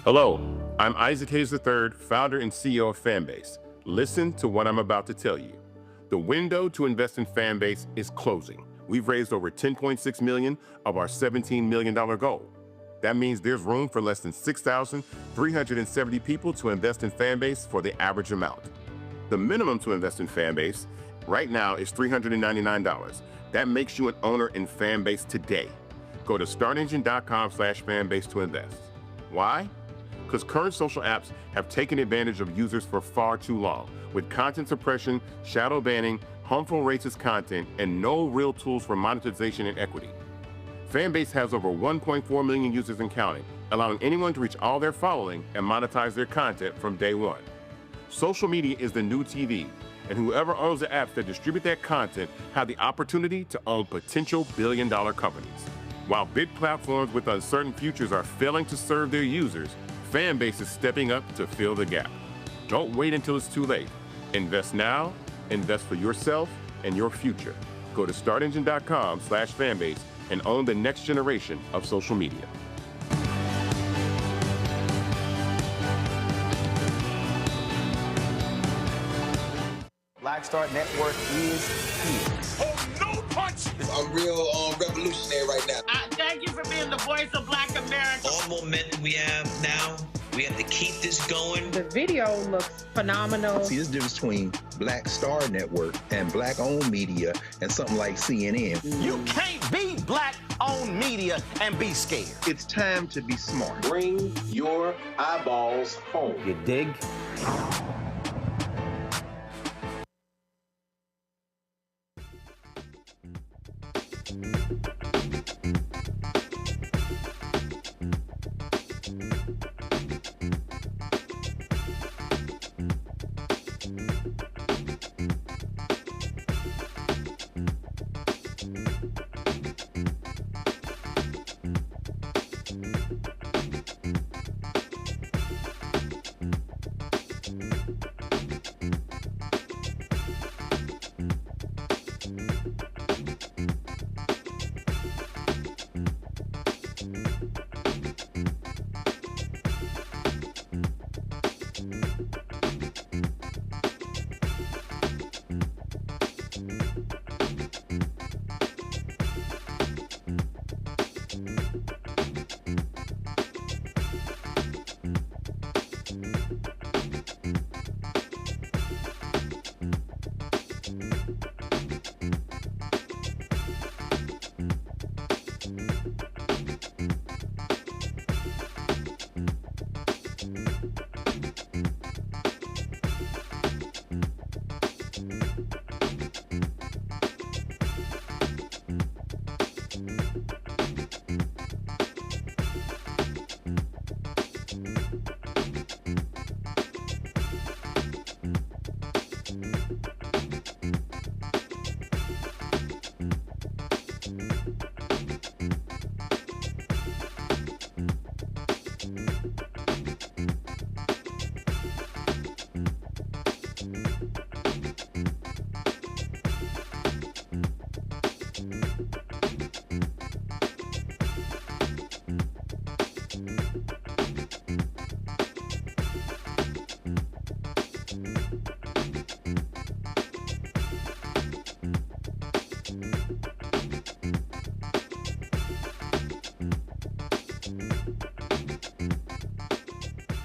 Hello, I'm Isaac Hayes III, founder and CEO of Fanbase. Listen to what I'm about to tell you. The window to invest in Fanbase is closing. We've raised over $10.6 million of our $17 million goal. That means there's room for less than 6,370 people to invest in Fanbase for the average amount. The minimum to invest in Fanbase right now is $399. That makes you an owner in Fanbase today. Go to startengine.com/fanbase to invest. Why? Because current social apps have taken advantage of users for far too long, with content suppression, shadow banning, harmful racist content, and no real tools for monetization and equity. Fanbase has over 1.4 million users and counting, allowing anyone to reach all their following and monetize their content from day one. Social media is the new TV, and whoever owns the apps that distribute that content have the opportunity to own potential billion-dollar companies. While big platforms with uncertain futures are failing to serve their users, Fanbase is stepping up to fill the gap. Don't wait until it's too late. Invest now, invest for yourself and your future. Go to startengine.com/fanbase and own the next generation of social media. Black Star Network is here. Oh, no punch! I'm real revolutionary right now. Thank you for being the voice of Black America. All momentum we have now, we have to keep this going. The video looks phenomenal. See, there's a difference between Black Star Network and Black-owned media and something like CNN. You can't be Black-owned media and be scared. It's time to be smart. Bring your eyeballs home. You dig?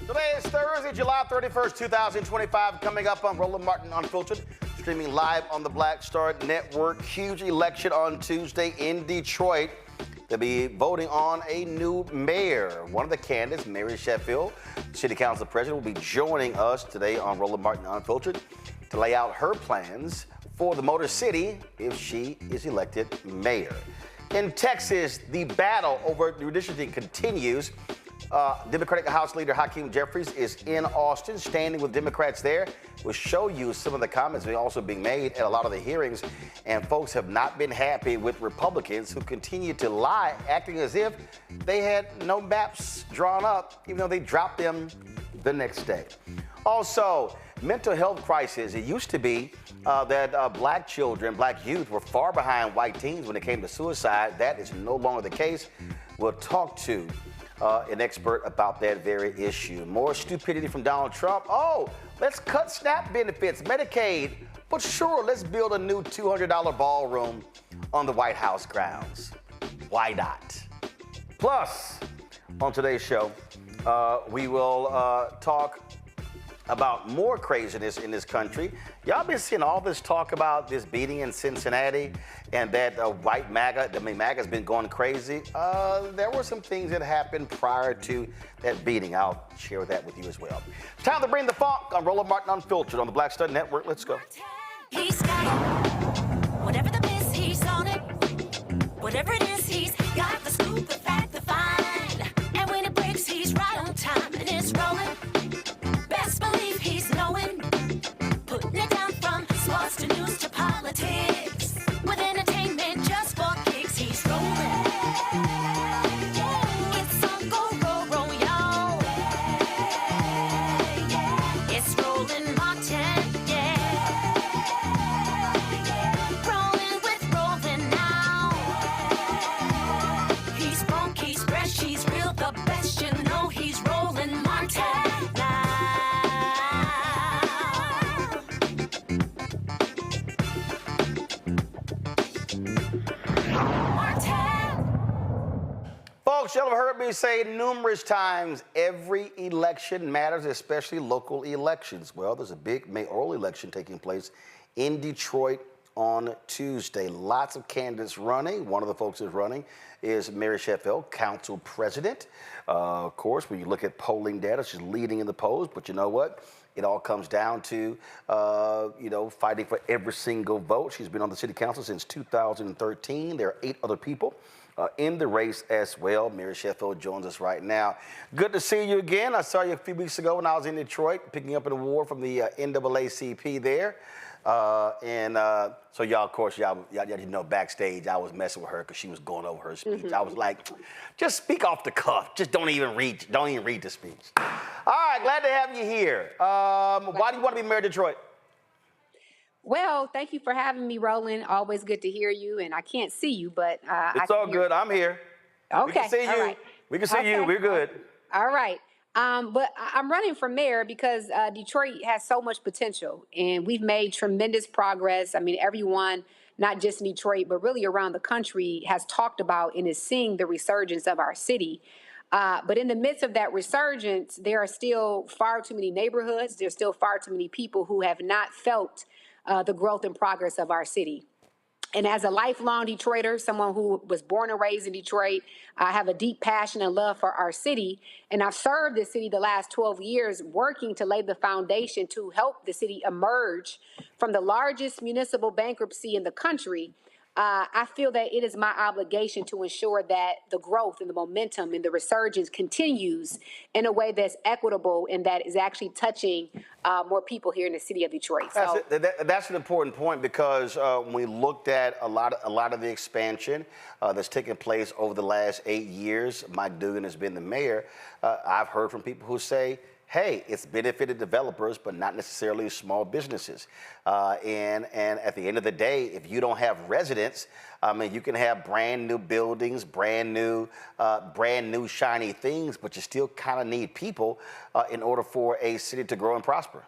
Today is Thursday, July 31st, 2025. Coming up on Roland Martin Unfiltered, streaming live on the Black Star Network. Huge election on Tuesday in Detroit. They'll be voting on a new mayor. One of the candidates, Mary Sheffield, City Council President, will be joining us today on Roland Martin Unfiltered to lay out her plans for the Motor City if she is elected mayor. In Texas, the battle over redistricting continues. Democratic House Leader Hakeem Jeffries is in Austin, standing with Democrats there. We'll show you some of the comments that are also being made at a lot of the hearings, and folks have not been happy with Republicans who continue to lie, acting as if they had no maps drawn up, even though they dropped them the next day. Also, mental health crisis. It used to be that black children, black youth were far behind white teens when it came to suicide. That is no longer the case. We'll talk to an expert about that very issue. More stupidity from Donald Trump. Oh, let's cut SNAP benefits, Medicaid. But sure, let's build a new $200 ballroom on the White House grounds. Why not? Plus, on today's show, we will talk about more craziness in this country. Y'all been seeing all this talk about this beating in Cincinnati and that white MAGA, MAGA's been going crazy. There were some things that happened prior to that beating. I'll share that with you as well. It's time to bring the funk on Roland Martin Unfiltered on the Black Star Network. Let's go. He's got it. Whatever the miss, he's on it. Whatever it is, he's got the scoop, the fact, the find. And when it breaks, he's right on time and it's rolling. Best believe he's knowing. Putting it down from sports to news to politics. With entertainment just for kicks, he's rolling. It's on go, roll, y'all. It's Roland Martin, Rolling with Roland now. He's funk, he's fresh, he's real, the best, you know he's Roland Martin. Folks, y'all have heard me say numerous times, every election matters, especially local elections. Well, there's a big mayoral election taking place in Detroit on Tuesday. Lots of candidates running. One of the folks who's running is Mary Sheffield, council president. Of course, when you look at polling data, she's leading in the polls, but you know what? It all comes down to, fighting for every single vote. She's been on the city council since 2013. There are 8 other people in the race as well. Mary Sheffield joins us right now. Good to see you again. I saw you a few weeks ago when I was in Detroit, picking up an award from the NAACP there. So y'all, of course, y'all know backstage, I was messing with her because she was going over her speech. I was like, just speak off the cuff. Just don't even read the speech. All right, glad to have you here. Why do you want to be mayor of Detroit? Well, thank you for having me, Roland. Always good to hear you, and I can't see you, but it's all good. I'm here. Okay, we can see you. All right. We can see you. We're good. All right. But I'm running for mayor because Detroit has so much potential, and we've made tremendous progress. I mean, everyone, not just in Detroit, but really around the country, has talked about and is seeing the resurgence of our city. But in the midst of that resurgence, there are still far too many neighborhoods. There's still far too many people who have not felt the growth and progress of our city. And as a lifelong Detroiter, someone who was born and raised in Detroit, I have a deep passion and love for our city. And I've served this city the last 12 years working to lay the foundation to help the city emerge from the largest municipal bankruptcy in the country. I feel that it is my obligation to ensure that the growth and the momentum and the resurgence continues in a way that's equitable and that is actually touching more people here in the city of Detroit. So that's an important point because when we looked at a lot of the expansion that's taken place over the last 8 years, Mike Dugan has been the mayor. I've heard from people who say, hey, it's benefited developers, but not necessarily small businesses. And at the end of the day, if you don't have residents, I mean, you can have brand new buildings, brand new shiny things, but you still kind of need people in order for a city to grow and prosper.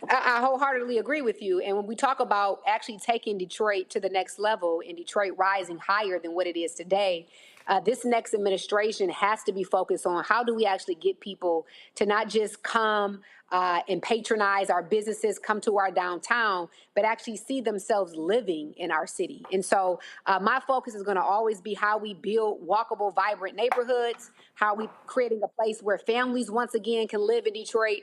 I wholeheartedly agree with you. And when we talk about actually taking Detroit to the next level and Detroit rising higher than what it is today, this next administration has to be focused on how do we actually get people to not just come and patronize our businesses, come to our downtown, but actually see themselves living in our city. And so my focus is going to always be how we build walkable, vibrant neighborhoods, how we creating a place where families once again can live in Detroit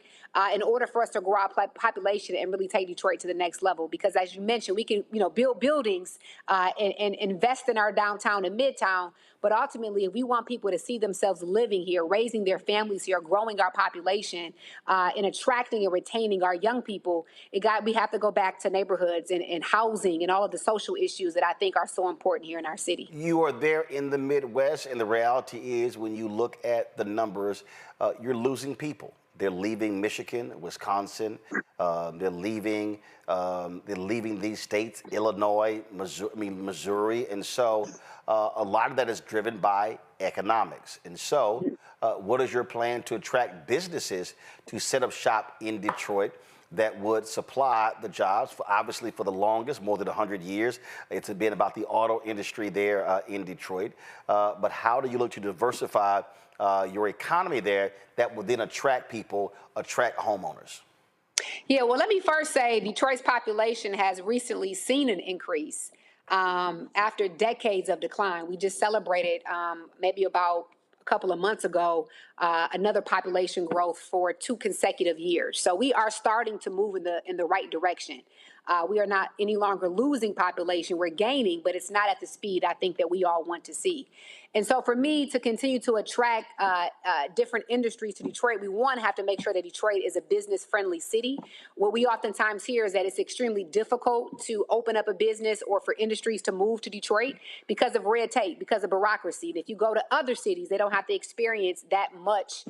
in order for us to grow our population and really take Detroit to the next level. Because as you mentioned, we can build buildings and invest in our downtown and midtown. But ultimately, if we want people to see themselves living here, raising their families here, growing our population, and attracting and retaining our young people, we have to go back to neighborhoods and housing and all of the social issues that I think are so important here in our city. You are there in the Midwest, and the reality is when you look at the numbers, you're losing people. They're leaving Michigan, Wisconsin. They're leaving these states, Illinois, Missouri, and so a lot of that is driven by economics. And so, what is your plan to attract businesses to set up shop in Detroit that would supply the jobs for, obviously, for the longest, more than 100 years? It's been about the auto industry there in Detroit. But how do you look to diversify your economy there that will then attract people, attract homeowners? Yeah, well, let me first say Detroit's population has recently seen an increase after decades of decline. We just celebrated maybe about a couple of months ago another population growth for 2 consecutive years. So we are starting to move in the right direction. We are not any longer losing population, we're gaining, but it's not at the speed I think that we all want to see. And so for me to continue to attract different industries to Detroit, we have to make sure that Detroit is a business-friendly city. What we oftentimes hear is that it's extremely difficult to open up a business or for industries to move to Detroit because of red tape, because of bureaucracy. And if you go to other cities, they don't have to experience that much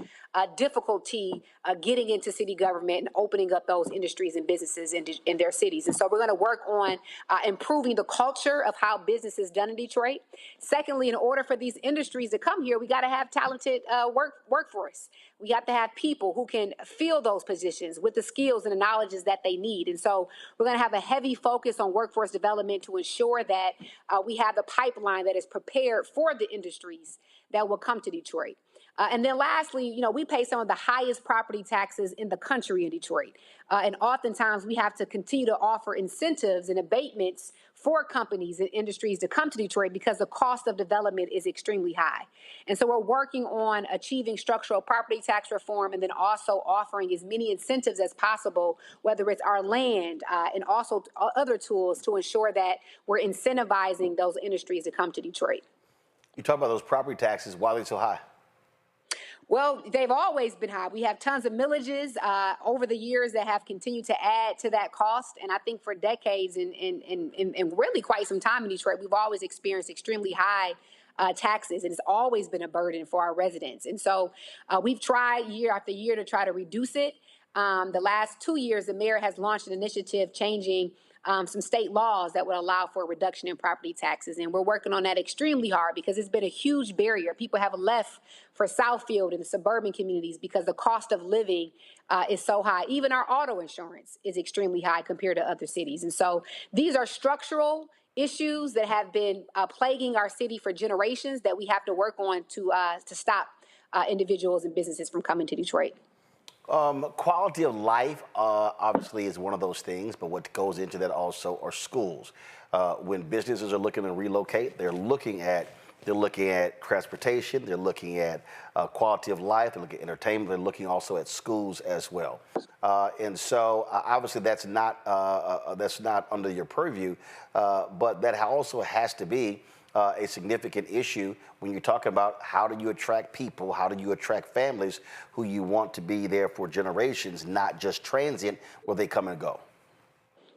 difficulty getting into city government and opening up those industries and businesses in their cities. And so we're going to work on improving the culture of how business is done in Detroit. Secondly, in order for these industries to come here, we got to have talented workforce. We have to have people who can fill those positions with the skills and the knowledges that they need. And so we're going to have a heavy focus on workforce development to ensure that we have the pipeline that is prepared for the industries that will come to Detroit. And then lastly, we pay some of the highest property taxes in the country in Detroit. And oftentimes we have to continue to offer incentives and abatements for companies and industries to come to Detroit because the cost of development is extremely high. And so we're working on achieving structural property tax reform and then also offering as many incentives as possible, whether it's our land and also other tools to ensure that we're incentivizing those industries to come to Detroit. You talk about those property taxes. Why are they so high? Well, they've always been high. We have tons of millages over the years that have continued to add to that cost. And I think for decades and really quite some time in Detroit, we've always experienced extremely high taxes, and it's always been a burden for our residents. And so we've tried year after year to try to reduce it. The last 2 years, the mayor has launched an initiative changing some state laws that would allow for a reduction in property taxes. And we're working on that extremely hard because it's been a huge barrier. People have left for Southfield and the suburban communities because the cost of living is so high. Even our auto insurance is extremely high compared to other cities. And so these are structural issues that have been plaguing our city for generations that we have to work on to stop individuals and businesses from coming to Detroit. Quality of life obviously is one of those things, but what goes into that also are schools. When businesses are looking to relocate, they're looking at transportation, they're looking at quality of life, they're looking at entertainment, they're looking also at schools as well. And so obviously that's not under your purview, but that also has to be a significant issue when you're talking about how do you attract people, how do you attract families who you want to be there for generations, not just transient where they come and go.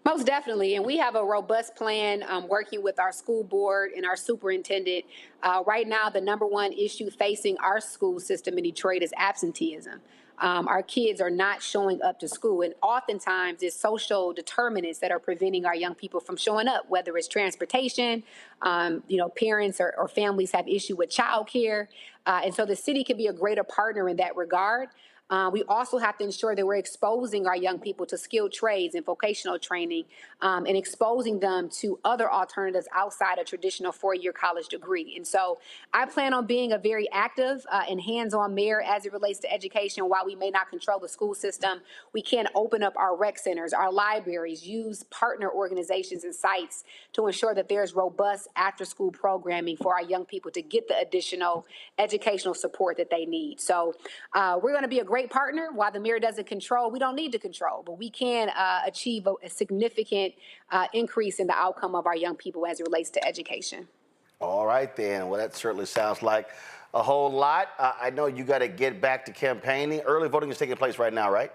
Most definitely, and we have a robust plan working with our school board and our superintendent. Right now, the number one issue facing our school system in Detroit is absenteeism. Our kids are not showing up to school, and oftentimes it's social determinants that are preventing our young people from showing up, whether it's transportation, parents or families have issue with childcare, and so the city can be a greater partner in that regard. We also have to ensure that we're exposing our young people to skilled trades and vocational training and exposing them to other alternatives outside a traditional four-year college degree. And so I plan on being a very active and hands-on mayor as it relates to education. While we may not control the school system, we can open up our rec centers, our libraries, use partner organizations and sites to ensure that there's robust after-school programming for our young people to get the additional educational support that they need. So we're going to be a great partner. While the mayor doesn't control, we don't need to control, but we can achieve a significant increase in the outcome of our young people as it relates to education. All right, then. Well, that certainly sounds like a whole lot. I know you got to get back to campaigning. Early voting is taking place right now, right?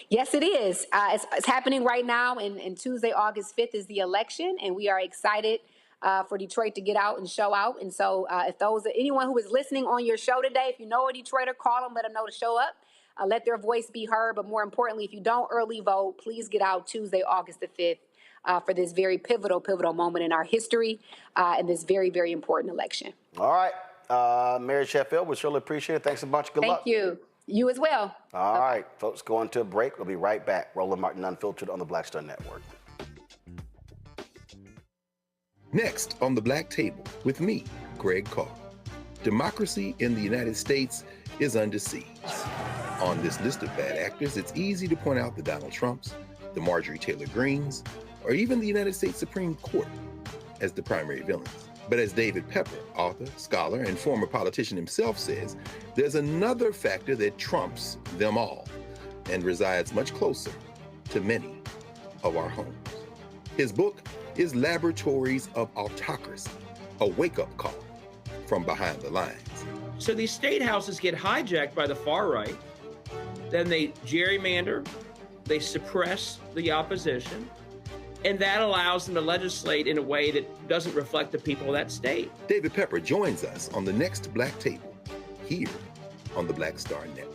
Yes, it is. It's happening right now, and Tuesday, August 5th is the election, and we are excited for Detroit to get out and show out. And so if anyone who is listening on your show today, if you know a Detroiter, call them, let them know to show up. let their voice be heard. But more importantly, if you don't early vote, please get out Tuesday, August the 5th for this very pivotal moment in our history and this very, very important election. All right. Mary Sheffield, we surely appreciate it. Thanks a bunch. Good luck. Thank you. You as well. All right, folks, going to a break. We'll be right back. Roland Martin Unfiltered on the Black Star Network. Next on the Black Table with me, Greg Carr. Democracy in the United States is under siege. On this list of bad actors, it's easy to point out the Donald Trumps, the Marjorie Taylor Greens, or even the United States Supreme Court as the primary villains. But as David Pepper, author, scholar, and former politician himself says, there's another factor that trumps them all and resides much closer to many of our homes. His book is Laboratories of Autocracy, a wake-up call from behind the lines. So these state houses get hijacked by the far right, then they gerrymander, they suppress the opposition, and that allows them to legislate in a way that doesn't reflect the people of that state. David Pepper joins us on the next Black Table, here on the Black Star Network.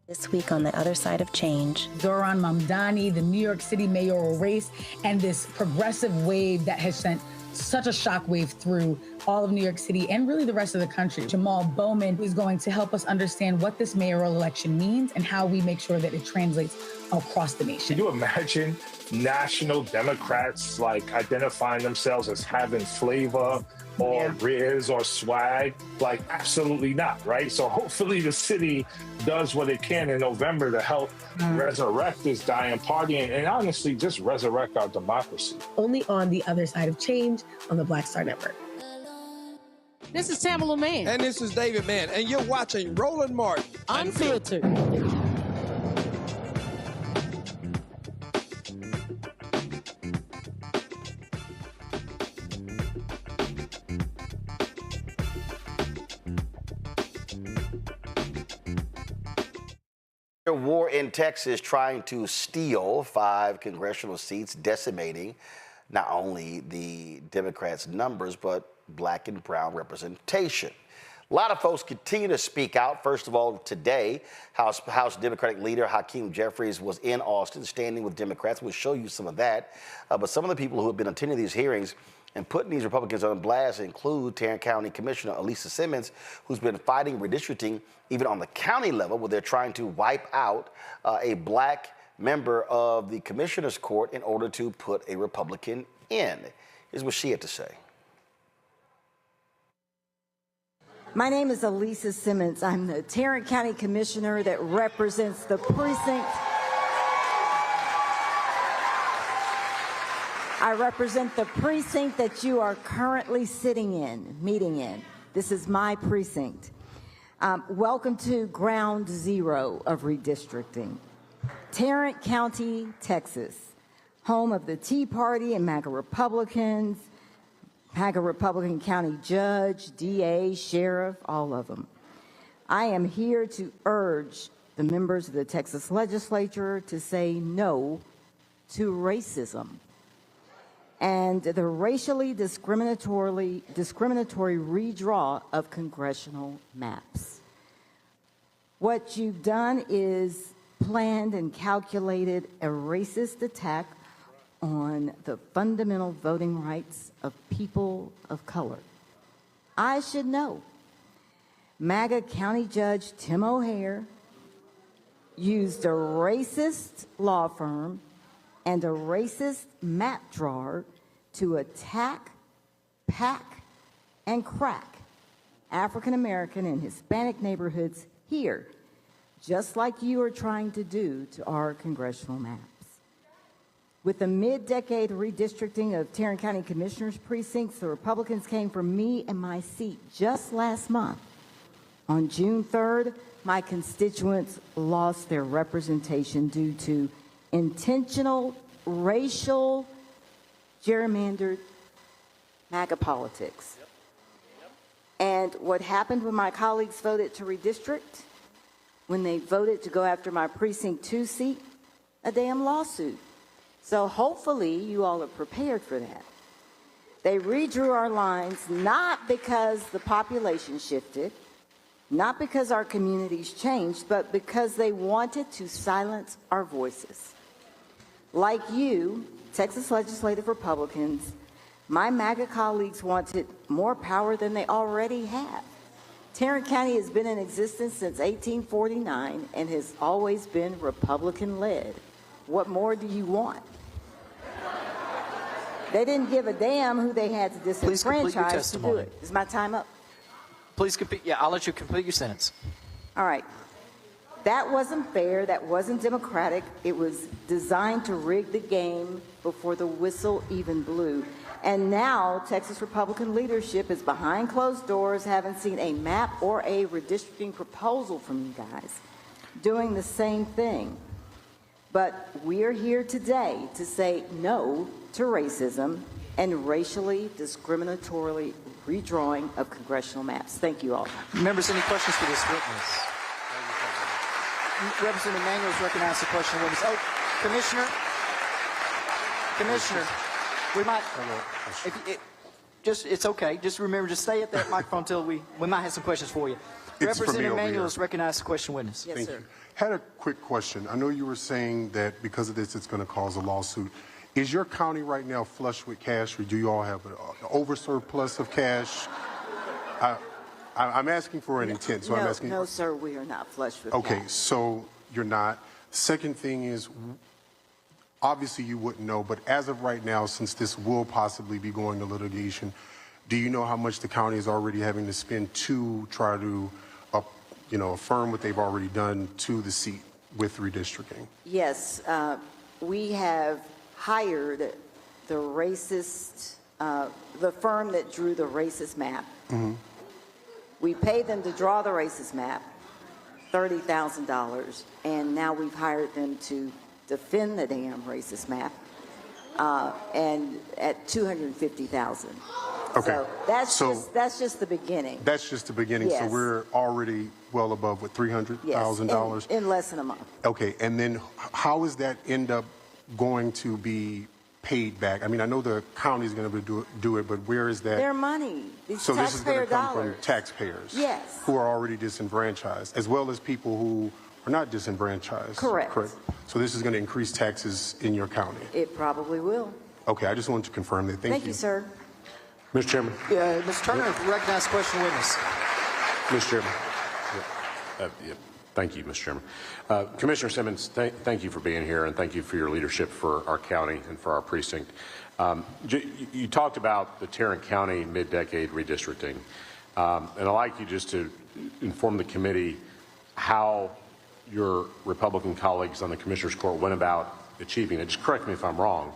This week on the other side of change, Zohran Mamdani, the New York City mayoral race, and this progressive wave that has sent such a shockwave through all of New York City and really the rest of the country. Jamal Bowman is going to help us understand what this mayoral election means and how we make sure that it translates across the nation. Can you imagine national Democrats like identifying themselves as having flavor or riz or swag? Like, absolutely not, right? So hopefully the city does what it can in November to help resurrect this dying party and honestly just resurrect our democracy. Only on the other side of change on the Black Star Network. This is Tamala Mann. And this is David Mann. And you're watching Roland Martin Unfiltered. War in Texas trying to steal 5 congressional seats, decimating not only the Democrats' numbers, but black and brown representation. A lot of folks continue to speak out. First of all, today, House Democratic leader Hakeem Jeffries was in Austin standing with Democrats. We'll show you some of that. But some of the people who have been attending these hearings and putting these Republicans on blast include Tarrant County Commissioner Alisa Simmons, who's been fighting redistricting even on the county level, where they're trying to wipe out a black member of the Commissioner's Court in order to put a Republican in. Here's what she had to say. My name is Alisa Simmons. I'm the Tarrant County Commissioner that represents the precinct. I represent the precinct that you are currently meeting in. This is my precinct. Welcome to ground zero of redistricting. Tarrant County, Texas, home of the Tea Party and MAGA Republicans, MAGA Republican county judge, DA, sheriff, all of them. I am here to urge the members of the Texas legislature to say no to racism and the racially discriminatory redraw of congressional maps. What you've done is planned and calculated a racist attack on the fundamental voting rights of people of color. I should know. MAGA County Judge Tim O'Hare used a racist law firm and a racist map drawer to attack, pack, and crack African American and Hispanic neighborhoods here, just like you are trying to do to our congressional maps. With the mid-decade redistricting of Tarrant County Commissioners' precincts, the Republicans came for me and my seat just last month. On June 3rd, my constituents lost their representation due to intentional racial gerrymandered MAGA politics. And what happened when my colleagues voted to redistrict? When they voted to go after my precinct 2 seat? A damn lawsuit. So hopefully you all are prepared for that. They redrew our lines not because the population shifted, Not because our communities changed, but because they wanted to silence our voices. Like you, Texas legislative Republicans, my MAGA colleagues wanted more power than they already have. Tarrant County has been in existence since 1849 and has always been Republican-led. What more do you want? They didn't give a damn who they had to disenfranchise to do it. Is my time up? Please complete. Yeah, I'll let you complete your sentence. All right. That wasn't fair. That wasn't democratic. It was designed to rig the game before the whistle even blew. And now Texas Republican leadership is behind closed doors, haven't seen a map or a redistricting proposal from you guys doing the same thing. But we're here today to say no to racism and racially discriminatorily redrawing of congressional maps. Thank you all. Members, any questions for this witness? Representative Emanuel is recognized to question the witness. Oh, Commissioner, we might, it's okay. Just remember, just stay at that microphone until we might have some questions for you. Representative Emanuel is recognized to question witness. Yes, sir. Had a quick question. I know you were saying that because of this, it's going to cause a lawsuit. Is your county right now flush with cash, or do you all have an oversurplus of cash? I'm asking for an intent, so I'm asking. No, sir, we are not flush with Okay, cash. so you're not. Second thing is, obviously you wouldn't know, but as of right now, since this will possibly be going to litigation, do you know how much the county is already having to spend to try to, affirm what they've already done to the seat with redistricting? Yes, we have hired the racist, the firm that drew the racist map. Mm-hmm. We paid them to draw the racist map, $30,000, and now we've hired them to defend the damn racist map, and at $250,000. Okay. So that's just the beginning. That's just the beginning. Yes. So we're already well above what, $300,000? Yes, in less than a month. Okay, and then how is that end up going to be paid back? I mean, I know the county is going to do it, but where is that? Their money. These So this is going taxpayer to come dollars. from taxpayers, Yes. who are already disenfranchised, as well as people who are not disenfranchised. Correct. So this is going to increase taxes in your county. It probably will. Okay, I just wanted to confirm that. Thank you. You, sir. Mr. Chairman. Yeah, Mr. Turner, recognized question witness. Mr. Chairman. Thank you, Mr. Chairman. Commissioner Simmons, thank you for being here, and thank you for your leadership for our county and for our precinct. You talked about the Tarrant County mid-decade redistricting, and I'd like you just to inform the committee how your Republican colleagues on the Commissioners Court went about achieving it. Just correct me if I'm wrong,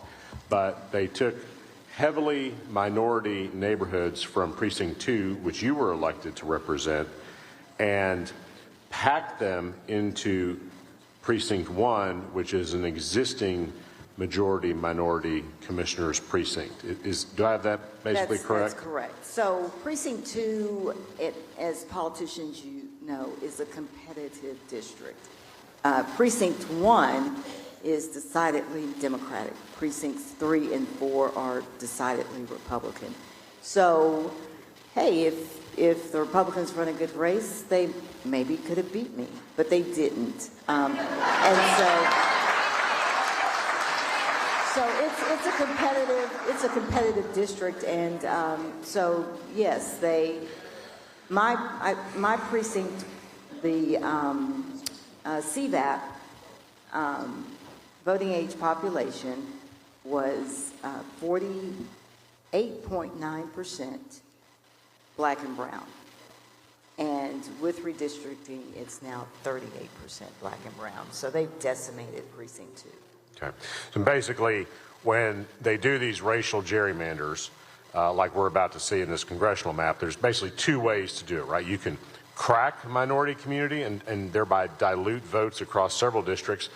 but they took heavily minority neighborhoods from Precinct 2, which you were elected to represent, and packed them into Precinct 1, which is an existing majority minority commissioners precinct. Do I have that basically correct? That's correct. So Precinct 2, as politicians you know, is a competitive district. Precinct 1 is decidedly Democratic. Precincts 3 and 4 are decidedly Republican. So, hey, if the Republicans run a good race, they maybe could have beat me, but they didn't. And so it's a competitive district, and so yes, my precinct, the CVAP voting age population was 48.9% black and brown. And with redistricting, it's now 38% black and brown. So they've decimated precinct 2. Okay. So basically, when they do these racial gerrymanders, like we're about to see in this congressional map, there's basically two ways to do it, right? You can crack a minority community and thereby dilute votes across several districts,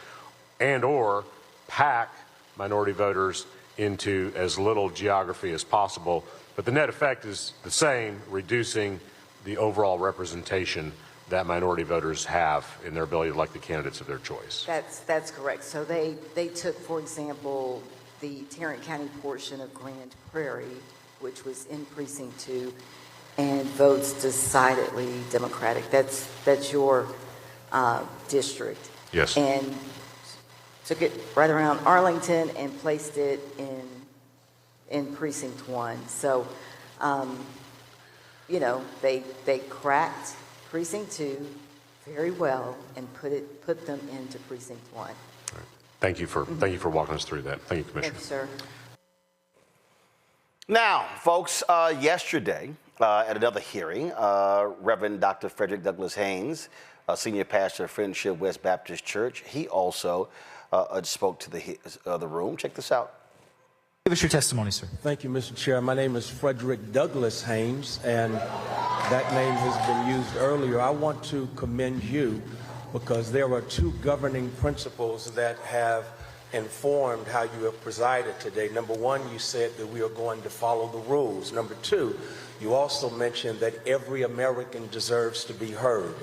and or pack minority voters into as little geography as possible. But the net effect is the same, reducing the overall representation that minority voters have in their ability to elect the candidates of their choice. That's correct. So they took, for example, the Tarrant County portion of Grand Prairie, which was in Precinct 2, and votes decidedly Democratic. That's your district. Yes. And took it right around Arlington and placed it in precinct 1. So, you know, they cracked precinct 2 very well and put them into precinct 1. Thank you for walking us through that. Thank you, Commissioner. Thank you, sir. Now, folks, yesterday at another hearing, Reverend Dr. Frederick Douglass Haynes, senior pastor of Friendship West Baptist Church, he also spoke to the room. Check this out. Give us your testimony, sir. Thank you, Mr. Chair. My name is Frederick Douglass Haynes, and that name has been used earlier. I want to commend you because there are 2 governing principles that have informed how you have presided today. Number 1, you said that we are going to follow the rules. Number 2, you also mentioned that every American deserves to be heard.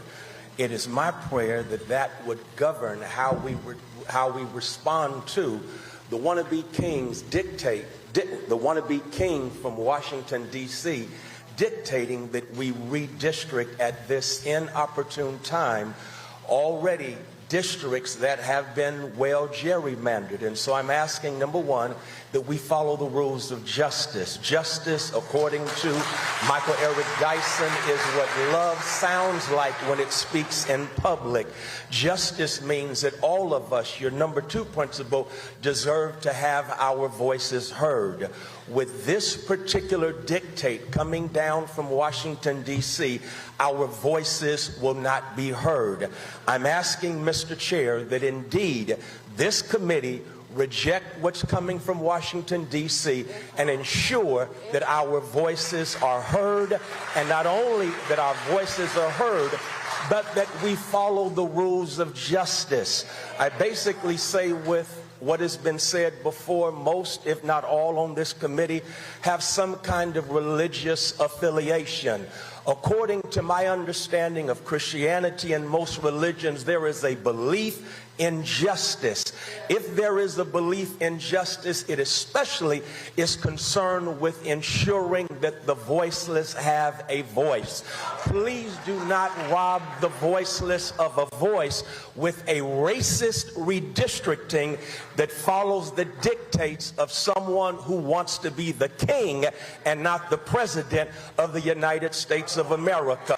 It is my prayer that that would govern how we respond to the wannabe kings the wannabe king from Washington, D.C., dictating that we redistrict at this inopportune time already districts that have been well gerrymandered. And so I'm asking, number 1, that we follow the rules of justice. Justice, according to Michael Eric Dyson, is what love sounds like when it speaks in public. Justice means that all of us, your number 2 principle, deserve to have our voices heard. With this particular dictate coming down from Washington, D.C., our voices will not be heard. I'm asking, Mr. Chair, that indeed this committee reject what's coming from Washington, D.C., and ensure that our voices are heard, and not only that our voices are heard, but that we follow the rules of justice. I basically say with what has been said before, most, if not all, on this committee have some kind of religious affiliation. According to my understanding of Christianity and most religions, there is a belief in justice. If there is a belief in justice, it especially is concerned with ensuring that the voiceless have a voice. Please do not rob the voiceless of a voice with a racist redistricting that follows the dictates of someone who wants to be the king and not the president of the United States of America.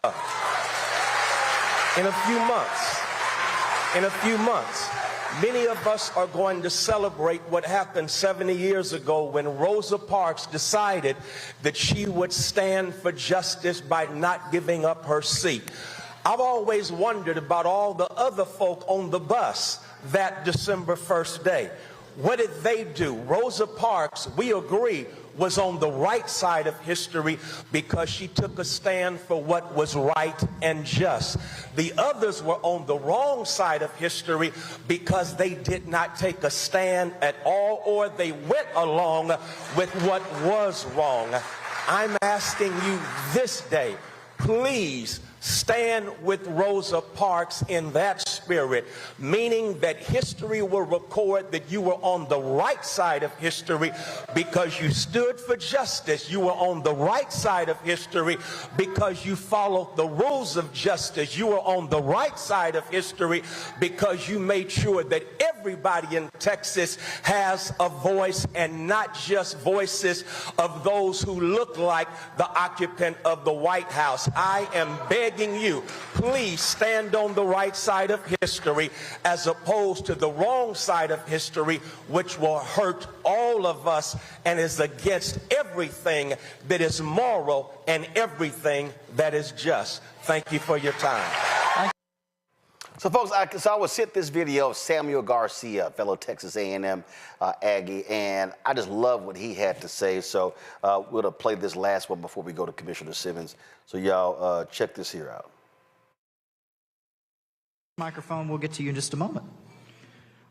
In a few months, many of us are going to celebrate what happened 70 years ago when Rosa Parks decided that she would stand for justice by not giving up her seat. I've always wondered about all the other folk on the bus that December 1st day. What did they do? Rosa Parks, we agree, was on the right side of history because she took a stand for what was right and just. The others were on the wrong side of history because they did not take a stand at all, or they went along with what was wrong. I'm asking you this day, please stand with Rosa Parks in that spirit, meaning that history will record that you were on the right side of history because you stood for justice. You were on the right side of history because you followed the rules of justice. You were on the right side of history because you made sure that everybody in Texas has a voice, and not just voices of those who look like the occupant of the White House. I am begging you, please stand on the right side of history as opposed to the wrong side of history, which will hurt all of us and is against everything that is moral and everything that is just. Thank you for your time. So, folks, I was sent this video of Samuel Garcia, fellow Texas A&M Aggie, and I just love what he had to say. So we're going to play this last one before we go to Commissioner Simmons. So y'all check this here out. Microphone, we'll get to you in just a moment.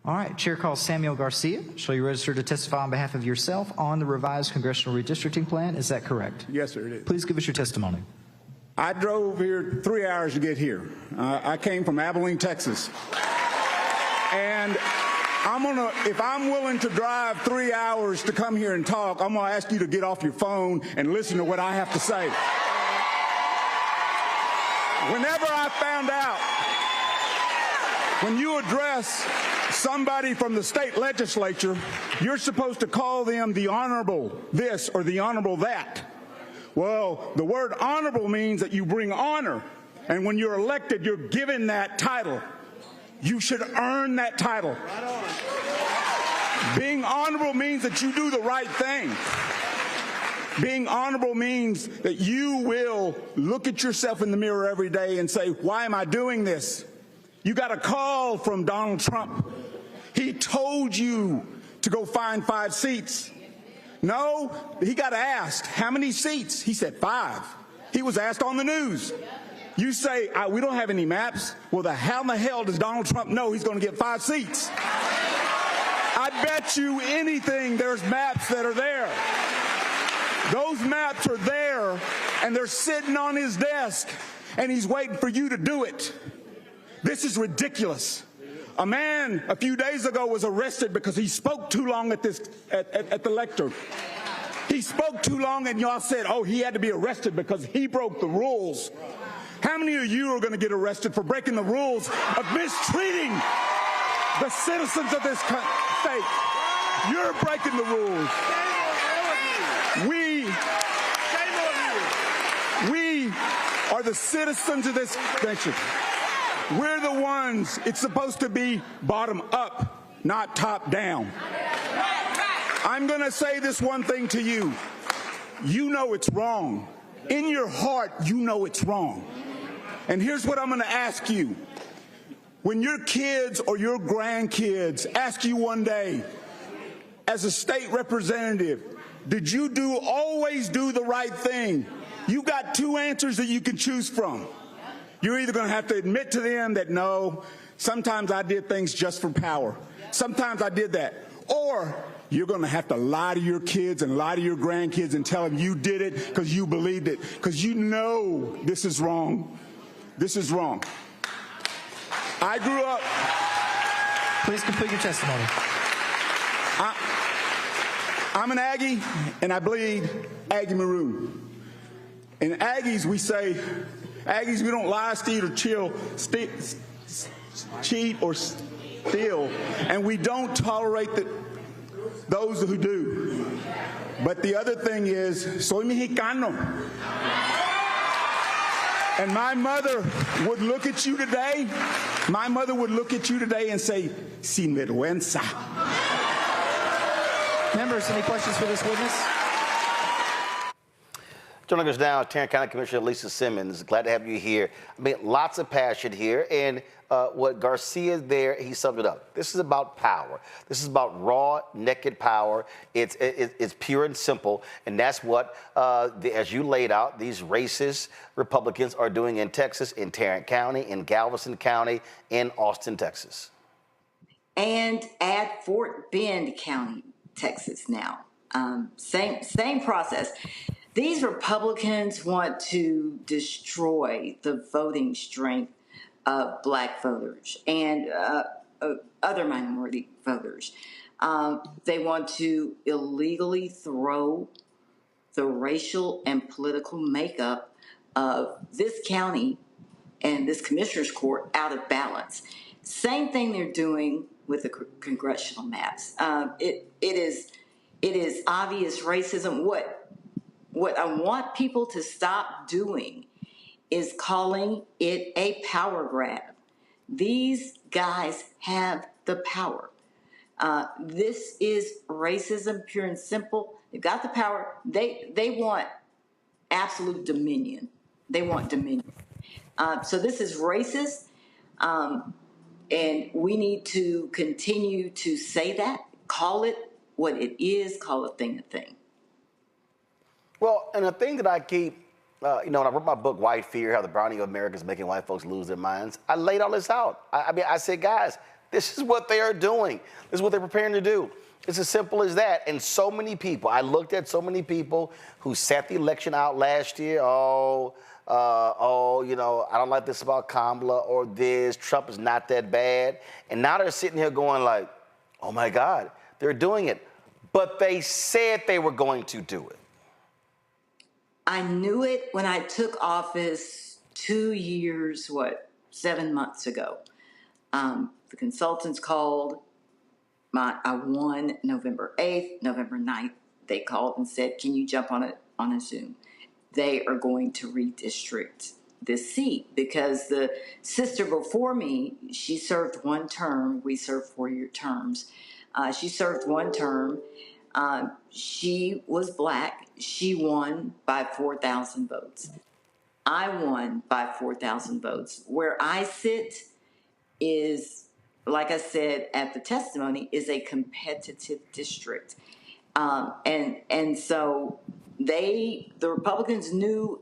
All right, Chair calls Samuel Garcia. Shall you register to testify on behalf of yourself on the revised congressional redistricting plan? Is that correct? Yes, sir, it is. Please give us your testimony. I drove here 3 hours to get here. I came from Abilene, Texas. And if I'm willing to drive 3 hours to come here and talk, I'm gonna ask you to get off your phone and listen to what I have to say. Whenever I found out, when you address somebody from the state legislature, you're supposed to call them the honorable this or the honorable that. Well, the word honorable means that you bring honor. And when you're elected, you're given that title. You should earn that title. Being honorable means that you do the right thing. Being honorable means that you will look at yourself in the mirror every day and say, why am I doing this? You got a call from Donald Trump. He told you to go find 5 seats. No, he got asked, how many seats? He said 5. He was asked on the news. You say, we don't have any maps. Well, how in the hell does Donald Trump know he's going to get 5 seats? I bet you anything there's maps that are there. Those maps are there, and they're sitting on his desk, and he's waiting for you to do it. This is ridiculous. A man a few days ago was arrested because he spoke too long at the lecture. He spoke too long, and y'all said, oh, he had to be arrested because he broke the rules. How many of you are going to get arrested for breaking the rules of mistreating the citizens of this state? You're breaking the rules. We are the citizens of this nation. We're the ones, it's supposed to be bottom up, not top down. I'm going to say this one thing to you. You know it's wrong. In your heart, you know it's wrong. And here's what I'm going to ask you. When your kids or your grandkids ask you one day, as a state representative, did you always do the right thing? You got 2 answers that you can choose from. You're either going to have to admit to them that, no, sometimes I did things just for power. Sometimes I did that. Or you're going to have to lie to your kids and lie to your grandkids and tell them you did it because you believed it, because you know this is wrong. This is wrong. I grew up. Please complete your testimony. I'm an Aggie, and I bleed Aggie maroon. In Aggies, we say, Aggies, we don't lie, cheat, or steal, and we don't tolerate those who do. But the other thing is, soy mexicano. And my mother would look at you today, and say, sin vergüenza. Members, any questions for this witness? Joining us now, Tarrant County Commissioner Alisa Simmons. Glad to have you here. I mean, lots of passion here. And what Garcia there, he summed it up. This is about power. This is about raw, naked power. It's pure and simple. And that's what, as you laid out, these racist Republicans are doing in Texas, in Tarrant County, in Galveston County, in Austin, Texas. And at Fort Bend County, Texas now. Same process. These Republicans want to destroy the voting strength of black voters and other minority voters. They want to illegally throw the racial and political makeup of this county and this commissioner's court out of balance. Same thing they're doing with the congressional maps. It is obvious racism. What I want people to stop doing is calling it a power grab. These guys have the power. This is racism, pure and simple. They've got the power. They want absolute dominion. They want dominion. So this is racist, and we need to continue to say that, call it what it is, call a thing a thing. Well, and the thing that I keep, when I wrote my book, White Fear, How the Browning of America is Making White Folks Lose Their Minds, I laid all this out. I said, guys, this is what they are doing. This is what they're preparing to do. It's as simple as that. And so many people, I looked at so many people who sat the election out last year. I don't like this about Kamala or this. Trump is not that bad. And now they're sitting here going like, oh, my God, they're doing it. But they said they were going to do it. I knew it when I took office 2 years, 7 months ago. The consultants called. I won November 8th, November 9th. They called and said, can you jump on a Zoom? They are going to redistrict this seat because the sister before me, she served one term. We served 4-year terms. She served one term. She was black. She won by 4,000 votes. I won by 4,000 votes. Where I sit is, like I said at the testimony, is a competitive district. And so the Republicans knew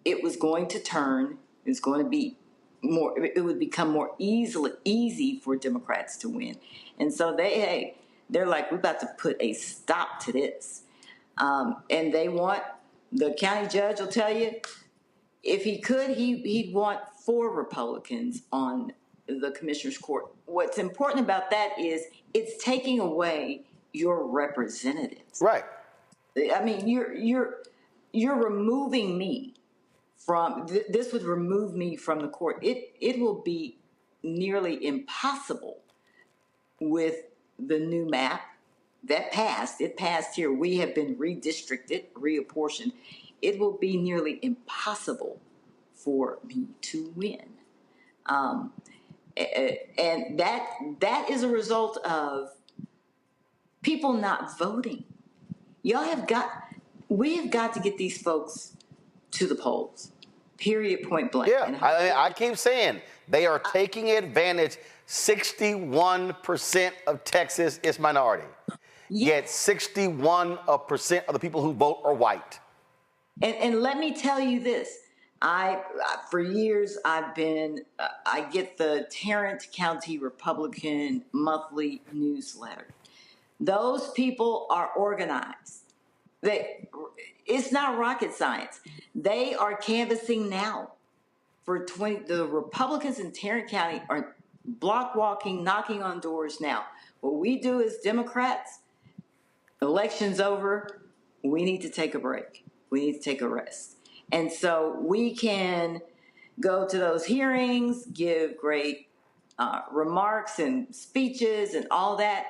it was going to turn. It was going to be more. It would become more easy for Democrats to win. And so they're like, we're about to put a stop to this. And they want, the county judge will tell you, if he could, he'd want 4 Republicans on the commissioner's court. What's important about that is it's taking away your representatives. Right. I mean, you're removing me from this would remove me from the court. It will be nearly impossible with the new map that passed. It passed here. We have been redistricted, reapportioned. It will be nearly impossible for me to win. And that is a result of people not voting. We have got to get these folks to the polls. Period, point blank. Yeah, I keep saying they are taking advantage. 61% of Texas is minority. Yet 61% of the people who vote are white. And let me tell you this. For years, I get the Tarrant County Republican monthly newsletter. Those people are organized. It's not rocket science. They are canvassing now for the Republicans in Tarrant County are block walking, knocking on doors now. What we do as Democrats, election's over, we need to take a break. We need to take a rest. And so we can go to those hearings, give great remarks and speeches and all that.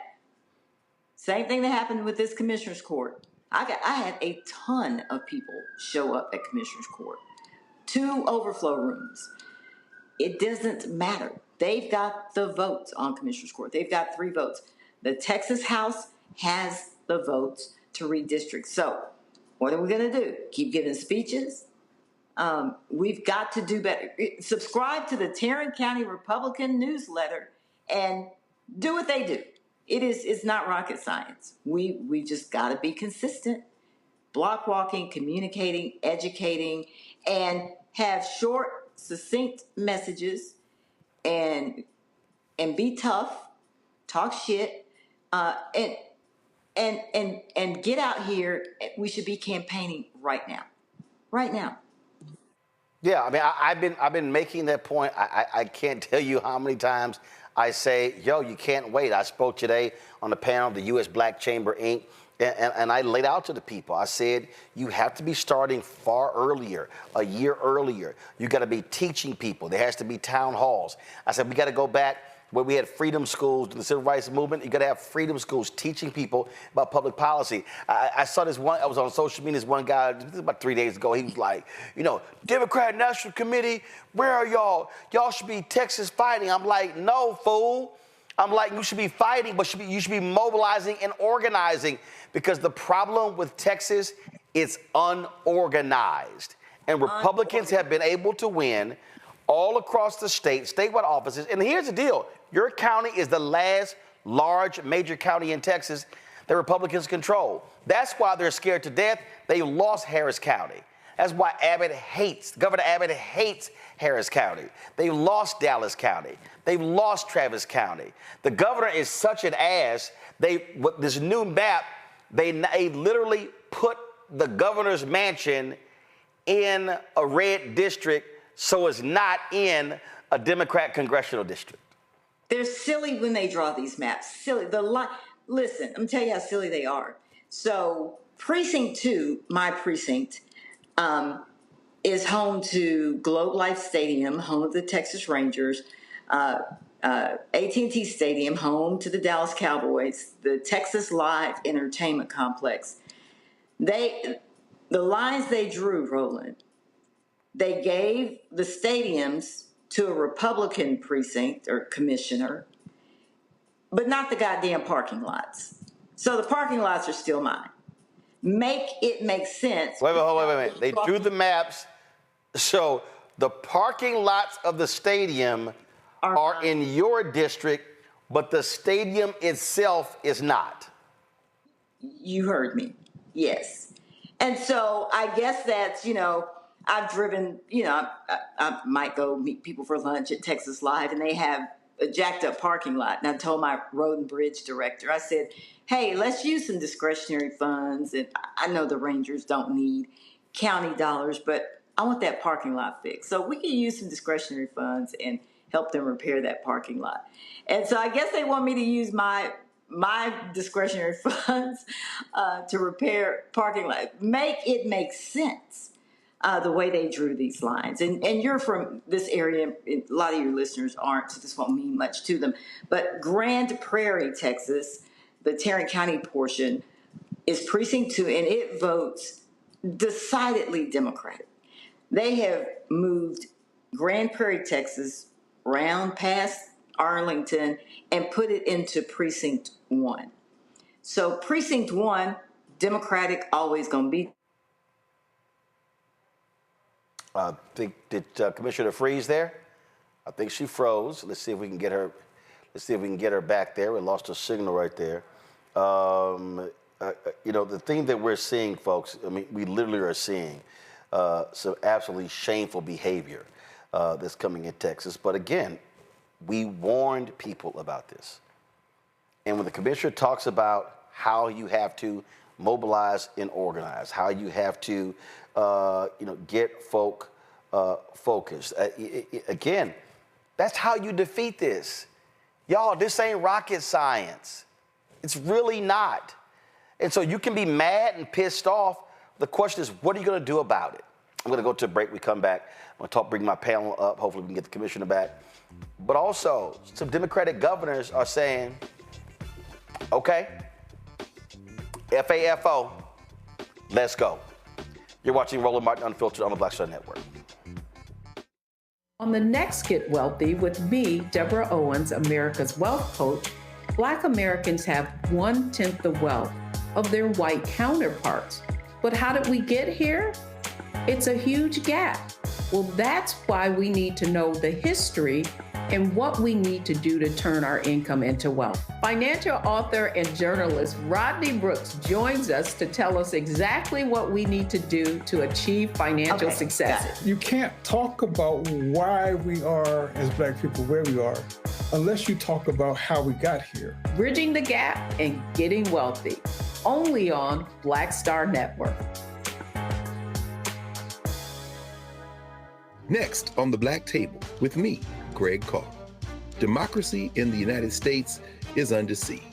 Same thing that happened with this commissioner's court. I had a ton of people show up at commissioner's court. 2 overflow rooms. It doesn't matter. They've got the votes on commissioner's court. They've got 3 votes. The Texas House has the votes to redistrict. So what are we going to do? Keep giving speeches? We've got to do better. Subscribe to the Tarrant County Republican newsletter and do what they do. It's not rocket science. We just got to be consistent, block walking, communicating, educating, and have short, succinct messages and be tough, talk shit, and get out here. We should be campaigning right now. Right now. Yeah, I mean, I've been making that point. I can't tell you how many times I say, yo, you can't wait. I spoke today on the panel of the U.S. Black Chamber, Inc., and I laid out to the people. I said, you have to be starting far earlier, a year earlier. You got to be teaching people. There has to be town halls. I said, we got to go back where we had freedom schools in the civil rights movement. You got to have freedom schools teaching people about public policy. I saw this one, I was on social media, this one guy, this was about 3 days ago, he was like, Democrat National Committee, where are y'all? Y'all should be Texas fighting. I'm like, no, fool. I'm like, you should be fighting, but you should be mobilizing and organizing, because the problem with Texas is unorganized. And Republicans have been able to win all across the state, statewide offices. And here's the deal. Your county is the last large major county in Texas that Republicans control. That's why they're scared to death. They lost Harris County. That's why Governor Abbott hates Harris County. They lost Dallas County. They've lost Travis County. The governor is such an ass. With this new map, they literally put the governor's mansion in a red district, so it's not in a Democrat congressional district. They're silly when they draw these maps. Silly. Listen, I'm telling you how silly they are. So precinct 2, my precinct, is home to Globe Life Stadium, home of the Texas Rangers, AT&T Stadium, home to the Dallas Cowboys, the Texas Live Entertainment Complex. The lines they drew, Roland, they gave the stadiums to a Republican precinct or commissioner, but not the goddamn parking lots. So the parking lots are still mine. Make it make sense. Wait. They drew the maps. So the parking lots of the stadium are in your district, but the stadium itself is not. You heard me. Yes. And so I guess that's, I've driven, I might go meet people for lunch at Texas Live, and they have a jacked up parking lot. And I told my road and bridge director, I said, hey, let's use some discretionary funds. And I know the Rangers don't need county dollars, but I want that parking lot fixed. So we can use some discretionary funds and help them repair that parking lot. And so I guess they want me to use my discretionary funds to repair parking lot. Make it make sense. The way they drew these lines. And you're from this area, a lot of your listeners aren't, so this won't mean much to them. But Grand Prairie, Texas, the Tarrant County portion, is precinct 2, and it votes decidedly Democratic. They have moved Grand Prairie, Texas, round past Arlington, and put it into precinct 1. So precinct 1, Democratic, always going to be. Did Commissioner freeze there? I think she froze. Let's see if we can get her. Let's see if we can get her back there. We lost a signal right there. The thing that we're seeing, folks. I mean, we literally are seeing some absolutely shameful behavior that's coming in Texas. But again, we warned people about this. And when the commissioner talks about how you have to mobilize and organize, how you have to get folk focused. Again, that's how you defeat this. Y'all, this ain't rocket science. It's really not. And so you can be mad and pissed off. The question is, what are you going to do about it? I'm going to go to a break. We come back. I'm going to bring my panel up. Hopefully we can get the commissioner back. But also, some Democratic governors are saying, okay, FAFO, let's go. You're watching Roland Martin Unfiltered on the Black Star Network. On the next Get Wealthy with me, Deborah Owens, America's Wealth Coach, Black Americans have 1/10 the wealth of their white counterparts. But how did we get here? It's a huge gap. Well, that's why we need to know the history and what we need to do to turn our income into wealth. Financial author and journalist Rodney Brooks joins us to tell us exactly what we need to do to achieve financial success. You can't talk about why we are, as Black people, where we are, unless you talk about how we got here. Bridging the Gap and Getting Wealthy, only on Black Star Network. Next on the Black Table with me, Greg Carr. Democracy in the United States is under siege.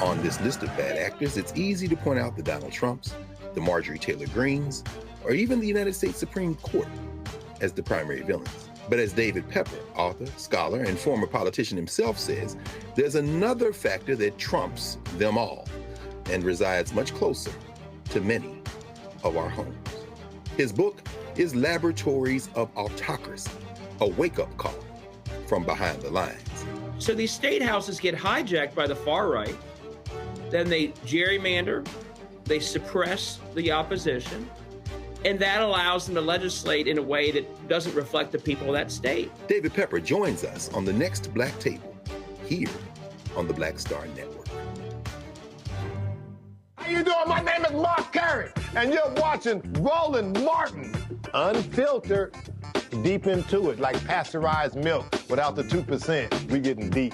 On this list of bad actors, it's easy to point out the Donald Trumps, the Marjorie Taylor Greens, or even the United States Supreme Court as the primary villains. But as David Pepper, author, scholar, and former politician himself says, there's another factor that trumps them all and resides much closer to many of our homes. His book is Laboratories of Autocracy, a wake-up call from behind the lines. So these state houses get hijacked by the far right, then they gerrymander, they suppress the opposition, and that allows them to legislate in a way that doesn't reflect the people of that state. David Pepper joins us on the next Black Table, here on the Black Star Network. How you doing? My name is Mark Curry, and you're watching Roland Martin Unfiltered. Deep into it, like pasteurized milk without the 2%. We getting deep.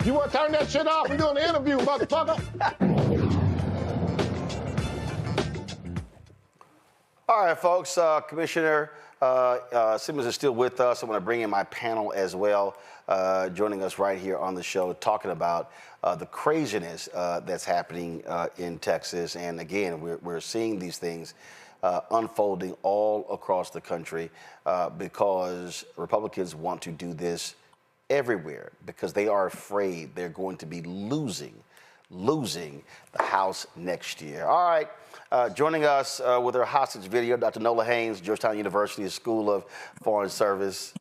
You want to turn that shit off? We doing an interview, motherfucker. All right, folks. Commissioner Simmons is still with us. I'm going to bring in my panel as well, joining us right here on the show, talking about the craziness that's happening in Texas. And again, we're seeing these things unfolding all across the country because Republicans want to do this everywhere because they are afraid they're going to be losing the House next year. All right, joining us with her hostage video, Dr. Nola Haynes, Georgetown University School of Foreign Service.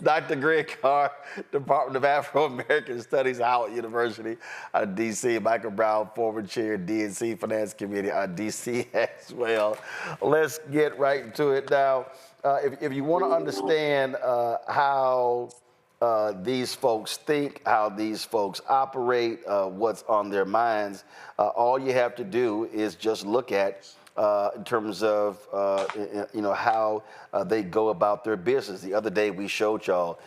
Dr. Greg Carr, Department of Afro-American Studies, Howard University, D.C. Michael Brown, former chair, DNC Finance Committee, D.C. as well. Let's get right into it now. If you want to understand how these folks think, how these folks operate, what's on their minds, all you have to do is just look at in terms of how they go about their business. The other day we showed y'all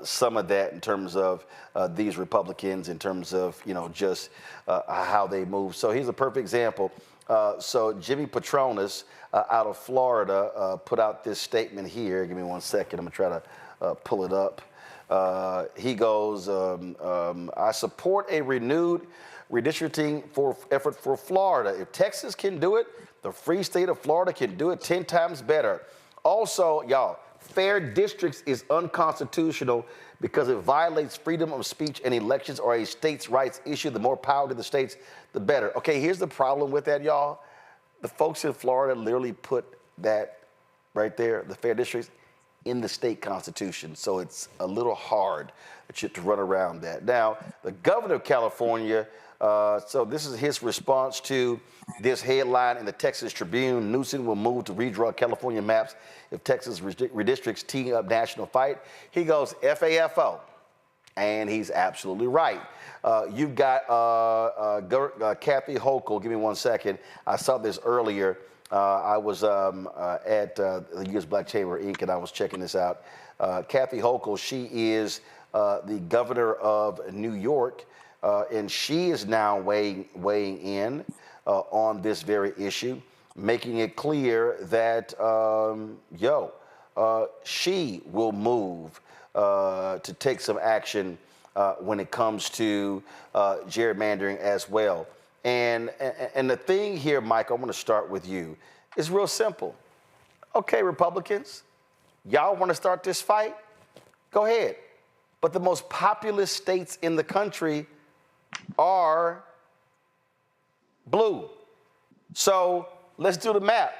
some of that in terms of these Republicans, in terms of just how they move. So here's a perfect example. So Jimmy Patronis out of Florida put out this statement here. Give me 1 second. I'm gonna try to pull it up. He goes, I support a renewed redistricting effort for Florida. If Texas can do it, the free state of Florida can do it 10 times better. Also, y'all, fair districts is unconstitutional because it violates freedom of speech, and elections are a state's rights issue. The more power to the states, the better. Okay, here's the problem with that, y'all. The folks in Florida literally put that right there, the fair districts, in the state constitution. So it's a little hard to run around that. Now, the governor of California, so this is his response to this headline in the Texas Tribune. Newsom will move to redraw California maps if Texas redistricts tee up national fight. He goes, FAFO. And he's absolutely right. You've got Kathy Hochul. Give me 1 second. I saw this earlier. I was at the U.S. Black Chamber Inc., and I was checking this out. Kathy Hochul, she is the governor of New York, and she is now weighing in on this very issue, making it clear that, she will move to take some action when it comes to gerrymandering as well. And the thing here, Mike, I'm going to start with you. It's real simple. Okay, Republicans, y'all want to start this fight? Go ahead. But the most populous states in the country are blue. So let's do the map.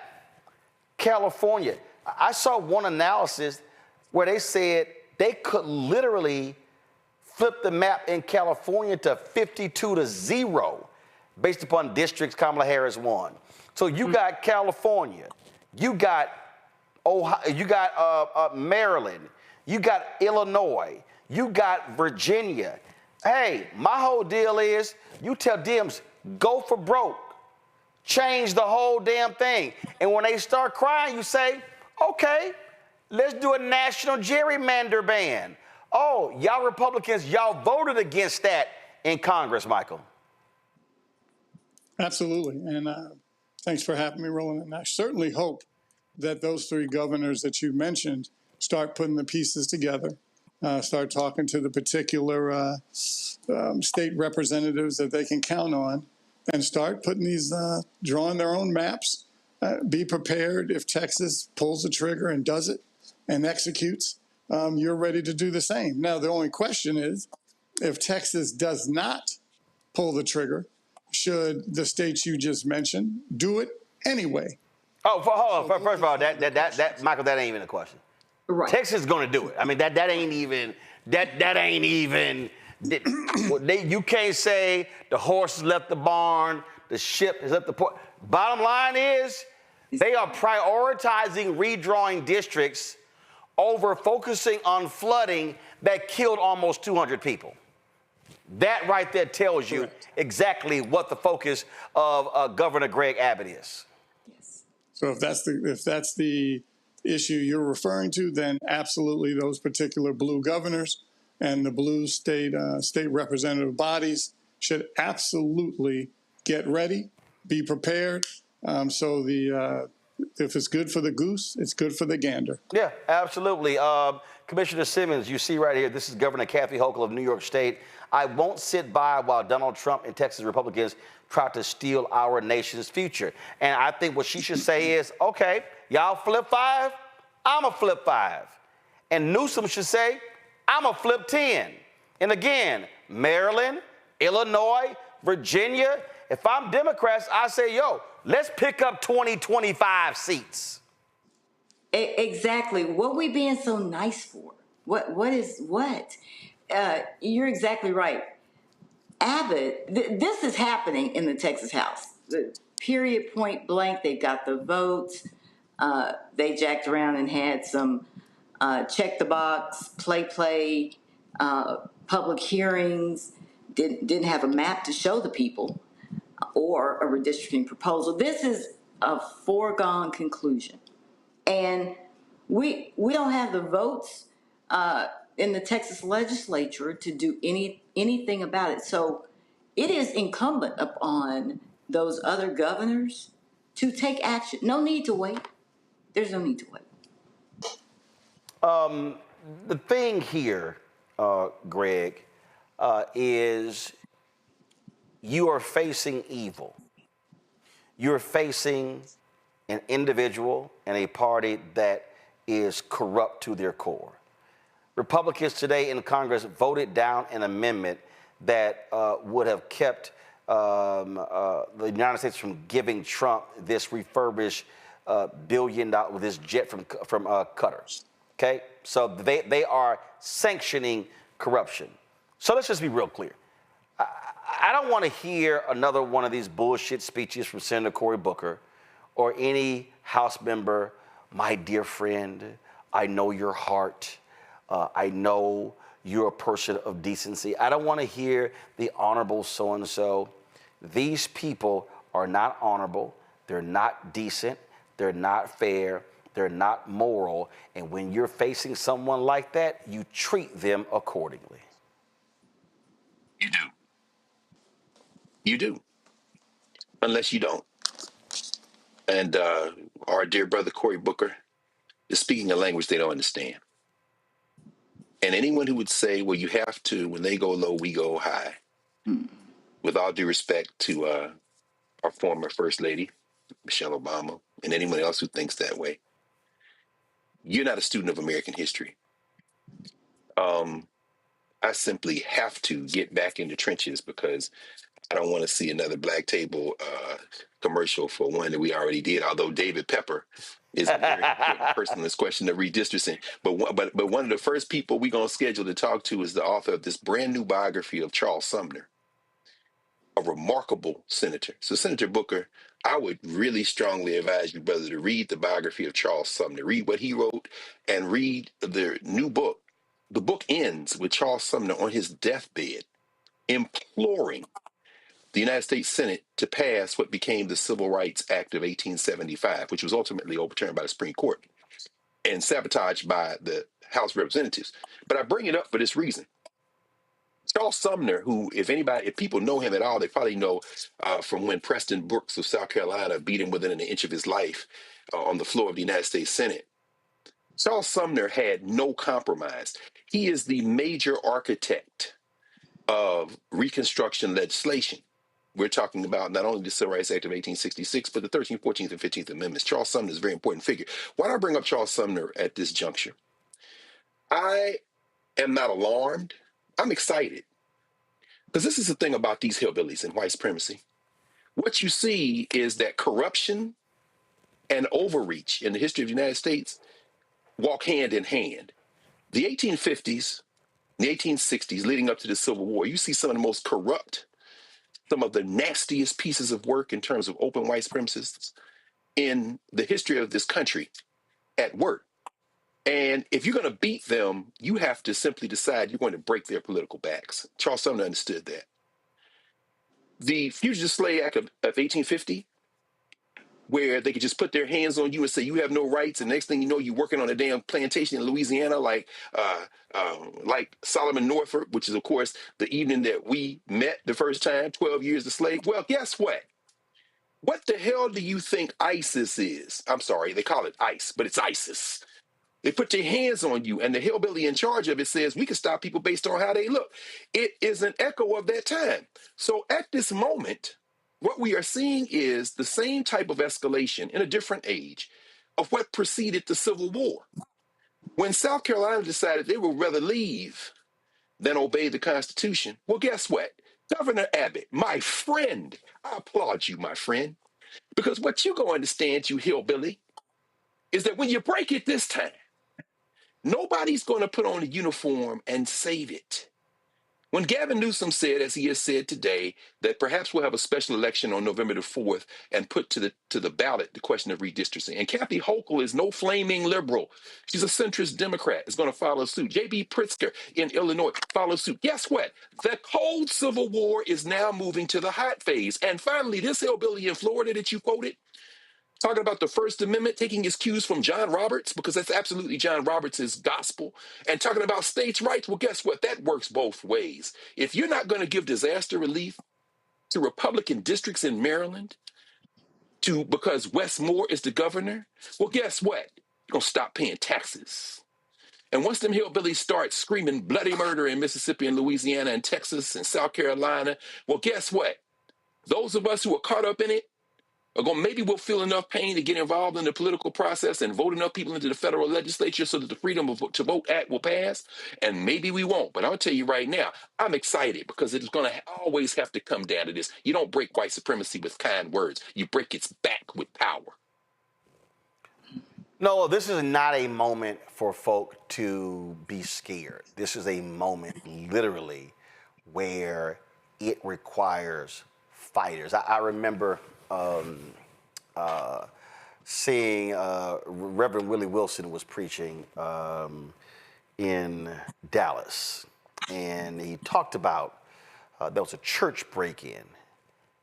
California. I saw one analysis where they said they could literally flip the map in California to 52-0 based upon districts Kamala Harris won. So you got California, you got Ohio, you got Maryland, you got Illinois, you got Virginia. Hey, my whole deal is you tell Dems, go for broke. Change the whole damn thing. And when they start crying, you say, okay, let's do a national gerrymander ban. Oh, y'all Republicans, y'all voted against that in Congress, Michael. Absolutely. And thanks for having me, Roland. And I certainly hope that those three governors that you mentioned start putting the pieces together, start talking to the particular state representatives that they can count on, and start putting these, drawing their own maps. Be prepared if Texas pulls the trigger and does it and executes, you're ready to do the same. Now, the only question is, if Texas does not pull the trigger, should the states you just mentioned do it anyway? Oh, hold on. First of all, that Michael, that ain't even a question. Right. Texas is going to do it. I mean, that ain't even. You can't say the horse left the barn, the ship has left the port. Bottom line is, they are prioritizing redrawing districts over focusing on flooding that killed almost 200 people. That right there tells you exactly what the focus of Governor Greg Abbott is. Yes. So if that's the issue you're referring to, then absolutely those particular blue governors and the blue state representative bodies should absolutely get ready, be prepared. So if it's good for the goose, it's good for the gander. Yeah, absolutely. Commissioner Simmons, you see right here, this is Governor Kathy Hochul of New York State. I won't sit by while Donald Trump and Texas Republicans try to steal our nation's future. And I think what she should say is, okay, y'all flip 5, I'm a flip 5. And Newsom should say, I'm a flip 10. And again, Maryland, Illinois, Virginia, if I'm Democrats, I say, yo, let's pick up 20, 25 seats. Exactly. What we being so nice for? What is what? You're exactly right. Abbott, this is happening in the Texas House. Period, point blank. They got the votes. They jacked around and had some check the box, play, public hearings. Didn't have a map to show the people or a redistricting proposal. This is a foregone conclusion. And we don't have the votes in the Texas legislature to do anything about it. So it is incumbent upon those other governors to take action. No need to wait. There's no need to wait. The thing here, Greg, is you are facing evil. You're facing an individual and a party that is corrupt to their core. Republicans today in Congress voted down an amendment that would have kept the United States from giving Trump this refurbished $1 billion with this jet from Qatar. Okay, so they are sanctioning corruption. So let's just be real clear. I don't want to hear another one of these bullshit speeches from Senator Cory Booker or any House member. My dear friend, I know your heart. I know you're a person of decency. I don't want to hear the honorable so-and-so. These people are not honorable. They're not decent. They're not fair. They're not moral. And when you're facing someone like that, you treat them accordingly. You do. You do. Unless you don't. And our dear brother Cory Booker is speaking a language they don't understand. And anyone who would say, well, you have to, when they go low, we go high, with all due respect to our former First Lady, Michelle Obama, and anyone else who thinks that way, you're not a student of American history. I simply have to get back in the trenches because I don't want to see another Black Table commercial for one that we already did, although David Pepper is a very important person in this question of redistricting. But one of the first people we're going to schedule to talk to is the author of this brand new biography of Charles Sumner, a remarkable senator. So, Senator Booker, I would really strongly advise you, brother, to read the biography of Charles Sumner, read what he wrote, and read the new book. The book ends with Charles Sumner on his deathbed imploring the United States Senate to pass what became the Civil Rights Act of 1875, which was ultimately overturned by the Supreme Court and sabotaged by the House of Representatives. But I bring it up for this reason. Charles Sumner, who, if people know him at all, they probably know from when Preston Brooks of South Carolina beat him within an inch of his life on the floor of the United States Senate. Charles Sumner had no compromise. He is the major architect of Reconstruction legislation. We're talking about not only the Civil Rights Act of 1866, but the 13th, 14th, and 15th Amendments. Charles Sumner is a very important figure. Why do I bring up Charles Sumner at this juncture? I am not alarmed. I'm excited. Because this is the thing about these hillbillies and white supremacy. What you see is that corruption and overreach in the history of the United States walk hand in hand. The 1850s, the 1860s, leading up to the Civil War, you see some of the most corrupt, some of the nastiest pieces of work in terms of open white supremacists in the history of this country at work. And if you're going to beat them, you have to simply decide you're going to break their political backs. Charles Sumner understood that. The Fugitive Slave Act of 1850, where they could just put their hands on you and say you have no rights, and next thing you know, you're working on a damn plantation in Louisiana like Solomon Norfolk, which is, of course, the evening that we met the first time, 12 years a slave. Well, guess what? What the hell do you think ISIS is? I'm sorry, they call it ICE, but it's ISIS. They put their hands on you, and the hillbilly in charge of it says we can stop people based on how they look. It is an echo of that time. So at this moment, What we are seeing is the same type of escalation in a different age of what preceded the Civil War. When South Carolina decided they would rather leave than obey the Constitution, well, guess what? Governor Abbott, my friend, I applaud you, my friend, because what you're going to understand, you hillbilly, is that when you break it this time, nobody's going to put on a uniform and save it. When Gavin Newsom said, as he has said today, that perhaps we'll have a special election on November the 4th and put to the ballot the question of redistricting. And Kathy Hochul is no flaming liberal. She's a centrist Democrat, is going to follow suit. J.B. Pritzker in Illinois follows suit. Guess what? The cold Civil War is now moving to the hot phase. And finally, this hillbilly in Florida that you quoted, talking about the First Amendment, taking his cues from John Roberts, because that's absolutely John Roberts' gospel, and talking about states' rights. Well, guess what? That works both ways. If you're not going to give disaster relief to Republican districts in Maryland because Wes Moore is the governor, well, guess what? You're going to stop paying taxes. And once them hillbillies start screaming bloody murder in Mississippi and Louisiana and Texas and South Carolina, well, guess what? Those of us who are caught up in it, maybe we'll feel enough pain to get involved in the political process and vote enough people into the federal legislature so that the Freedom to Vote Act will pass, and maybe we won't. But I'll tell you right now, I'm excited because it's going to always have to come down to this. You don't break white supremacy with kind words. You break its back with power. No, this is not a moment for folk to be scared. This is a moment, literally, where it requires fighters. I remember seeing Reverend Willie Wilson was preaching in Dallas, and he talked about there was a church break-in,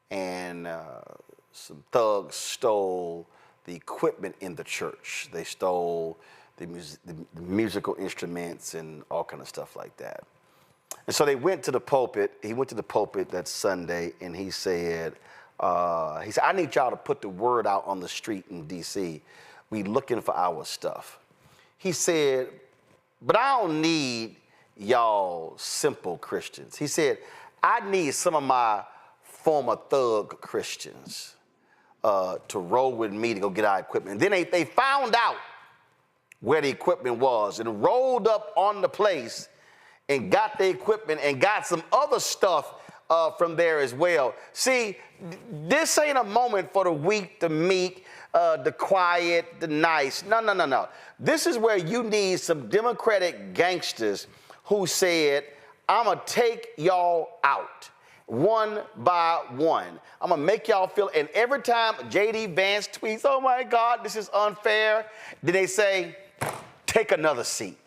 and some thugs stole the equipment in the church. They stole the musical instruments and all kind of stuff like that. And so they went to the pulpit. He went to the pulpit that Sunday, and he said, I need y'all to put the word out on the street in D.C. We looking for our stuff. He said, but I don't need y'all simple Christians. He said, I need some of my former thug Christians to roll with me to go get our equipment. And then they found out where the equipment was and rolled up on the place and got the equipment and got some other stuff from there as well. See, this ain't a moment for the weak, the meek, the quiet, the nice. No. This is where you need some Democratic gangsters who said, I'm going to take y'all out one by one. I'm going to make y'all feel, and every time J.D. Vance tweets, oh my God, this is unfair, then they say, take another seat.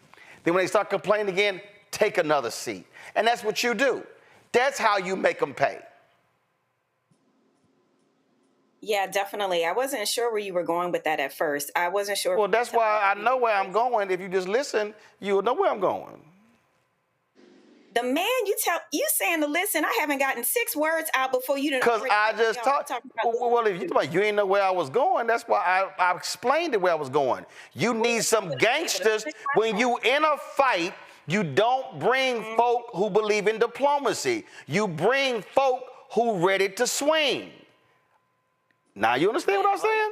Then when they start complaining again, take another seat. And that's what you do. That's how you make them pay. Yeah, definitely. I wasn't sure where you were going with that at first. I wasn't sure. Well, that's why I know where I'm going. If you just listen, you'll know where I'm going. The man you saying to listen, I haven't gotten 6 words out before you didn't. Because I just talked. Well, if you ain't know where I was going, that's why I explained it where I was going. You need some gangsters. When you in a fight, you don't bring folk who believe in diplomacy. You bring folk who ready to swing. Now you understand what I'm saying?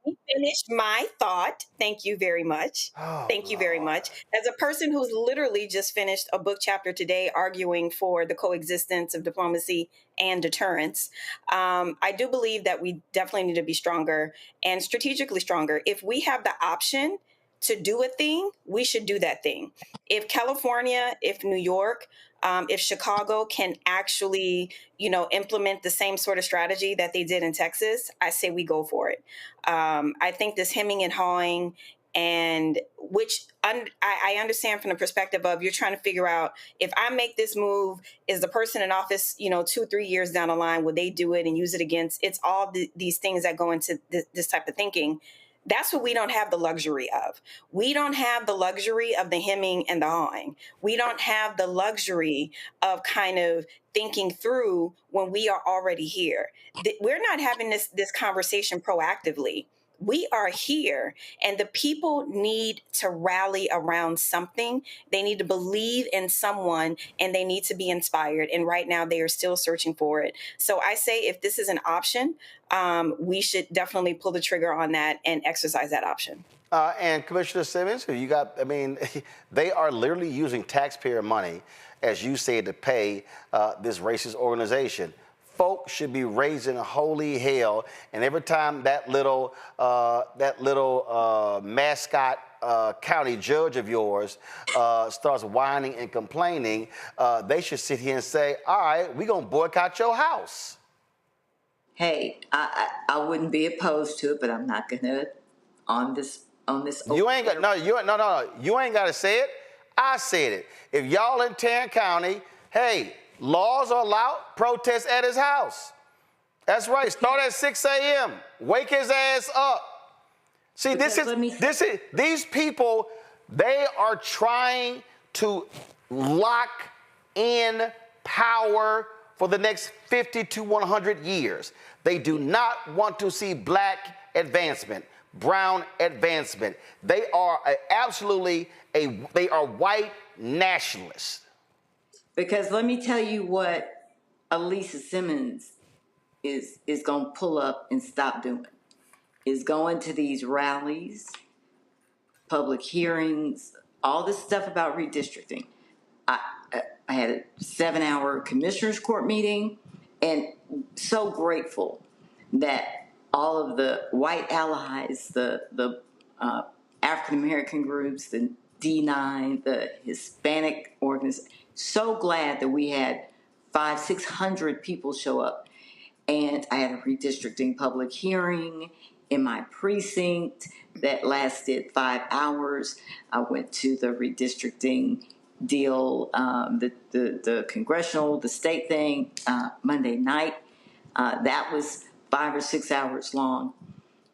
Let me finish my thought. Thank you very much. Thank you very much. As a person who's literally just finished a book chapter today arguing for the coexistence of diplomacy and deterrence, I do believe that we definitely need to be stronger and strategically stronger. If we have the option to do a thing, we should do that thing. If California, if New York, if Chicago can actually, implement the same sort of strategy that they did in Texas, I say we go for it. I think this hemming and hawing, and which I understand from the perspective of you're trying to figure out, if I make this move, is the person in office, 2-3 years down the line, will they do it and use it against? It's all these things that go into this type of thinking. That's what we don't have the luxury of. We don't have the luxury of the hemming and the hawing. We don't have the luxury of kind of thinking through when we are already here. We're not having this conversation proactively. we are here, and the people need to rally around something. They need to believe in someone, and they need to be inspired. And right now they are still searching for it. So I say, if this is an option, we should definitely pull the trigger on that and exercise that option. And Commissioner Simmons, I mean, they are literally using taxpayer money, as you said, to pay this racist organization. Folks should be raising holy hell, and every time that little mascot county judge of yours starts whining and complaining, they should sit here and say, all right, we're going to boycott your house. Hey, I wouldn't be opposed to it, but I'm not gonna on this. You ain't got You ain't got to say it. I said it. If y'all in Tarrant County, hey, laws are allowed. Protest at his house. That's right. Start at 6 a.m. Wake his ass up. See, these people, they are trying to lock in power for the next 50 to 100 years. They do not want to see black advancement, brown advancement. They are they are white nationalists. Because let me tell you what Alisa Simmons is going to pull up and stop doing. Is going to these rallies, public hearings, all this stuff about redistricting. I had a 7-hour commissioners court meeting, and so grateful that all of the white allies, the African American groups, the D9, the Hispanic organizations, so glad that we had 500-600 people show up. And I had a redistricting public hearing in my precinct that lasted 5 hours. I went to the redistricting deal, the congressional, the state thing, Monday night. That was 5 or 6 hours long.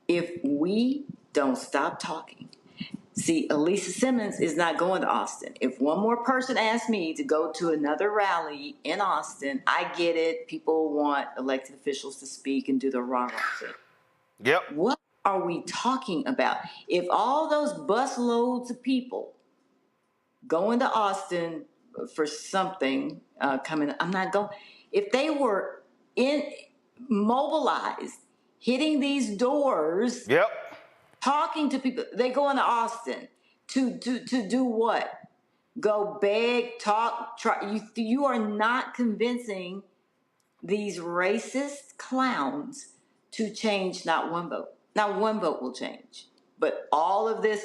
If we don't stop talking, see, Alisa Simmons is not going to Austin. If one more person asks me to go to another rally in Austin, I get it. People want elected officials to speak and do the rah-rah thing. Yep. What are we talking about? If all those bus loads of people going to Austin for something coming, I'm not going. If they were mobilized, hitting these doors, yep, talking to people, they go into Austin to do what? Go beg, talk, try. You are not convincing these racist clowns to change not one vote. Not one vote will change. But all of this,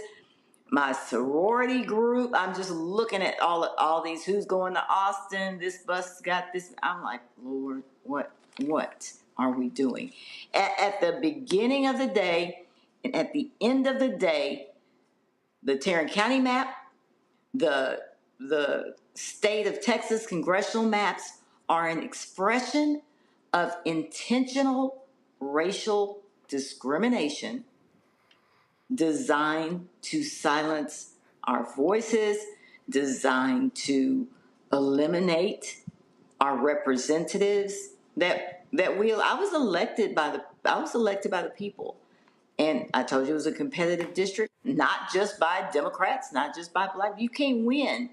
my sorority group, I'm just looking at all these, who's going to Austin, this bus got this. I'm like, Lord, what are we doing? At the beginning of the day and at the end of the day, the Tarrant County map, the state of Texas congressional maps are an expression of intentional racial discrimination designed to silence our voices, designed to eliminate our representatives I was elected by the people. And I told you it was a competitive district, not just by Democrats, not just by black. You can't win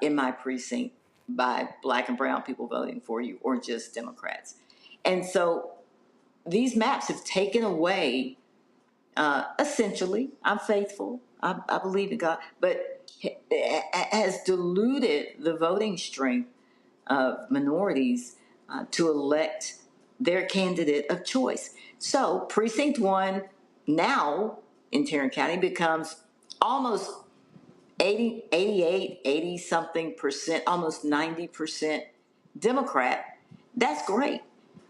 in my precinct by black and brown people voting for you or just Democrats. And so these maps have taken away, essentially, I'm faithful, I believe in God, but has diluted the voting strength of minorities to elect their candidate of choice. So precinct 1 now in Tarrant County becomes almost 80 something percent, almost 90% Democrat. That's great.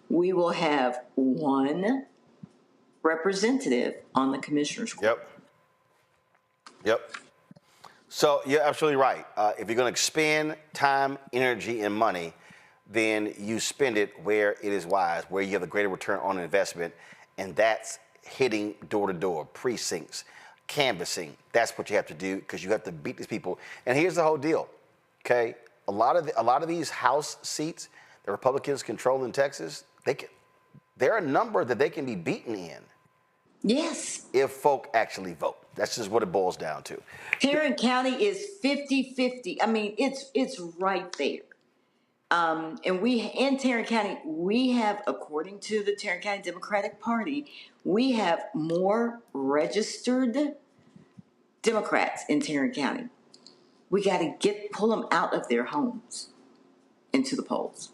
We will have one representative on the commissioner's court. Yep. So you're absolutely right. If you're going to expend time, energy, and money, then you spend it where it is wise, where you have a greater return on investment, and that's hitting door to door, precincts, canvassing. That's what you have to do, because you have to beat these people. And here's the whole deal, okay? A lot of these House seats the Republicans control in Texas, there are a number that they can be beaten in. Yes. If folk actually vote. That's just what it boils down to. Tarrant County is 50-50. I mean, it's right there. And in Tarrant County, we have, according to the Tarrant County Democratic Party, we have more registered Democrats in Tarrant County. We got to pull them out of their homes into the polls.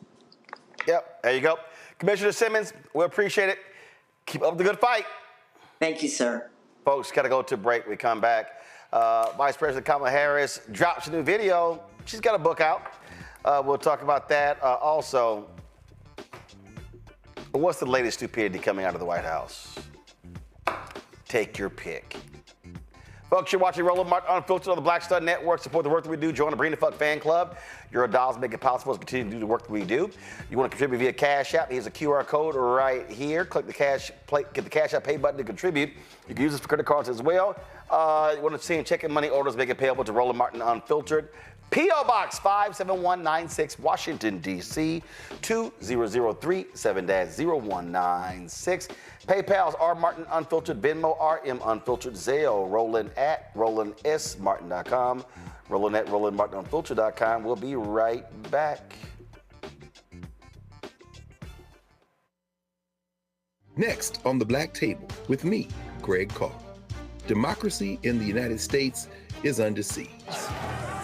Yep, there you go. Commissioner Simmons, we appreciate it. Keep up the good fight. Thank you, sir. Folks, got to go to a break. We come back. Vice President Kamala Harris drops a new video. She's got a book out. We'll talk about that. Also, what's the latest stupidity coming out of the White House? Take your pick. Folks, you're watching Roland Martin Unfiltered on the Black Star Network. Support the work that we do. Join the Bring the Fuck fan club. Your dollars make it possible to continue to do the work that we do. You want to contribute via Cash App? Here's a QR code right here. Click the get the Cash App pay button to contribute. You can use this for credit cards as well. You want to see checking money orders, make it payable to Roland Martin Unfiltered. P.O. Box 57196, Washington, D.C. 20037-0196. PayPal's R. Martin Unfiltered, Venmo, RM Unfiltered, Zelle, Roland at RolandSMartin.com, Roland at RolandMartinUnfiltered.com. We'll be right back. Next on the Black Table with me, Greg Carr. Democracy in the United States is under siege.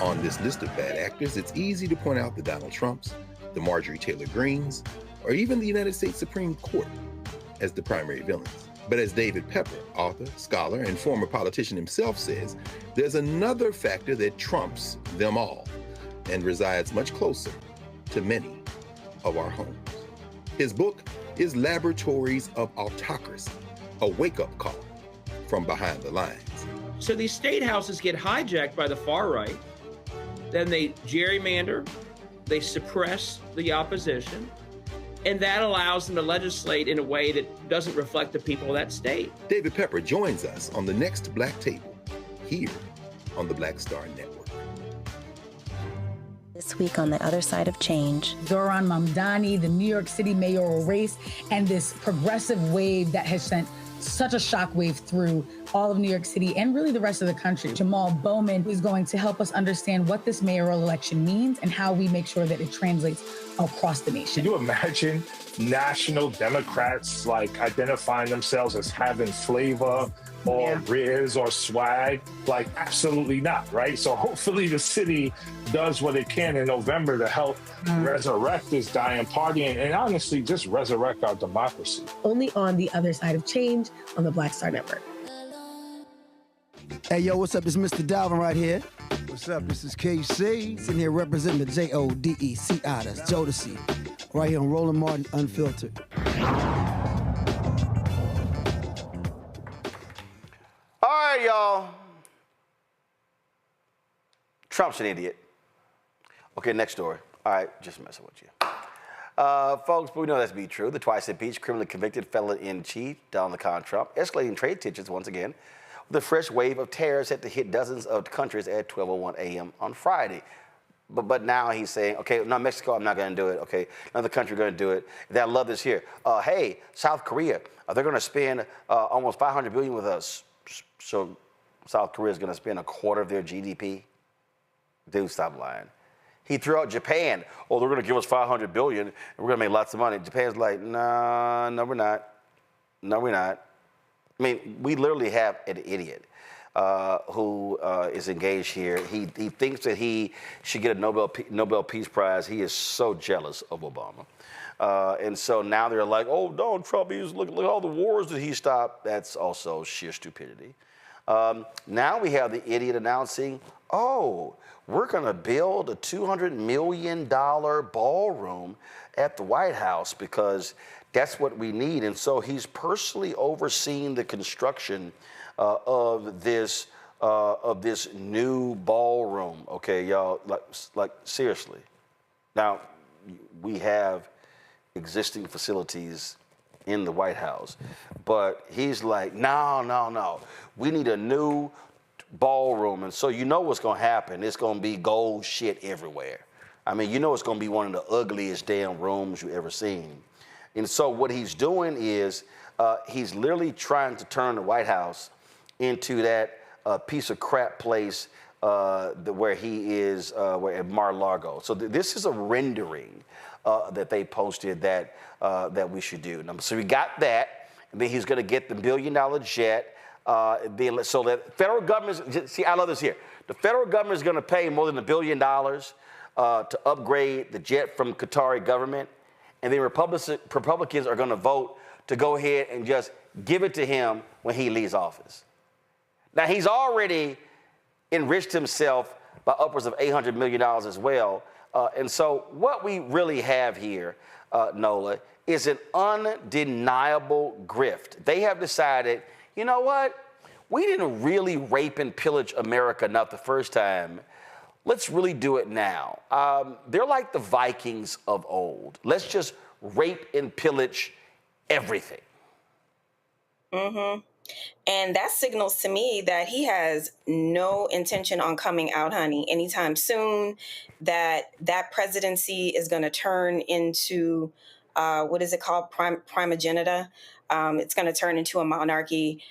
On this list of bad actors, it's easy to point out the Donald Trumps, the Marjorie Taylor Greens, or even the United States Supreme Court as the primary villains. But as David Pepper, author, scholar, and former politician himself says, there's another factor that trumps them all and resides much closer to many of our homes. His book is Laboratories of Autocracy, a wake-up call from behind the lines. So these state houses get hijacked by the far right. Then they gerrymander, they suppress the opposition, and that allows them to legislate in a way that doesn't reflect the people of that state. David Pepper joins us on the next Black Table, here on the Black Star Network. This week on the other side of change. Zohran Mamdani, the New York City mayoral race, and this progressive wave that has sent such a shockwave through all of New York City and really the rest of the country. Jamal Bowman is going to help us understand what this mayoral election means and how we make sure that it translates across the nation. Can you imagine national Democrats like identifying themselves as having flavor or riz or swag? Like, absolutely not, right? So hopefully the city does what it can in November to help resurrect this dying party and honestly just resurrect our democracy. Only on the other side of change on the Black Star Network. Hey, yo, what's up? This is Mr. Dalvin right here. What's up? This is KC. Sitting here representing the JODECI, that's Jodeci. Right here on Roland Martin Unfiltered. All right, y'all. Trump's an idiot. Okay, next story. All right, just messing with you. Folks, we know that to be true. The twice impeached, criminally convicted felon-in-chief, Donald Trump, escalating trade tensions once again, with a fresh wave of tariffs set to hit dozens of countries at 12:01 a.m. on Friday. But now he's saying, okay, no, Mexico, I'm not going to do it. Okay, another country going to do it. I love this here. Hey, South Korea, they're going to spend almost $500 billion with us. So South Korea is going to spend a quarter of their GDP. Dude, stop lying. He threw out Japan. Oh, they're going to give us $500 billion, and we're going to make lots of money. Japan's like, no, we're not. No, we're not. I mean, we literally have an idiot who is engaged here. He thinks that he should get a Nobel Peace Prize. He is so jealous of Obama. And so now they're like, oh, Donald Trump, look at all the wars that he stopped. That's also sheer stupidity. Now we have the idiot announcing, oh, we're going to build a $200 million ballroom at the White House because that's what we need. And so he's personally overseeing the construction of this new ballroom. Okay, y'all, like seriously. Now, we have existing facilities in the White House, but he's like, no. We need a new ballroom. And so you know what's going to happen. It's going to be gold shit everywhere. I mean, you know it's going to be one of the ugliest damn rooms you ever seen. And so what he's doing is he's literally trying to turn the White House into that piece of crap place where he is at Mar-a-Lago. So this is a rendering that they posted that we should do. So we got that, and then he's going to get the $1 billion jet. So that federal government, see, I love this here. The federal government is going to pay more than $1 billion to upgrade the jet from Qatari government, and then Republicans are going to vote to go ahead and just give it to him when he leaves office. Now, he's already enriched himself by upwards of $800 million as well. And so what we really have here, Nola, is an undeniable grift. They have decided, you know what? We didn't really rape and pillage America enough the first time. Let's really do it now. They're like the Vikings of old. Let's just rape and pillage everything. Mm-hmm. And that signals to me that he has no intention on coming out, honey, anytime soon, that presidency is going to turn into, what is it called? Primogeniture. It's going to turn into a monarchy.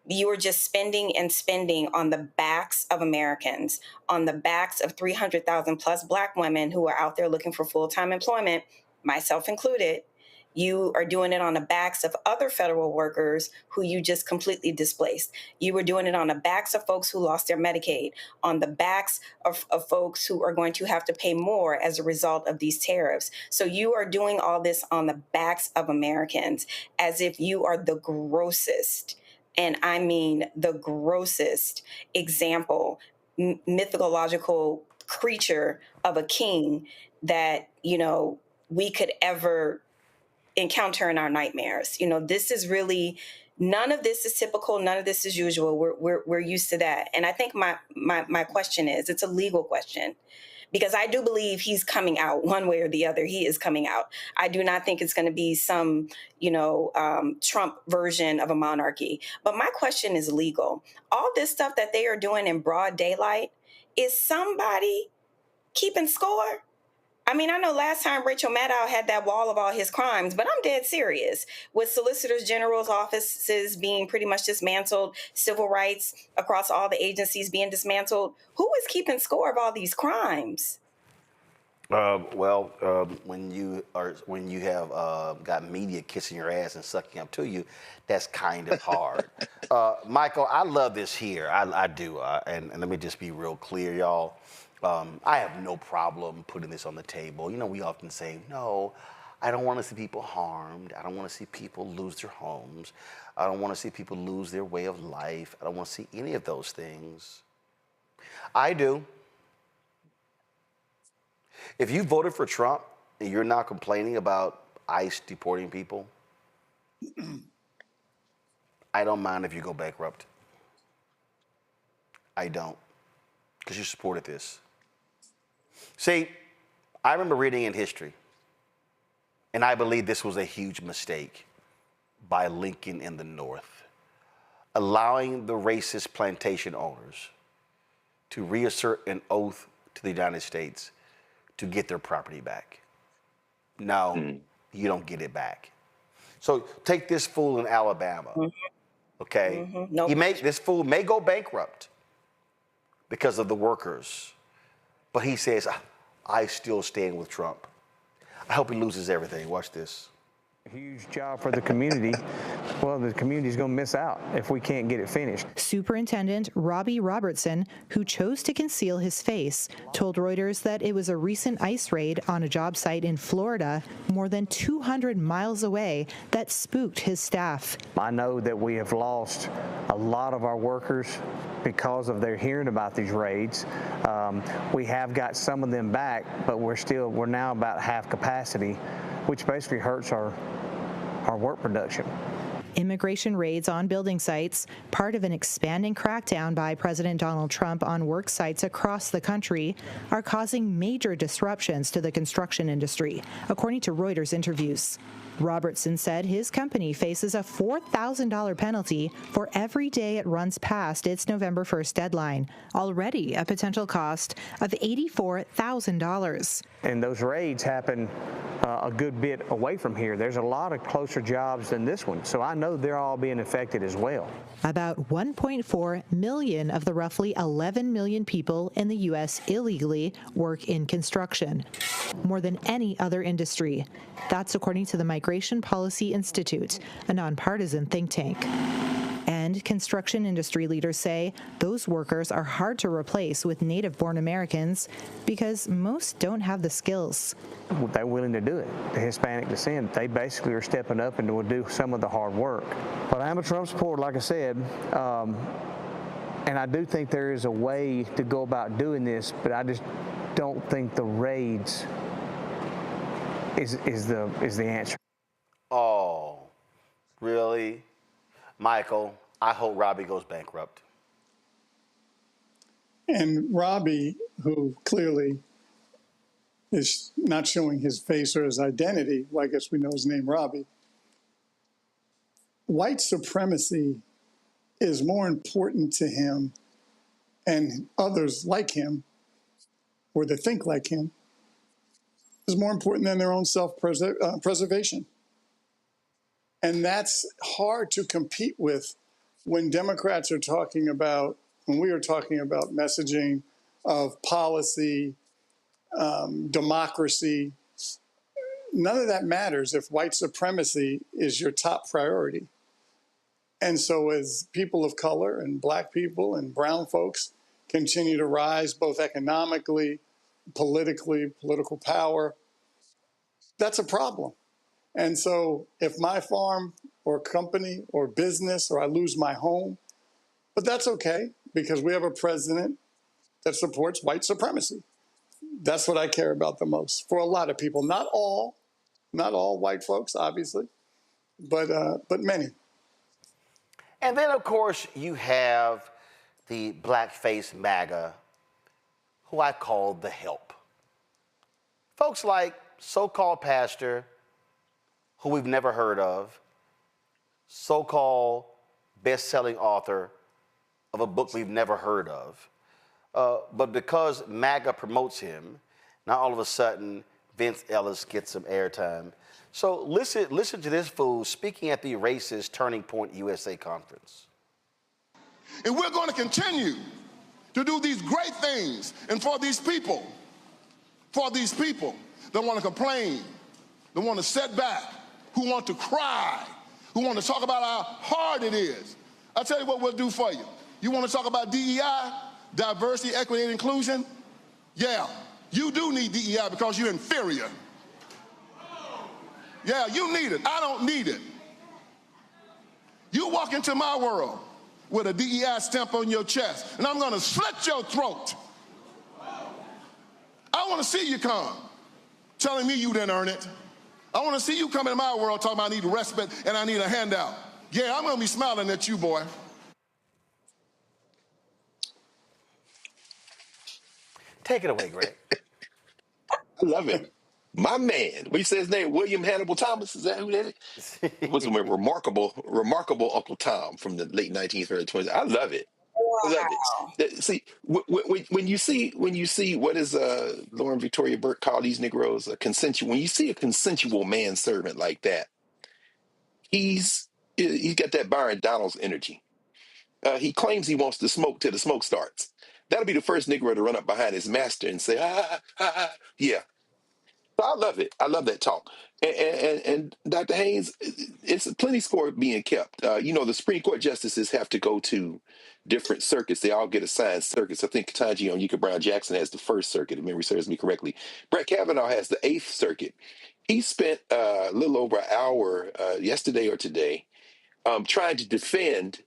You are just spending and spending on the backs of Americans, on the backs of 300,000 plus Black women who are out there looking for full-time employment, myself included. You are doing it on the backs of other federal workers who you just completely displaced. You were doing it on the backs of folks who lost their Medicaid, on the backs of folks who are going to have to pay more as a result of these tariffs. So you are doing all this on the backs of Americans as if you are the grossest, and I mean the grossest example, mythological creature of a king that, you know, we could ever encounter in our nightmares. You know, this is really, none of this is typical. None of this is usual. We're used to that. And I think my question is, it's a legal question, because I do believe he's coming out one way or the other. He is coming out. I do not think it's going to be some, you know, Trump version of a monarchy. But my question is legal. All this stuff that they are doing in broad daylight, is somebody keeping score? I mean, I know last time Rachel Maddow had that wall of all his crimes, but I'm dead serious. With solicitors general's offices being pretty much dismantled, civil rights across all the agencies being dismantled, who is keeping score of all these crimes? When you have got media kissing your ass and sucking up to you, that's kind of hard. Michael, I love this here. I do. And let me just be real clear, y'all. I have no problem putting this on the table. You know, we often say, no, I don't want to see people harmed. I don't want to see people lose their homes. I don't want to see people lose their way of life. I don't want to see any of those things. I do. If you voted for Trump and you're now complaining about ICE deporting people, I don't mind if you go bankrupt. I don't, because you supported this. See, I remember reading in history, and I believe this was a huge mistake by Lincoln in the North, allowing the racist plantation owners to reassert an oath to the United States to get their property back. No, you don't get it back. So take this fool in Alabama, okay? Nope. This fool may go bankrupt because of the workers, but he says, I still stand with Trump. I hope he loses everything. Watch this. Huge job for the community. Well, the community's going to miss out if we can't get it finished. Superintendent Robbie Robertson, who chose to conceal his face, told Reuters that it was a recent ICE raid on a job site in Florida, more than 200 miles away, that spooked his staff. I know that we have lost a lot of our workers because of their hearing about these raids. We have got some of them back, but we're now about half capacity, which basically hurts our work production. Immigration raids on building sites, part of an expanding crackdown by President Donald Trump on work sites across the country, are causing major disruptions to the construction industry, according to Reuters interviews. Robertson said his company faces a $4,000 penalty for every day it runs past its November 1st deadline, already a potential cost of $84,000. And those raids happen a good bit away from here. There's a lot of closer jobs than this one, so I know they're all being affected as well. About 1.4 million of the roughly 11 million people in the U.S. illegally work in construction, more than any other industry. That's according to the Migration Policy Institute, a nonpartisan think tank. And construction industry leaders say those workers are hard to replace with native-born Americans because most don't have the skills. They're willing to do it. The Hispanic descent, they basically are stepping up and will do some of the hard work. But I am a Trump supporter, like I said, and I do think there is a way to go about doing this, but I just don't think the raids is the answer. Oh, really? Michael, I hope Robbie goes bankrupt. And Robbie, who clearly is not showing his face or his identity, well, I guess we know his name, Robbie. White supremacy is more important to him and others like him, or that think like him, is more important than their own self-preservation. And that's hard to compete with when Democrats are talking about, when we are talking about messaging of policy, democracy. None of that matters if white supremacy is your top priority. And so as people of color and black people and brown folks continue to rise both economically, politically, political power, that's a problem. And so if my farm or company or business or I lose my home, but that's okay because we have a president that supports white supremacy. That's what I care about the most for a lot of people. Not all white folks, obviously, but many. And then, of course, you have the blackface MAGA, who I call the help. Folks like so-called pastor, who we've never heard of, so-called best-selling author of a book we've never heard of. But because MAGA promotes him, now all of a sudden, Vince Ellis gets some airtime. So listen to this fool speaking at the Racist Turning Point USA conference. And we're going to continue to do these great things. And for these people that want to complain, that want to set back, who want to cry, who want to talk about how hard it is, I'll tell you what we'll do for you. You want to talk about DEI, diversity, equity, and inclusion? Yeah, you do need DEI because you're inferior. Yeah, you need it. I don't need it. You walk into my world with a DEI stamp on your chest, and I'm going to slit your throat. I want to see you come, telling me you didn't earn it. I want to see you come into my world talking about I need respite and I need a handout. Yeah, I'm going to be smiling at you, boy. Take it away, Greg. I love it. My man. What you say his name? William Hannibal Thomas? Is that who that is? It was a remarkable Uncle Tom from the late 19th, early 20s. I love it. I love it. See, when you see what is Lauren Victoria Burke call these Negroes a consensual. When you see a consensual manservant like that, he's got that Byron Donalds energy. He claims he wants to smoke till the smoke starts. That'll be the first Negro to run up behind his master and say, yeah. So I love it. I love that talk. And Dr. Haynes, it's plenty score being kept. The Supreme Court justices have to go to different circuits. They all get assigned circuits. I think Ketanji Onyeka Brown Jackson has the First Circuit, if memory serves me correctly. Brett Kavanaugh has the Eighth Circuit. He spent a little over an hour yesterday or today trying to defend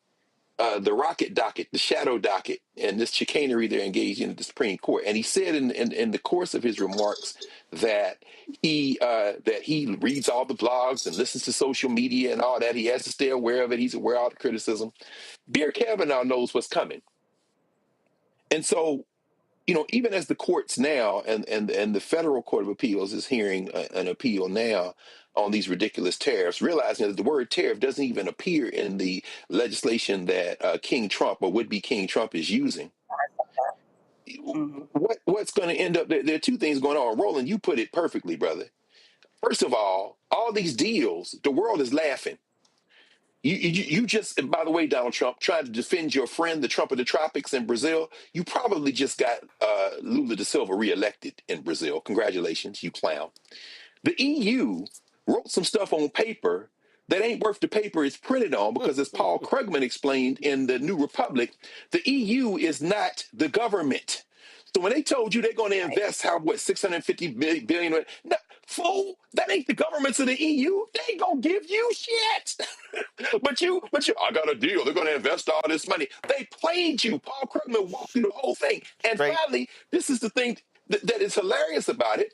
the rocket docket, the shadow docket, and this chicanery they're engaged in at the Supreme Court. And he said in the course of his remarks that he reads all the blogs and listens to social media and all that. He has to stay aware of it. He's aware of all the criticism. Dear Kavanaugh knows what's coming. And so, even as the courts now and the Federal Court of Appeals is hearing an appeal now on these ridiculous tariffs, realizing that the word tariff doesn't even appear in the legislation that King Trump or would-be King Trump is using. What's going to end up? There are two things going on. Roland, you put it perfectly, brother. First of all these deals, the world is laughing. You just, and by the way, Donald Trump, trying to defend your friend, the Trump of the tropics in Brazil, you probably just got Lula da Silva reelected in Brazil. Congratulations, you clown. The EU wrote some stuff on paper that ain't worth the paper it's printed on because, as Paul Krugman explained in the New Republic, the EU is not the government. So when they told you they're going to invest, $650 billion? No, fool, that ain't the governments of the EU. They ain't going to give you shit. but you, I got a deal. They're going to invest all this money. They played you. Paul Krugman walked through the whole thing. And finally, this is the thing that is hilarious about it.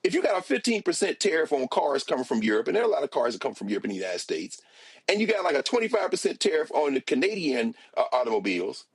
If you got a 15% tariff on cars coming from Europe, and there are a lot of cars that come from Europe and the United States, and you got like a 25% tariff on the Canadian automobiles,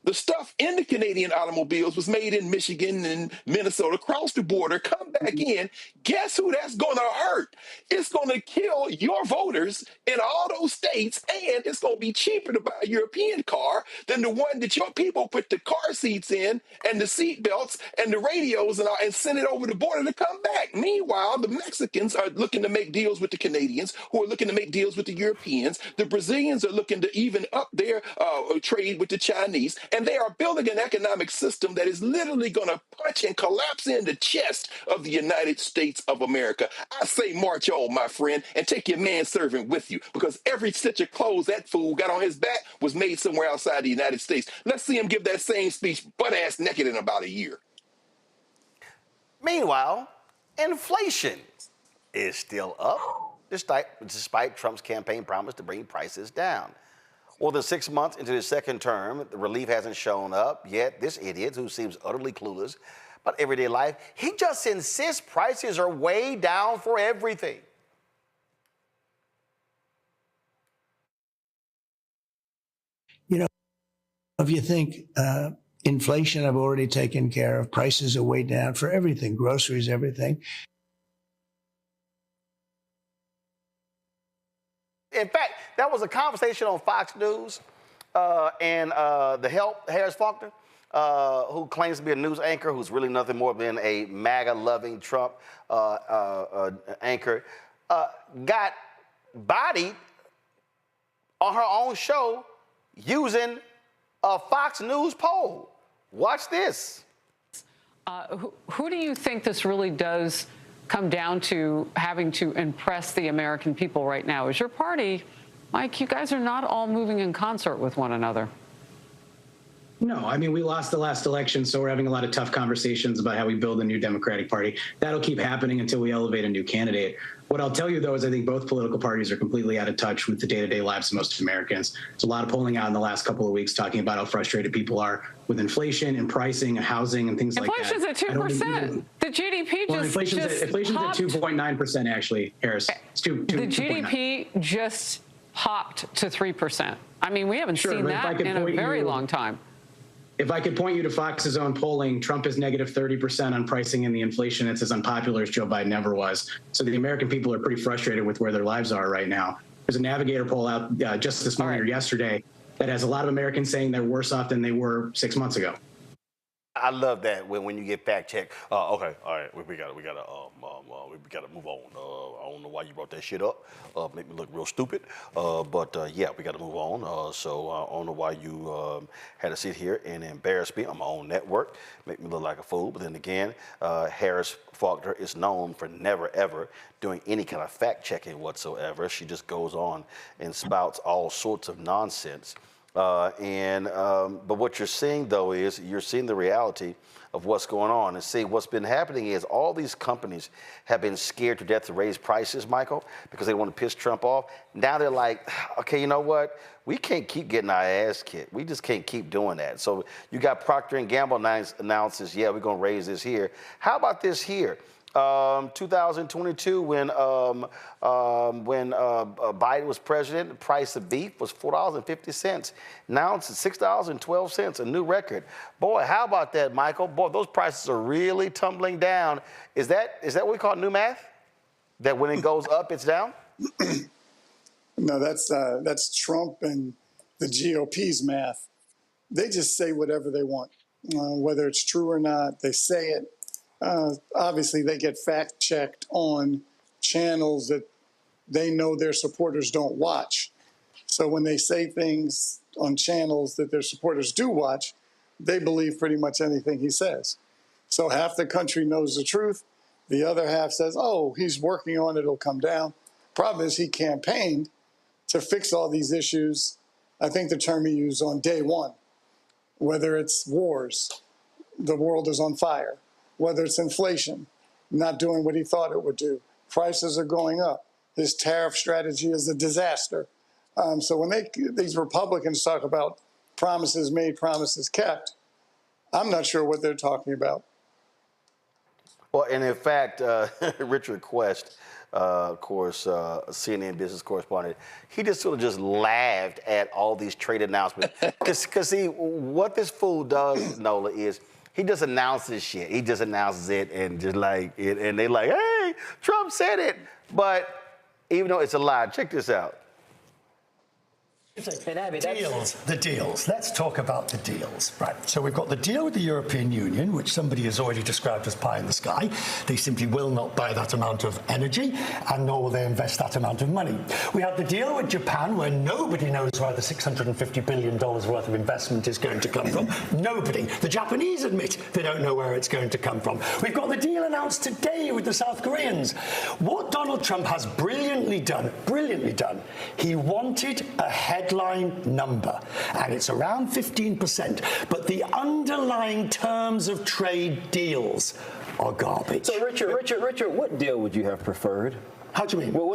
the stuff in the Canadian automobiles was made in Michigan and Minnesota, across the border, come back in. Guess who that's going to hurt? It's going to kill your voters in all those states, and it's going to be cheaper to buy a European car than the one that your people put the car seats in and the seat belts and the radios and send it over the border to come back. Meanwhile, the Mexicans are looking to make deals with the Canadians, who are looking to make deals with the Europeans. The Brazilians are looking to even up their trade with the Chinese. And they are building an economic system that is literally going to punch and collapse in the chest of the United States of America. I say march on, my friend, and take your manservant with you, because every stitch of clothes that fool got on his back was made somewhere outside the United States. Let's see him give that same speech butt-ass naked in about a year. Meanwhile, inflation is still up, despite Trump's campaign promise to bring prices down. Well, the 6 months into his second term, the relief hasn't shown up yet. This idiot, who seems utterly clueless about everyday life, he just insists prices are way down for everything. You know, if you think inflation, I've already taken care of. Prices are way down for everything, groceries, everything. In fact, that was a conversation on Fox News, and the help, Harris Faulkner, who claims to be a news anchor, who's really nothing more than a MAGA-loving Trump anchor, got bodied on her own show using a Fox News poll. Watch this. Who do you think this really does come down to, having to impress the American people right now? Is your party, Mike, you guys are not all moving in concert with one another? No, I mean, we lost the last election, so we're having a lot of tough conversations about how we build a new Democratic Party. That'll keep happening until we elevate a new candidate. What I'll tell you, though, is I think both political parties are completely out of touch with the day-to-day lives of most Americans. There's a lot of polling out in the last couple of weeks talking about how frustrated people are with inflation and pricing and housing and things like that. Inflation's at 2%. The GDP inflation's at 2.9%, actually, Harris. It's the GDP just popped to 3%. I mean, we haven't seen that in a very long time. If I could point you to Fox's own polling, Trump is negative 30% on pricing and the inflation. It's as unpopular as Joe Biden ever was. So the American people are pretty frustrated with where their lives are right now. There's a Navigator poll out just this morning or yesterday that has a lot of Americans saying they're worse off than they were 6 months ago. I love that when you get fact checked. Okay, all right, we gotta move on. I don't know why you brought that shit up. Make me look real stupid. But yeah, we gotta move on. So I don't know why you had to sit here and embarrass me on my own network, make me look like a fool. But then again, Harris Faulkner is known for never ever doing any kind of fact checking whatsoever. She just goes on and spouts all sorts of nonsense. But what you're seeing, though, is you're seeing the reality of what's going on. And see, what's been happening is all these companies have been scared to death to raise prices, Michael, because they want to piss Trump off. Now they're like, okay, you know what? We can't keep getting our ass kicked. We just can't keep doing that. So you got Procter & Gamble announces, yeah, we're going to raise this here. How about this here? 2022, when Biden was president, the price of beef was $4.50. Now it's $6.12, a new record. Boy, how about that, Michael? Boy, those prices are really tumbling down. Is that what we call new math? That when it goes up, it's down? No, that's Trump and the GOP's math. They just say whatever they want, whether it's true or not. They say it. Obviously, they get fact-checked on channels that they know their supporters don't watch. So when they say things on channels that their supporters do watch, they believe pretty much anything he says. So half the country knows the truth. The other half says, oh, he's working on it, it'll come down. Problem is he campaigned to fix all these issues. I think the term he used on day one, whether it's wars, the world is on fire, whether it's inflation, not doing what he thought it would do. Prices are going up. His tariff strategy is a disaster. So when these Republicans talk about promises made, promises kept, I'm not sure what they're talking about. Well, and in fact, Richard Quest, of course, CNN business correspondent, he just sort of just laughed at all these trade announcements. Because see, what this fool does, Nola, is he just announces shit. He just announces it and just like it, and they like, hey, Trump said it. But even though it's a lie, check this out. The deals. Let's talk about the deals. Right. So we've got the deal with the European Union, which somebody has already described as pie in the sky. They simply will not buy that amount of energy, and nor will they invest that amount of money. We have the deal with Japan, where nobody knows where the $650 billion worth of investment is going to come from. Nobody. The Japanese admit they don't know where it's going to come from. We've got the deal announced today with the South Koreans. What Donald Trump has brilliantly done, he wanted a headline number, and it's around 15%, but the underlying terms of trade deals are garbage. So Richard, what deal would you have preferred? How do you mean? Well,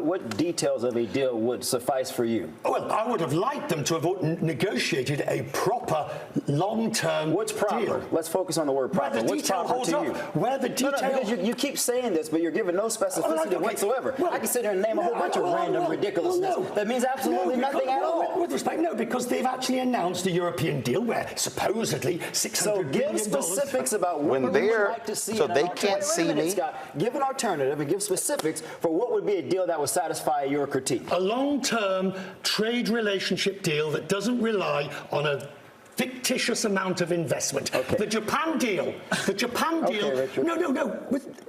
what details of a deal would suffice for you? Well, I would have liked them to have negotiated a proper long-term What's proper? deal. Let's focus on the word proper. Where the What's detail proper holds to up. you? Where the detail... No, because you keep saying this, but you're giving no specificity whatsoever. I can sit here and name a whole bunch of random ridiculousness. That means absolutely nothing at all. With respect, no, because they've actually announced a European deal where supposedly $600 billion... So give specifics about what we would like to see. So they can't see me. Scott, give an alternative and give specifics for what would be a deal that would satisfy your critique. A long-term trade relationship deal that doesn't rely on a fictitious amount of investment. Okay. The Japan deal.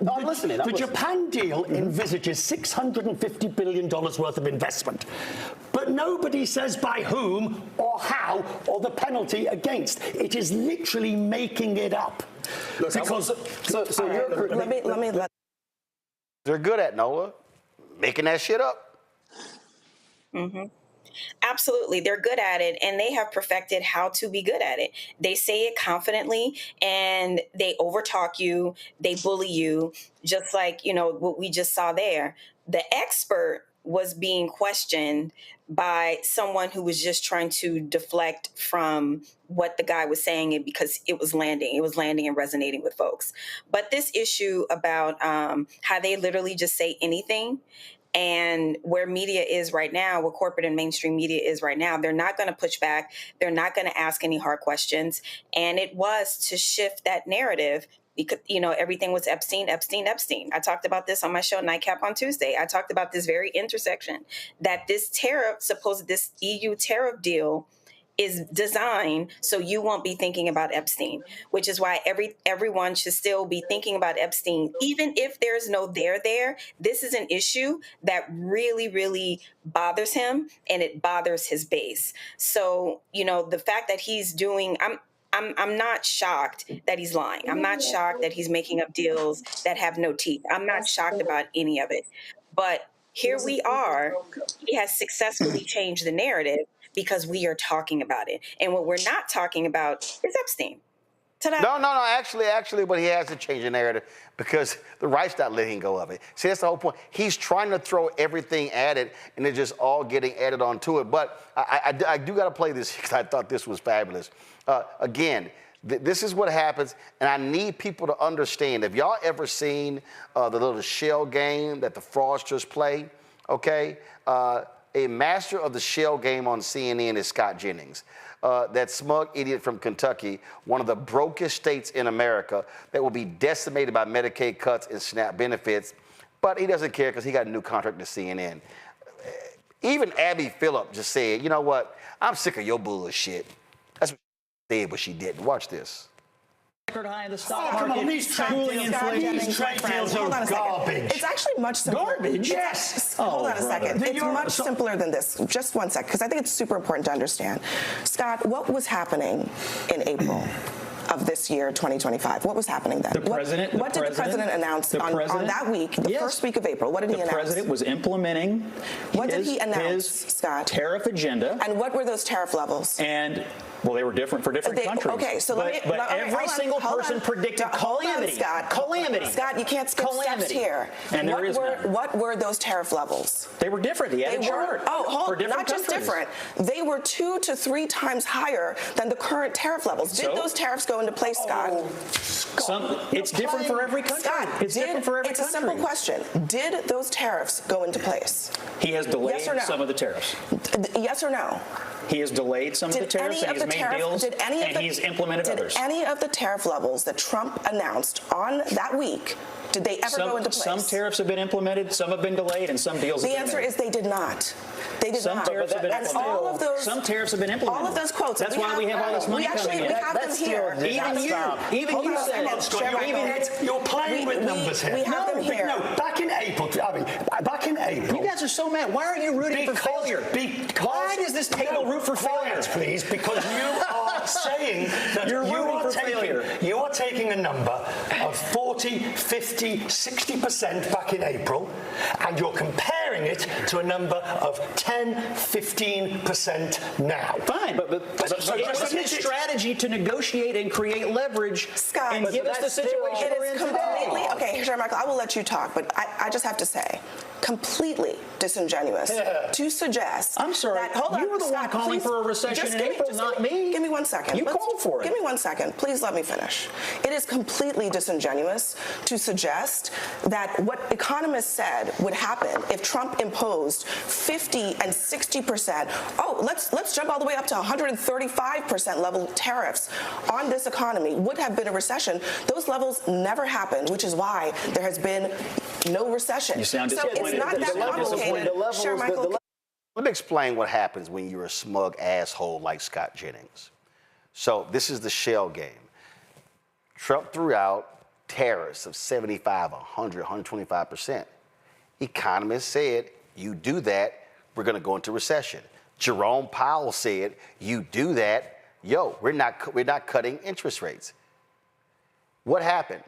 I'm listening. The Japan deal envisages $650 billion worth of investment. But nobody says by whom or how or the penalty against. It is literally making it up. Look, They're good at, Nola, making that shit up. Mm-hmm. Absolutely. They're good at it, and they have perfected how to be good at it. They say it confidently, and they overtalk you. They bully you, just like, what we just saw there. The expert was being questioned by someone who was just trying to deflect from what the guy was saying because it was landing and resonating with folks. But this issue about how they literally just say anything, and where media is right now, where corporate and mainstream media is right now, they're not going to push back. They're not going to ask any hard questions. And it was to shift that narrative because, everything was Epstein. I talked about this on my show Nightcap on Tuesday. I talked about this very intersection that this EU tariff deal is designed so you won't be thinking about Epstein, which is why everyone should still be thinking about Epstein. Even if there's no there, this is an issue that really, really bothers him, and it bothers his base. So, the fact that he's doing, I'm not shocked that he's lying. I'm not shocked that he's making up deals that have no teeth. I'm not shocked about any of it. But here we are. He has successfully changed the narrative because we are talking about it. And what we're not talking about is Epstein. Ta-da. No. Actually, but he has to change the narrative because the right's not letting go of it. See, that's the whole point. He's trying to throw everything at it, and it's just all getting added onto it. But I do got to play this because I thought this was fabulous. Again, this is what happens, and I need people to understand. Have y'all ever seen the little shell game that the fraudsters play? Okay? A master of the shell game on CNN is Scott Jennings. That smug idiot from Kentucky, one of the brokest states in America that will be decimated by Medicaid cuts and SNAP benefits. But he doesn't care because he got a new contract to CNN. Even Abby Phillip just said, you know what? I'm sick of your bullshit. That's what she said, but she didn't. Watch this. record high in the stock come market. on, these trade deals are garbage. It's actually much simpler. Garbage? Yes. Hold on a second. It's much simpler than this. Just one sec, because I think it's super important to understand. Scott, what was happening in April of this year, 2025? What was happening then? What did the president announce on that week, the first week of April? What did he announce? The president was implementing what did he announce, his Scott? Tariff agenda. And what were those tariff levels? And well, they were different for different countries. Okay, so but every single person predicted calamity. Calamity. Scott, you can't skip steps here. And what were those tariff levels? They were different. He had a chart. Not just different. They were 2 to 3 times higher than the current tariff levels. Did those tariffs go into place, Scott? It's different for every country. Scott, it's different for every country. It's a simple question. Did those tariffs go into place? He has delayed some of the tariffs. Yes or no? He has delayed some of the tariffs, and he's made deals, and he's implemented others. Did any of the tariff levels that Trump announced on that week, did they ever go into place? Some tariffs have been implemented, some have been delayed, and some deals have been made. The answer is they did not. They did not. Tariffs have been implemented. Some tariffs have been implemented. All of those quotes. That's why we have all this money coming in. We have them here. Even you said it. You're playing with numbers here. We have them here. No, back in April. You guys are so mad. Why are you rooting for failure? Why does this table root for failure? Please, because you are saying that you are taking a number of 40, 50, 60% back in April, and you're comparing it to a number of 10, 15% now. Fine, but it's his strategy to negotiate and create leverage, Scott, and give us the situation we're in today. Okay, Sir Michael, I will let you talk, but I just have to say, completely disingenuous to suggest. I'm sorry. You were the one calling for a recession in April, not me. Give me 1 second. You called for it. Give me 1 second. Please let me finish. It is completely disingenuous to suggest that what economists said would happen if Trump imposed 50 and 60%. Oh, let's jump all the way up to 135% level tariffs on this economy would have been a recession. Those levels never happened, which is why there has been no recession. You sound disappointed. It's not that complicated. Sure, Michael. Let me explain what happens when you're a smug asshole like Scott Jennings. So this is the shell game. Trump threw out tariffs of 75, 100, 125%. Economists said, you do that, we're going to go into recession. Jerome Powell said, you do that, we're not cutting interest rates. What happened?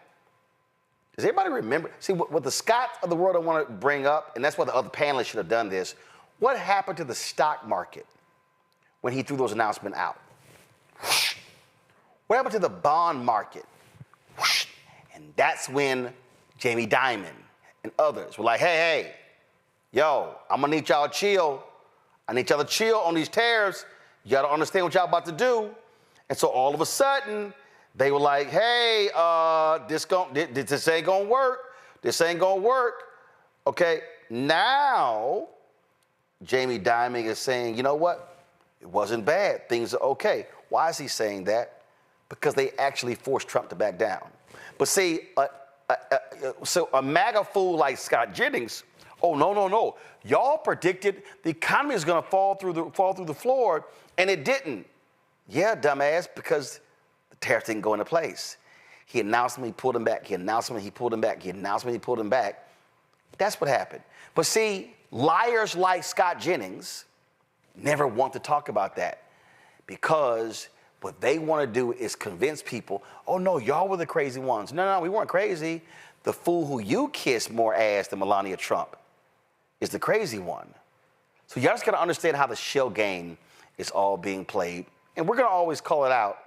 Does everybody remember? See, what the Scotts of the world don't want to bring up, and that's why the other panelists should have done this, what happened to the stock market when he threw those announcements out? What happened to the bond market? And that's when Jamie Dimon and others were like, hey, I'm going to need y'all to chill. I need y'all to chill on these tariffs. You got to understand what y'all about to do. And so all of a sudden, they were like, hey, this ain't going to work. This ain't going to work. Okay, now Jamie Dimon is saying, you know what? It wasn't bad. Things are okay. Why is he saying that? Because they actually forced Trump to back down. But see, so a MAGA fool like Scott Jennings, no. Y'all predicted the economy is going to fall through the floor, and it didn't. Yeah, dumbass, because the tariffs didn't go into place. He announced them, he pulled them back. He announced them, he pulled them back. He announced them, he pulled them back. That's what happened. But see, liars like Scott Jennings never want to talk about that because what they want to do is convince people, oh, no, y'all were the crazy ones. No, we weren't crazy. The fool who you kissed more ass than Melania Trump is the crazy one. So y'all just got to understand how the shell game is all being played. And we're going to always call it out,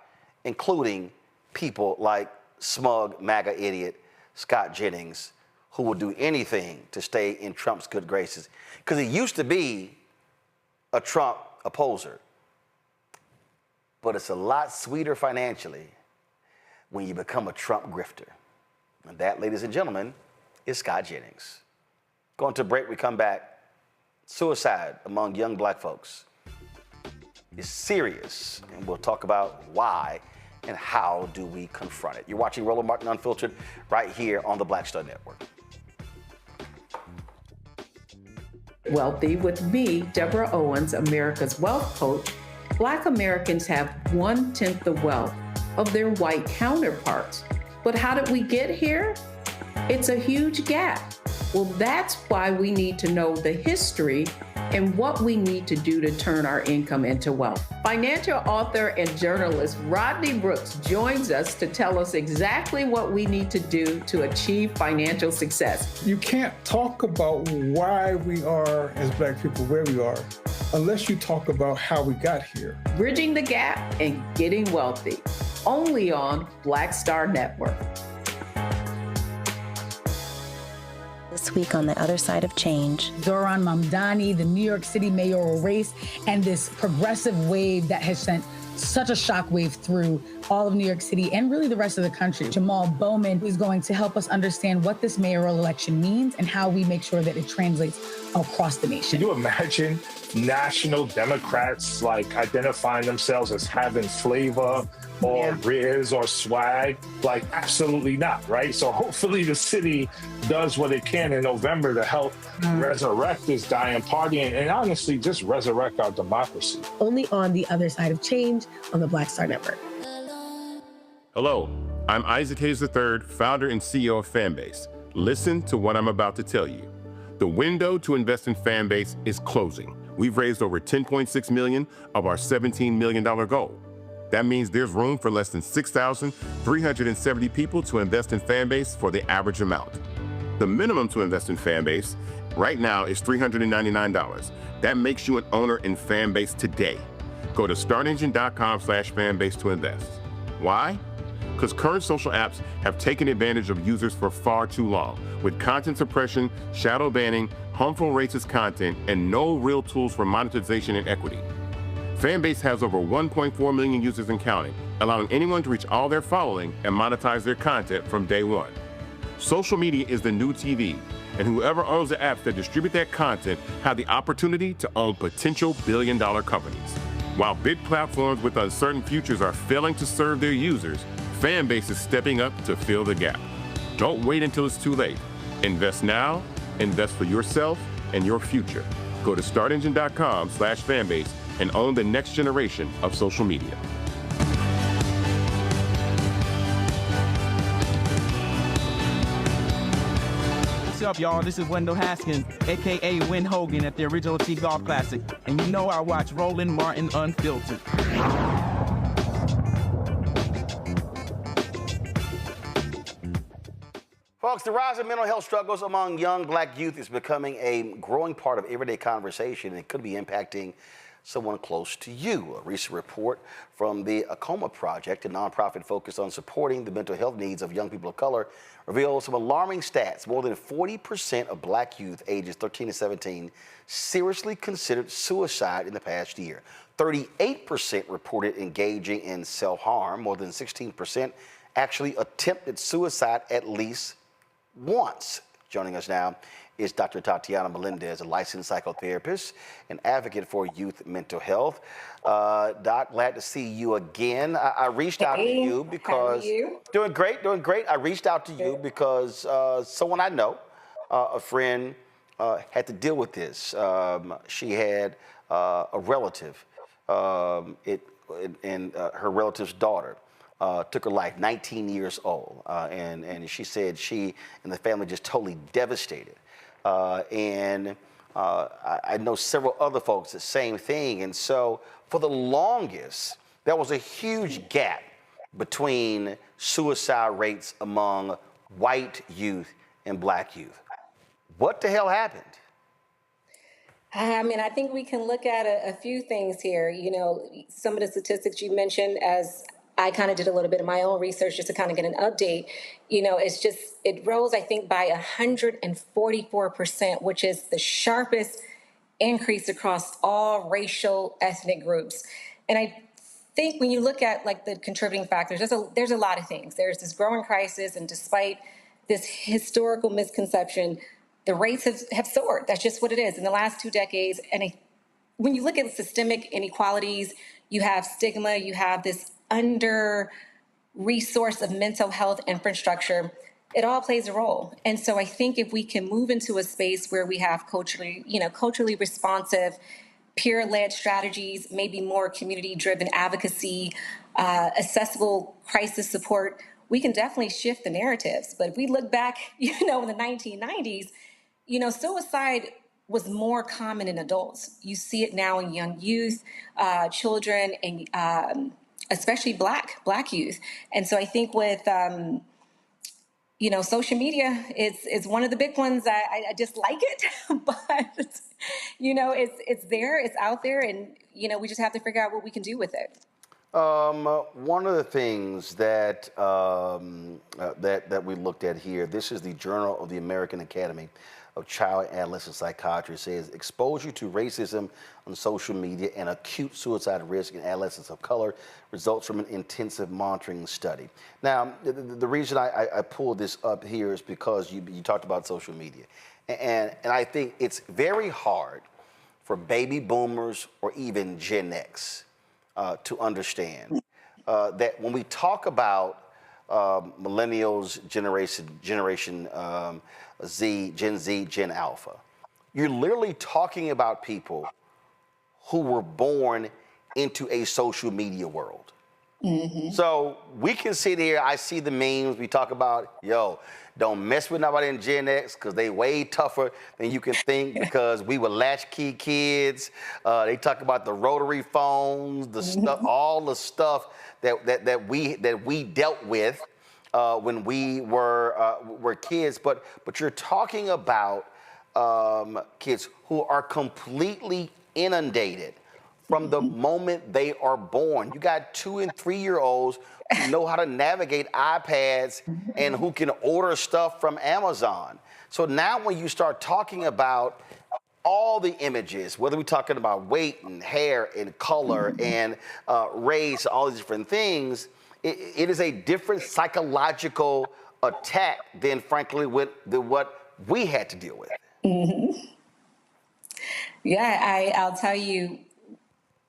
including people like smug MAGA idiot Scott Jennings, who will do anything to stay in Trump's good graces. Because he used to be a Trump opposer. But it's a lot sweeter financially when you become a Trump grifter. And that, ladies and gentlemen, is Scott Jennings. Going to break, we come back. Suicide among young black folks is serious. And we'll talk about why and how do we confront it. You're watching Roland Martin Unfiltered right here on the Black Star Network. Wealthy with me, Deborah Owens, America's Wealth Coach. Black Americans have 1/10 the wealth of their white counterparts. But how did we get here? It's a huge gap. Well, that's why we need to know the history and what we need to do to turn our income into wealth. Financial author and journalist Rodney Brooks joins us to tell us exactly what we need to do to achieve financial success. You can't talk about why we are, as Black people, where we are, unless you talk about how we got here. Bridging the Gap and Getting Wealthy, only on Black Star Network. This week on The Other Side of Change. Zohran Mamdani, the New York City mayoral race, and this progressive wave that has sent such a shockwave through all of New York City and really the rest of the country. Jamal Bowman is going to help us understand what this mayoral election means and how we make sure that it translates across the nation. Can you imagine national Democrats like identifying themselves as having flavor or riz or swag? Like, absolutely not, right? So hopefully the city does what it can in November to help resurrect this dying party and honestly just resurrect our democracy. Only on The Other Side of Change on the Black Star Network. Hello, I'm Isaac Hayes III, founder and CEO of Fanbase. Listen to what I'm about to tell you. The window to invest in Fanbase is closing. We've raised over $10.6 million of our $17 million goal. That means there's room for less than 6,370 people to invest in Fanbase for the average amount. The minimum to invest in Fanbase right now is $399. That makes you an owner in Fanbase today. Go to startengine.com/fanbase to invest. Why? Because current social apps have taken advantage of users for far too long, with content suppression, shadow banning, harmful racist content, and no real tools for monetization and equity. Fanbase has over 1.4 million users and counting, allowing anyone to reach all their following and monetize their content from day one. Social media is the new TV, and whoever owns the apps that distribute that content have the opportunity to own potential billion-dollar companies. While big platforms with uncertain futures are failing to serve their users, Fanbase is stepping up to fill the gap. Don't wait until it's too late. Invest now, invest for yourself and your future. Go to startengine.com/fanbase and own the next generation of social media. What's up, y'all? This is Wendell Haskins, a.k.a. Win Hogan at the original T Golf Classic. And you know I watch Roland Martin Unfiltered. Folks, the rise of mental health struggles among young Black youth is becoming a growing part of everyday conversation, and it could be impacting someone close to you. A recent report from the Acoma Project, a nonprofit focused on supporting the mental health needs of young people of color, reveals some alarming stats. More than 40% of Black youth ages 13 to 17 seriously considered suicide in the past year. 38% reported engaging in self-harm. More than 16% actually attempted suicide at least once. Joining us now is Dr. Tatiana Melendez, a licensed psychotherapist and advocate for youth mental health. Doc, glad to see you again. I reached out to you because... How are you? Doing great. I reached out to you because someone I know, a friend, had to deal with this. She had a relative, and her relative's daughter took her life, 19 years old. And she said she and the family just totally devastated. I know several other folks, the same thing. And so for the longest, there was a huge gap between suicide rates among white youth and Black youth. What the hell happened? I mean, I think we can look at a few things here. You know, some of the statistics you mentioned, as I kind of did a little bit of my own research just to kind of get an update. You know, it rose, I think, by 144%, which is the sharpest increase across all racial, ethnic groups. And I think when you look at like the contributing factors, there's a lot of things. There's this growing crisis, and despite this historical misconception, the rates have soared. That's just what it is in the last 2 decades. And when you look at systemic inequalities, you have stigma, you have this under resource of mental health infrastructure. It all plays a role. And so I think if we can move into a space where we have culturally responsive peer-led strategies, maybe more community-driven advocacy, accessible crisis support, we can definitely shift the narratives. But if we look back, in the 1990s, suicide was more common in adults. You see it now in young youth, children, and especially Black youth. And so I think with social media is one of the big ones. I dislike it, but it's there, it's out there, and we just have to figure out what we can do with it. One of the things that that we looked at here, this is the Journal of the American Academy of Child and Adolescent Psychiatry, says exposure to racism on social media and acute suicide risk in adolescents of color results from an intensive monitoring study. Now, the reason I pulled this up here is because you talked about social media. And I think it's very hard for baby boomers or even Gen X to understand that when we talk about millennials, generation Z, Gen Z, Gen Alpha, you're literally talking about people who were born into a social media world. Mm-hmm. So we can sit here, I see the memes, we talk about, don't mess with nobody in Gen X because they way tougher than you can think because we were latchkey kids. They talk about the rotary phones, the stuff, all the stuff that we dealt with when we were kids. But you're talking about kids who are completely inundated from the moment they are born. You got 2- and 3-year-olds who know how to navigate iPads and who can order stuff from Amazon. So now when you start talking about all the images, whether we're talking about weight and hair and color and race, all these different things, it is a different psychological attack than, frankly, what we had to deal with. Mm-hmm. Yeah, I'll tell you,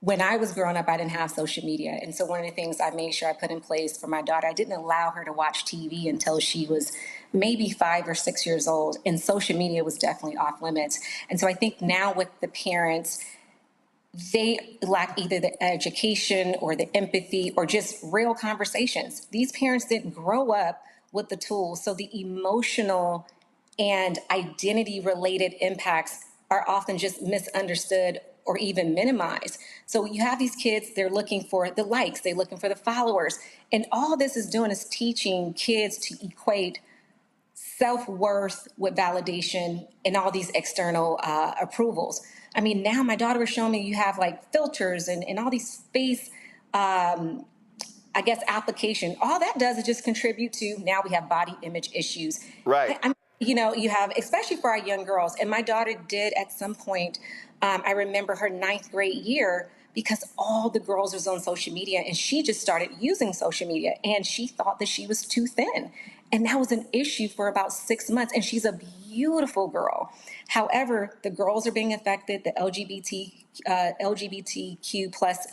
when I was growing up, I didn't have social media. And so one of the things I made sure I put in place for my daughter, I didn't allow her to watch TV until she was maybe 5 or 6 years old. And social media was definitely off limits. And so I think now with the parents, they lack either the education or the empathy or just real conversations. These parents didn't grow up with the tools. So the emotional and identity related impacts are often just misunderstood or even minimized. So you have these kids, they're looking for the likes, they're looking for the followers. And all this is doing is teaching kids to equate self-worth with validation and all these external approvals. I mean, now my daughter was showing me you have like filters and all these face, application. All that does is just contribute to, now we have body image issues. Right. You have, especially for our young girls. And my daughter did at some point, I remember her 9th grade year, because all the girls was on social media and she just started using social media and she thought that she was too thin. And that was an issue for about 6 months. And she's a beautiful girl. However, the girls are being affected. The LGBTQ plus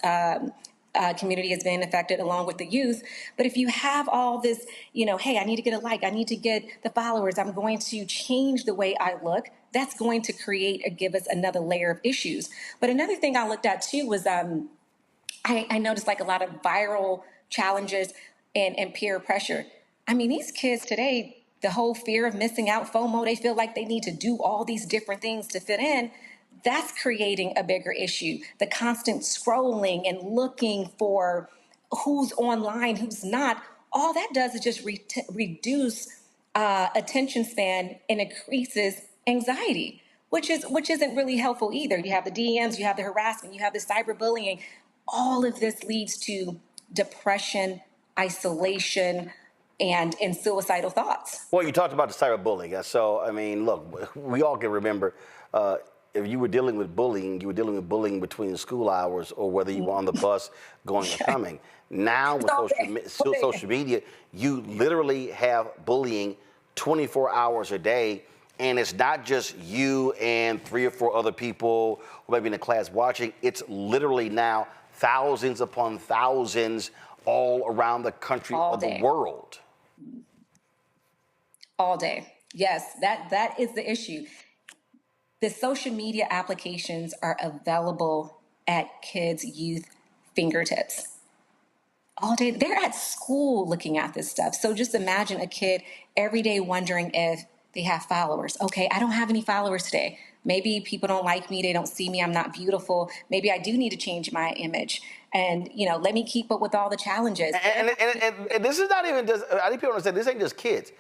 community is being affected along with the youth. But if you have all this, hey, I need to get a like, I need to get the followers, I'm going to change the way I look, that's going to give us another layer of issues. But another thing I looked at too was I noticed like a lot of viral challenges and peer pressure. I mean, these kids today, the whole fear of missing out, FOMO, they feel like they need to do all these different things to fit in. That's creating a bigger issue. The constant scrolling and looking for who's online, who's not, all that does is just reduce attention span and increases anxiety, which isn't really helpful either. You have the DMs, you have the harassment, you have the cyberbullying. All of this leads to depression, isolation, and suicidal thoughts. Well, you talked about the cyberbullying. So, I mean, look, we all can remember if you were dealing with bullying, you were dealing with bullying between school hours or whether you were on the bus going or coming. Now with social media, you literally have bullying 24 hours a day. And it's not just you and 3 or 4 other people who might be in the class watching. It's literally now thousands upon thousands all around the country or the world. All day. Yes, that is the issue. The social media applications are available at kids' youth fingertips all day. They're at school looking at this stuff. So just imagine a kid every day wondering if they have followers. Okay, I don't have any followers today. Maybe people don't like me. They don't see me. I'm not beautiful. Maybe I do need to change my image. And, let me keep up with all the challenges. And this is not even just, I think people understand, this ain't just kids.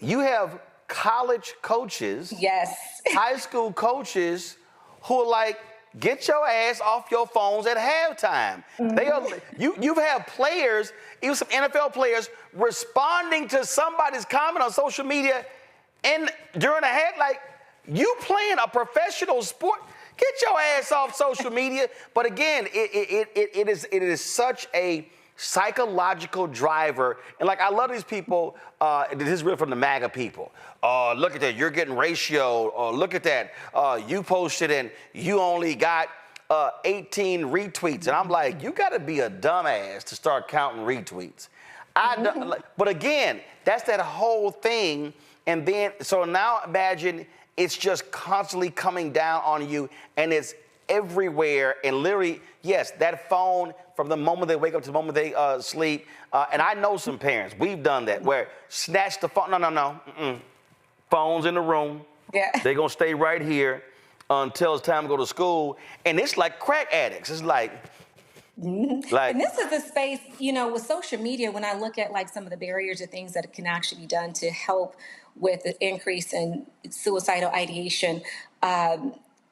You have college coaches, yes, high school coaches who are like, get your ass off your phones at halftime. They are, you've had players, even some NFL players, responding to somebody's comment on social media and during a half, like, you playing a professional sport, get your ass off social media. But again, it is such a psychological driver. And like, I love these people, this is real from the MAGA people. Look at that, you're getting ratio. Look at that, you posted and you only got 18 retweets. And I'm like, you gotta be a dumbass to start counting retweets. But again, that's that whole thing. And then, so now imagine it's just constantly coming down on you and it's everywhere. And literally, yes, that phone from the moment they wake up to the moment they sleep. And I know some parents, we've done that, where snatch the phone, no. Phone's in the room. Yeah. They're gonna stay right here until it's time to go to school. And it's like crack addicts. It's like, and this is the space, with social media, when I look at like some of the barriers or things that can actually be done to help with the increase in suicidal ideation,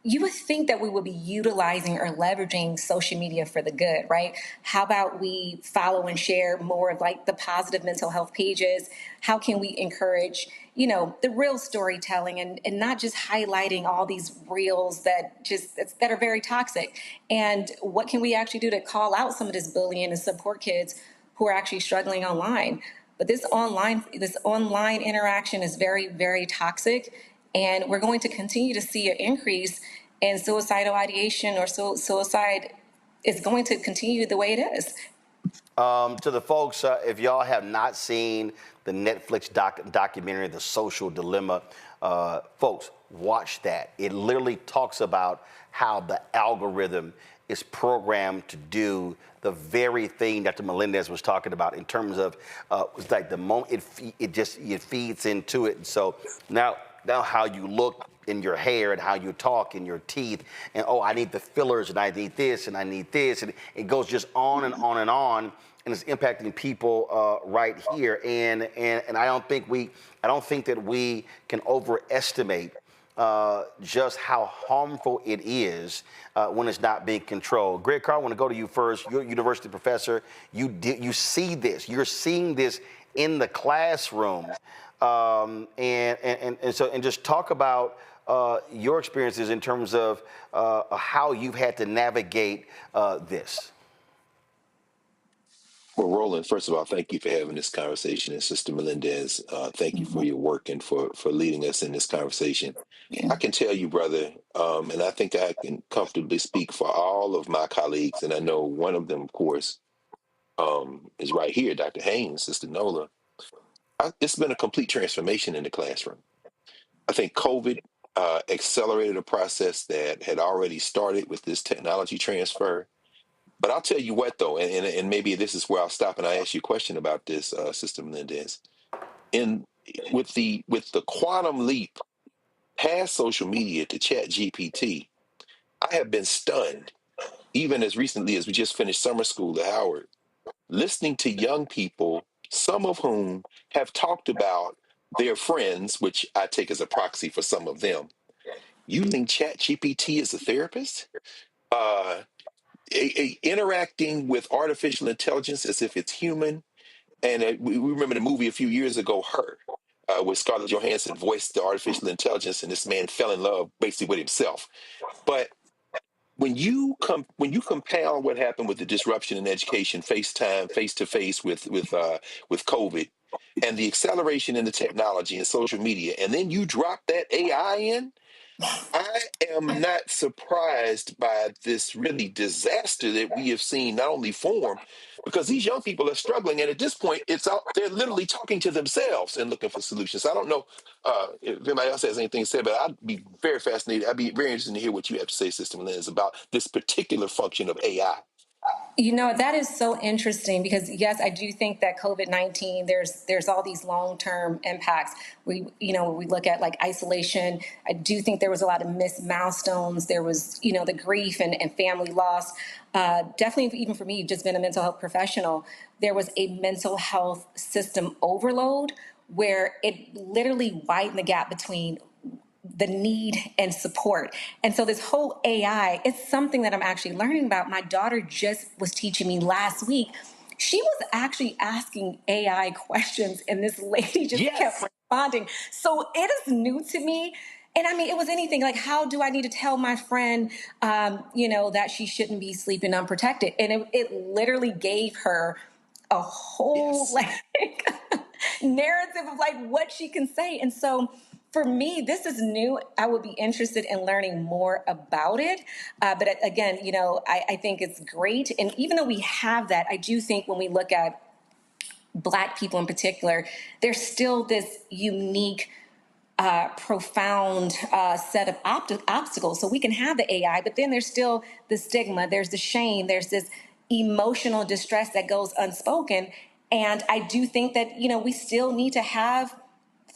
you would think that we would be utilizing or leveraging social media for the good, right? How about we follow and share more of like the positive mental health pages? How can we encourage, the real storytelling and not just highlighting all these reels that are very toxic? And what can we actually do to call out some of this bullying and support kids who are actually struggling online? But this online interaction is very, very toxic. And we're going to continue to see an increase in suicidal ideation, or suicide is going to continue the way it is. To the folks, if y'all have not seen the Netflix documentary, The Social Dilemma, folks, watch that. It literally talks about how the algorithm is programmed to do the very thing Dr. Melendez was talking about in terms of, it's like the moment it feeds into it. And so now how you look in your hair and how you talk in your teeth, and I need the fillers and I need this and I need this, and it goes just on and on and on, and it's impacting people right here. And I don't think that we can overestimate just how harmful it is when it's not being controlled. Greg Carr, I want to go to you first. You're a university professor. You see this. You're seeing this in the classroom. And just talk about your experiences in terms of how you've had to navigate this. Well, Roland, first of all, thank you for having this conversation. And Sister Melendez, thank you for your work and for leading us in this conversation. I can tell you, brother, and I think I can comfortably speak for all of my colleagues, and I know one of them, of course, is right here, Dr. Haynes, Sister Nola. It's been a complete transformation in the classroom. I think COVID accelerated a process that had already started with this technology transfer. But I'll tell you what, though, and maybe this is where I'll stop and I ask you a question about this, Sister Melendez. With the quantum leap past social media to Chat GPT, I have been stunned, even as recently as we just finished summer school at Howard, listening to young people, some of whom have talked about their friends, which I take as a proxy for some of them, using Chat GPT as a therapist, interacting with artificial intelligence as if it's human. And we remember the movie a few years ago, Her, where Scarlett Johansson voiced the artificial intelligence, and this man fell in love basically with himself. But when you compound what happened with the disruption in education, FaceTime, face-to-face with COVID, and the acceleration in the technology and social media, and then you drop that AI in, I am not surprised by this really disaster that we have seen not only form, because these young people are struggling, and at this point, they're literally talking to themselves and looking for solutions. I don't know if anybody else has anything to say, but I'd be very fascinated. I'd be very interested to hear what you have to say, Sister Liz, about this particular function of AI. You know, that is so interesting because yes, I do think that COVID-19, there's all these long-term impacts. When we look at like isolation, I do think there was a lot of missed milestones. There was, the grief and family loss. Definitely, even for me, just been a mental health professional, there was a mental health system overload where it literally widened the gap between the need and support. And so this whole AI, it's something that I'm actually learning about. My daughter just was teaching me last week. She was actually asking AI questions and this lady just kept responding. So it is new to me. And I mean, it was anything like, how do I need to tell my friend, that she shouldn't be sleeping unprotected? And it literally gave her a whole narrative of like what she can say. And so for me, this is new. I would be interested in learning more about it. But again, I think it's great. And even though we have that, I do think when we look at Black people in particular, there's still this unique profound set of obstacles. So we can have the AI, but then there's still the stigma, there's the shame, there's this emotional distress that goes unspoken. And I do think that, we still need to have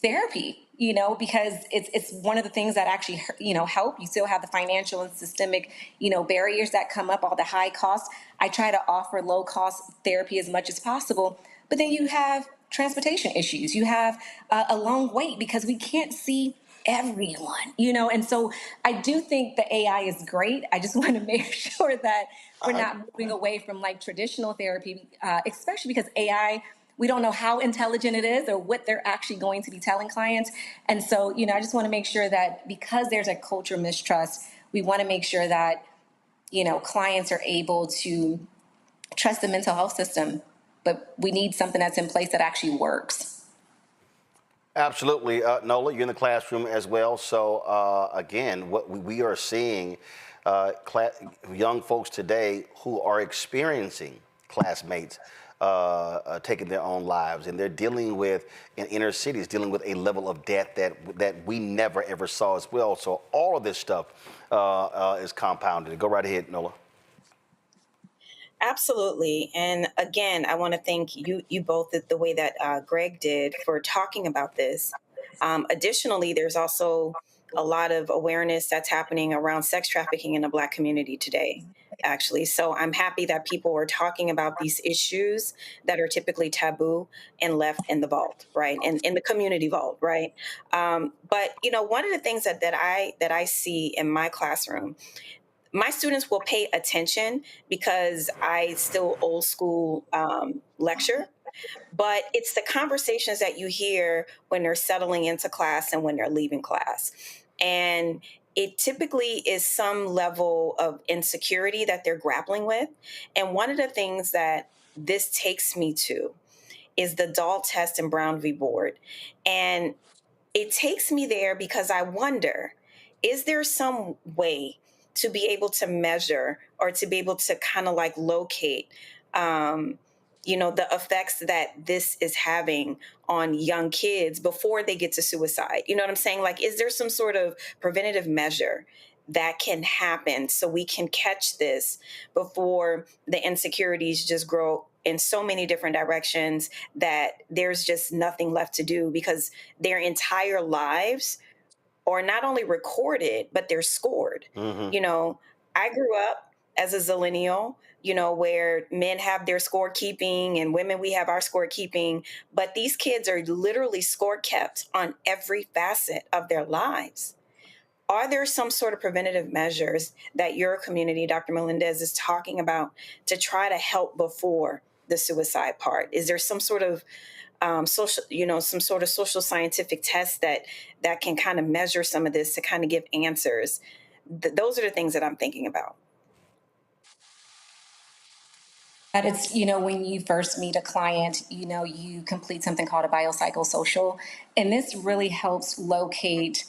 therapy, because it's one of the things that actually, help. You still have the financial and systemic, barriers that come up, all the high costs. I try to offer low cost therapy as much as possible, but then you have transportation issues. You have a long wait because we can't see everyone, and so I do think the AI is great. I just want to make sure that we're not moving away from like traditional therapy, especially because AI, we don't know how intelligent it is or what they're actually going to be telling clients. And so, I just want to make sure that because there's a culture of mistrust, we want to make sure that, clients are able to trust the mental health system, but we need something that's in place that actually works. Absolutely. Nola, you're in the classroom as well. So again, what we are seeing young folks today who are experiencing classmates taking their own lives, and they're dealing with, in inner cities, dealing with a level of death that we never ever saw as well. So all of this stuff is compounded. Go right ahead, Nola. Absolutely. And again, I want to thank you both the way that Greg did for talking about this. Additionally, there's also a lot of awareness that's happening around sex trafficking in the Black community today, actually. So I'm happy that people are talking about these issues that are typically taboo and left in the vault, right? And in the community vault, right? But one of the things that I see in my classroom, my students will pay attention because I still old school lecture, but it's the conversations that you hear when they're settling into class and when they're leaving class. And it typically is some level of insecurity that they're grappling with. And one of the things that this takes me to is the Dahl test and Brown v. Board. And it takes me there because I wonder, is there some way to be able to measure or to be able to kind of like locate, the effects that this is having on young kids before they get to suicide? You know what I'm saying? Like, is there some sort of preventative measure that can happen so we can catch this before the insecurities just grow in so many different directions that there's just nothing left to do because their entire lives are not only recorded, but they're scored. Mm-hmm. I grew up as a zillennial, where men have their score keeping and women, we have our score keeping, but these kids are literally score kept on every facet of their lives. Are there some sort of preventative measures that your community, Dr. Melendez, is talking about to try to help before the suicide part? Is there some sort of social scientific test that can kind of measure some of this to kind of give answers? Those are the things that I'm thinking about. But it's, when you first meet a client, you complete something called a biopsychosocial, and this really helps locate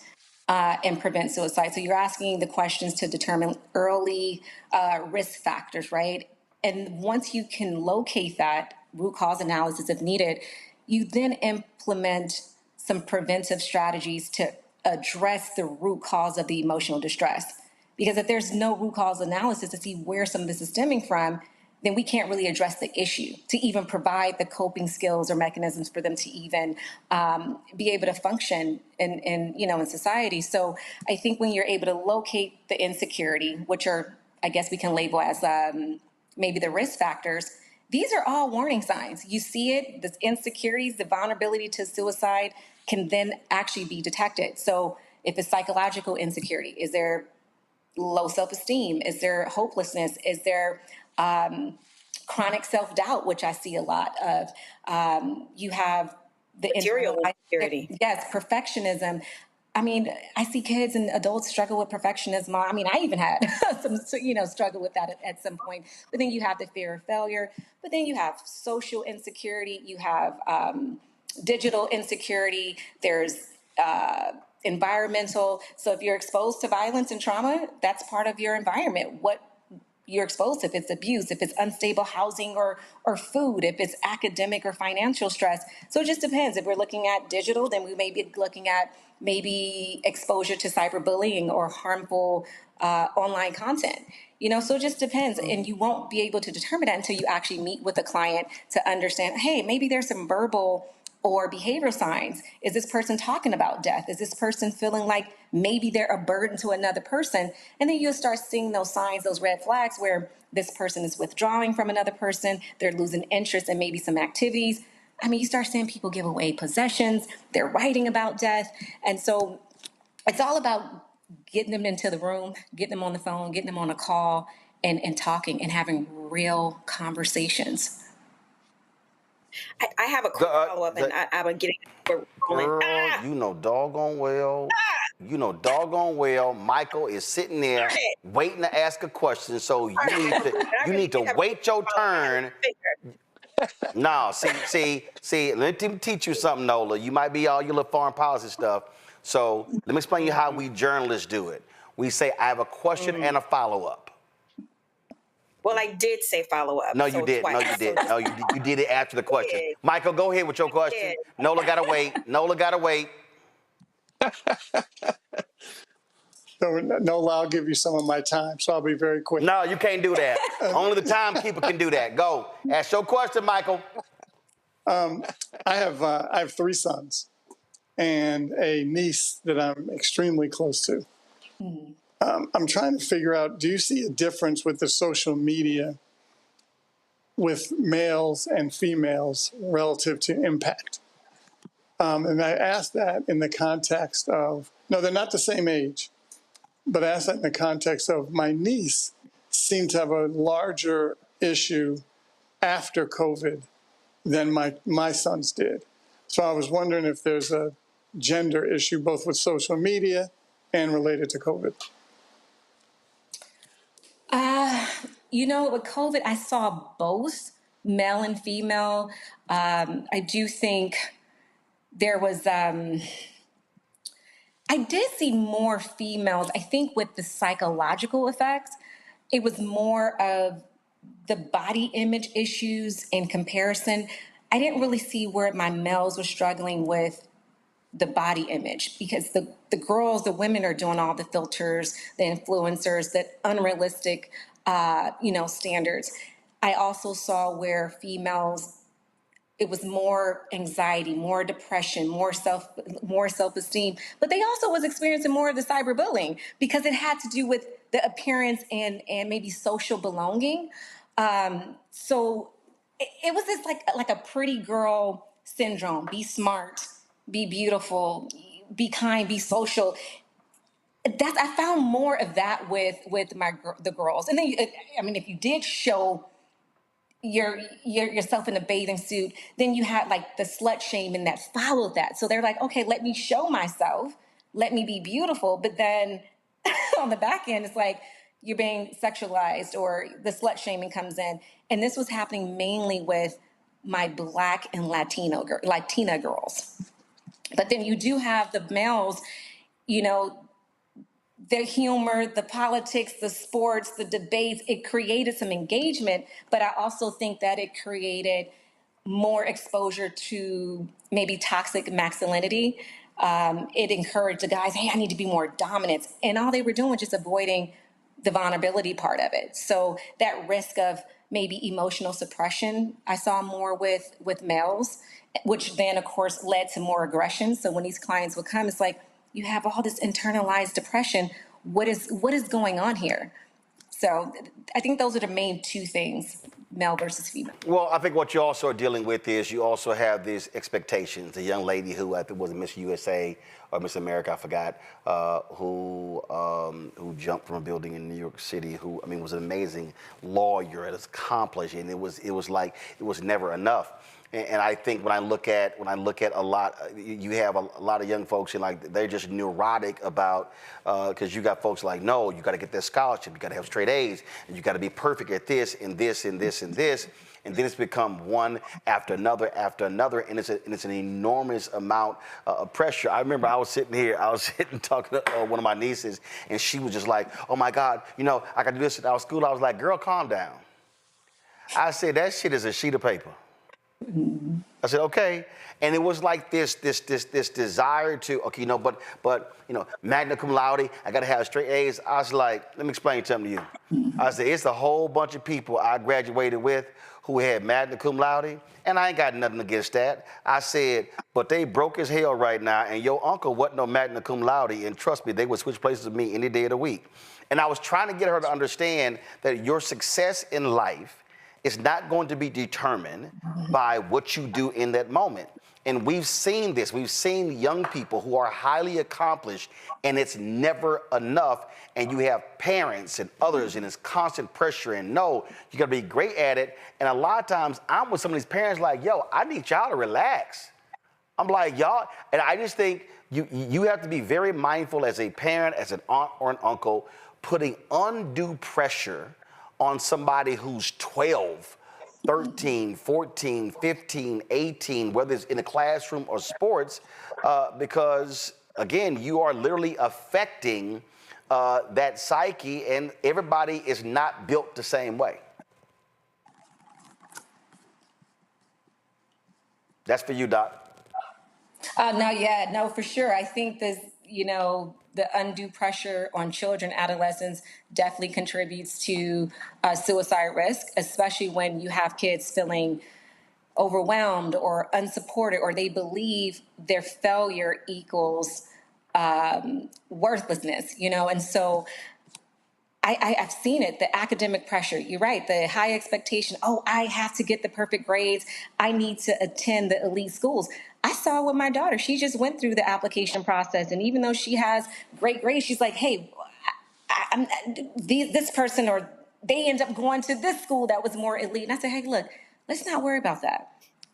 and prevent suicide. So you're asking the questions to determine early risk factors, right? And once you can locate that root cause analysis if needed, you then implement some preventive strategies to address the root cause of the emotional distress. Because if there's no root cause analysis to see where some of this is stemming from, then we can't really address the issue to even provide the coping skills or mechanisms for them to even be able to function in society. So I think when you're able to locate the insecurity, which are, I guess we can label as maybe the risk factors, these are all warning signs. You see it, the insecurities, the vulnerability to suicide can then actually be detected. So if it's psychological insecurity, is there low self-esteem? Is there hopelessness? Is there chronic self-doubt, which I see a lot of? You have the Material insecurity. Yes, perfectionism. I mean, I see kids and adults struggle with perfectionism. I mean, I even had some, struggle with that at some point. But then you have the fear of failure. But then you have social insecurity. You have digital insecurity. There's environmental. So if you're exposed to violence and trauma, that's part of your environment. What you're exposed to, if it's abuse, if it's unstable housing or food, if it's academic or financial stress. So it just depends. If we're looking at digital, then we may be looking at maybe exposure to cyberbullying or harmful online content. So it just depends. And you won't be able to determine that until you actually meet with a client to understand, hey, maybe there's some verbal or behavioral signs. Is this person talking about death? Is this person feeling like maybe they're a burden to another person? And then you'll start seeing those signs, those red flags where this person is withdrawing from another person, they're losing interest in maybe some activities. I mean, you start seeing people give away possessions, they're writing about death. And so it's all about getting them into the room, getting them on the phone, getting them on a call, and talking and having real conversations. I have a quick follow-up, and I'm getting rolling. Girl, you know doggone well, Michael is sitting there waiting to ask a question, so you need to wait your turn. No, see, let me teach you something, Nola. You might be all your little foreign policy stuff. So let me explain you how we journalists do it. We say, I have a question and a follow-up. Well, I did say follow-up. No, you didn't. No, you didn't. No, you did it after the question. Michael, go ahead with your question. Nola gotta wait. So, Nola, I'll give you some of my time, so I'll be very quick. No, you can't do that. Only the timekeeper can do that. Go. Ask your question, Michael. I have 3 sons and a niece that I'm extremely close to. I'm trying to figure out, do you see a difference with the social media with males and females relative to impact? And I asked that in the context of, no, they're not the same age, but I asked that in the context of my niece seemed to have a larger issue after COVID than my sons did. So I was wondering if there's a gender issue both with social media and related to COVID. With COVID, I saw both male and female. I do think there was, I did see more females. I think with the psychological effects, it was more of the body image issues in comparison. I didn't really see where my males were struggling with the body image because the girls, the women are doing all the filters, the influencers, the unrealistic, standards. I also saw where females, it was more anxiety, more depression, more self-esteem, but they also was experiencing more of the cyberbullying because it had to do with the appearance and maybe social belonging. So it was this like a pretty girl syndrome. Be smart, be beautiful, be kind, be social. I found more of that with the girls. And then, if you did show yourself in a bathing suit, then you had like the slut shaming that followed that. So they're like, okay, let me show myself, let me be beautiful. But then on the back end, it's like you're being sexualized or the slut shaming comes in. And this was happening mainly with my Black and Latina girls. But then you do have the males you know, the humor, the politics, the sports, the debates, it created some engagement, but I also think that it created more exposure to maybe toxic masculinity. It encouraged the guys, hey, I need to be more dominant. And all they were doing was just avoiding the vulnerability part of it. So that risk of maybe emotional suppression, I saw more with males, which then of course led to more aggression. So when these clients would come, it's like, you have all this internalized depression. What is going on here? So I think those are the main two things, male versus female. Well, I think what you also are dealing with is you also have these expectations. A young lady who I think was Miss USA or Miss America, I forgot, who jumped from a building in New York City, who, I mean, was an amazing lawyer and accomplished, and it was like, it was never enough. And I think when I look at a lot, you have a lot of young folks and like they're just neurotic about because you got folks like, no, you got to get this scholarship, you got to have straight A's, and you got to be perfect at this and this and this and this, and then it's become one after another, and it's an enormous amount of pressure. I remember I was sitting talking to one of my nieces, and she was just like, oh my God, you know, I got to do this at our school. I was like, girl, calm down. I said that shit is a sheet of paper. I said, okay. And it was like this desire to, okay, you know, but you know, magna cum laude, I gotta have straight A's. I was like, let me explain something to you. I said, it's a whole bunch of people I graduated with who had magna cum laude, and I ain't got nothing against that. I said, but they broke as hell right now, and your uncle wasn't no magna cum laude, and trust me, they would switch places with me any day of the week. And I was trying to get her to understand that your success in life is not going to be determined by what you do in that moment. And we've seen this. We've seen young people who are highly accomplished, and it's never enough. And you have parents and others, and it's constant pressure. And no, you got to be great at it. And a lot of times, I'm with some of these parents like, yo, I need y'all to relax. I'm like, y'all, and I just think you have to be very mindful as a parent, as an aunt or an uncle, putting undue pressure on somebody who's 12, 13, 14, 15, 18, whether it's in a classroom or sports, because, again, you are literally affecting that psyche, and everybody is not built the same way. That's for you, Doc. No, for sure. I think this, you know, the undue pressure on children, adolescents definitely contributes to suicide risk, especially when you have kids feeling overwhelmed or unsupported, or they believe their failure equals worthlessness, you know? And so I've seen it, the academic pressure. You're right, the high expectation. Oh, I have to get the perfect grades. I need to attend the elite schools. I saw with my daughter, she just went through the application process. And even though she has great grades, she's like, hey, this person, or they end up going to this school that was more elite. And I said, hey, look, let's not worry about that.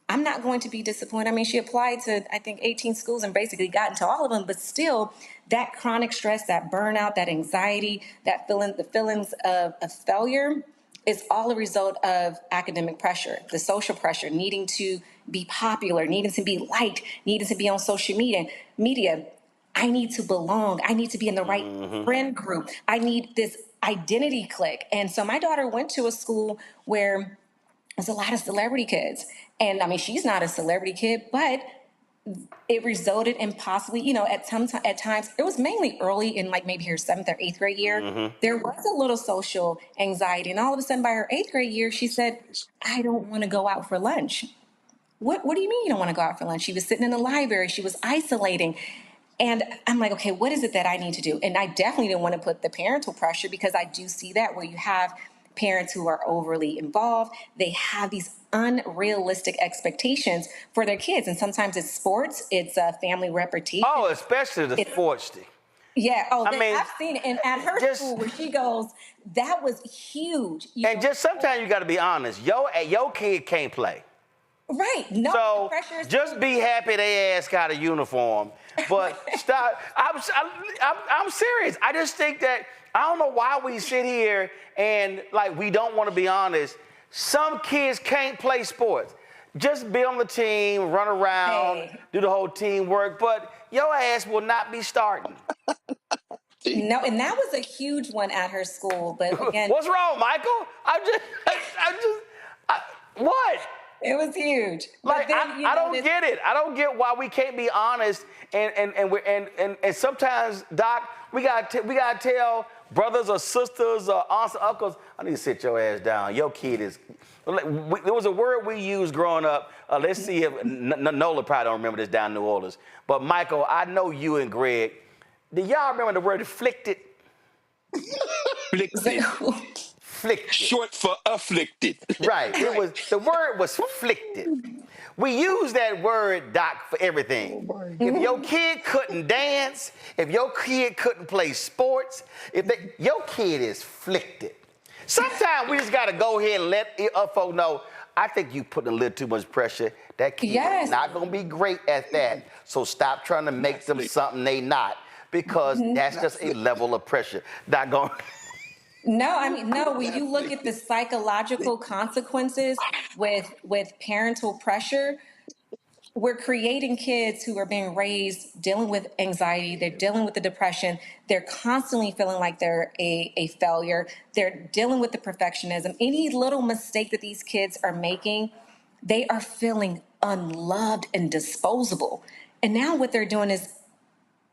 I'm not going to be disappointed. I mean, she applied to, I think, 18 schools and basically got into all of them, but still that chronic stress, that burnout, that anxiety, that feeling, the feelings of failure is all a result of academic pressure, the social pressure, needing to be popular, needing to be liked, needing to be on social media. I need to belong. I need to be in the right friend group. I need this identity click. And so my daughter went to a school where there's a lot of celebrity kids. And I mean, she's not a celebrity kid, but it resulted in possibly, you know, at times, it was mainly early in like maybe her 7th or 8th grade year, there was a little social anxiety. And all of a sudden by her 8th grade year, she said, I don't want to go out for lunch. What do you mean you don't want to go out for lunch? She was sitting in the library. She was isolating. And I'm like, okay, what is it that I need to do? And I definitely didn't want to put the parental pressure, because I do see that where you have parents who are overly involved. They have these unrealistic expectations for their kids. And sometimes it's sports, it's a family reputation. Oh, especially the sports thing. Yeah. Oh, I mean, I've seen it. And at her school where she goes, that was huge. And just sometimes you got to be honest. Your kid can't play. Right. No. So just be happy they ass got a uniform. But stop. I'm serious. I just think that I don't know why we sit here and like we don't want to be honest. Some kids can't play sports. just be on the team, run around, do the whole teamwork, but your ass will not be starting. No, and that was a huge one at her school. But again, what's wrong, Michael? What? It was huge. Like I don't get it. I don't get why we can't be honest. And sometimes, Doc, we gotta tell brothers or sisters or aunts or uncles, I need to sit your ass down. Your kid is. There was a word we used growing up. Let's see if Nola probably don't remember this down in New Orleans. But Michael, I know you and Greg. Do y'all remember the word afflicted? Afflicted. Afflicted. Short for afflicted. Right. The word was afflicted. We use that word, Doc, for everything. If your kid couldn't dance, if your kid couldn't play sports, your kid is afflicted. Sometimes we just gotta go ahead and let folks know, I think you putting a little too much pressure. That kid is not gonna be great at that. So stop trying to make them something they not, because that's just a level of pressure. Not going. No, I mean, no, when you look at the psychological consequences with parental pressure, we're creating kids who are being raised dealing with anxiety, they're dealing with the depression, they're constantly feeling like they're a failure, they're dealing with the perfectionism. Any little mistake that these kids are making, they are feeling unloved and disposable. And now what they're doing is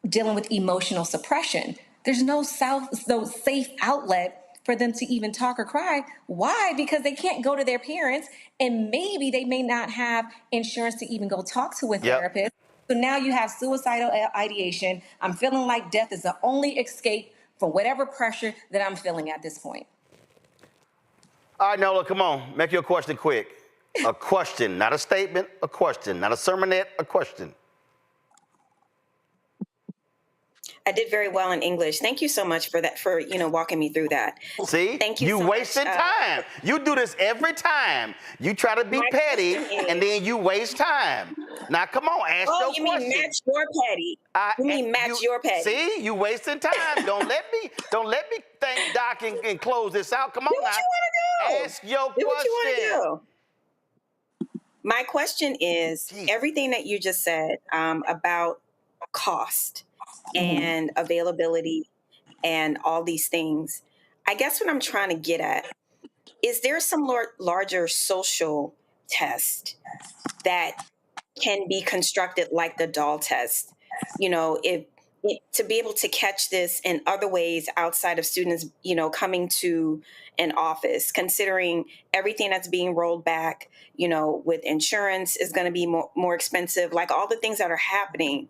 dealing with emotional suppression. There's no safe outlet for them to even talk or cry. Why? Because they can't go to their parents, and maybe they may not have insurance to even go talk to a therapist. So now you have suicidal ideation. I'm feeling like death is the only escape from whatever pressure that I'm feeling at this point. All right, Nola, come on. Make your question quick. A question, not a statement, a question. Not a sermonette, a question. I did very well in English. Thank you so much for that, for walking me through that. See, thank you. You so wasted much. time. You do this every time. You try to be petty, and then you waste time. Now, come on, ask your question. Oh, you mean match your petty? You mean match your petty? See, you wasting time. Don't let me thank Doc and close this out. Come on do now. What you want to do. Ask your do question. What you want to do. My question is everything that you just said about cost and availability and all these things. I guess what I'm trying to get at is there some larger social test that can be constructed like the doll test? If to be able to catch this in other ways outside of students, coming to an office, considering everything that's being rolled back, with insurance is going to be more expensive, like all the things that are happening.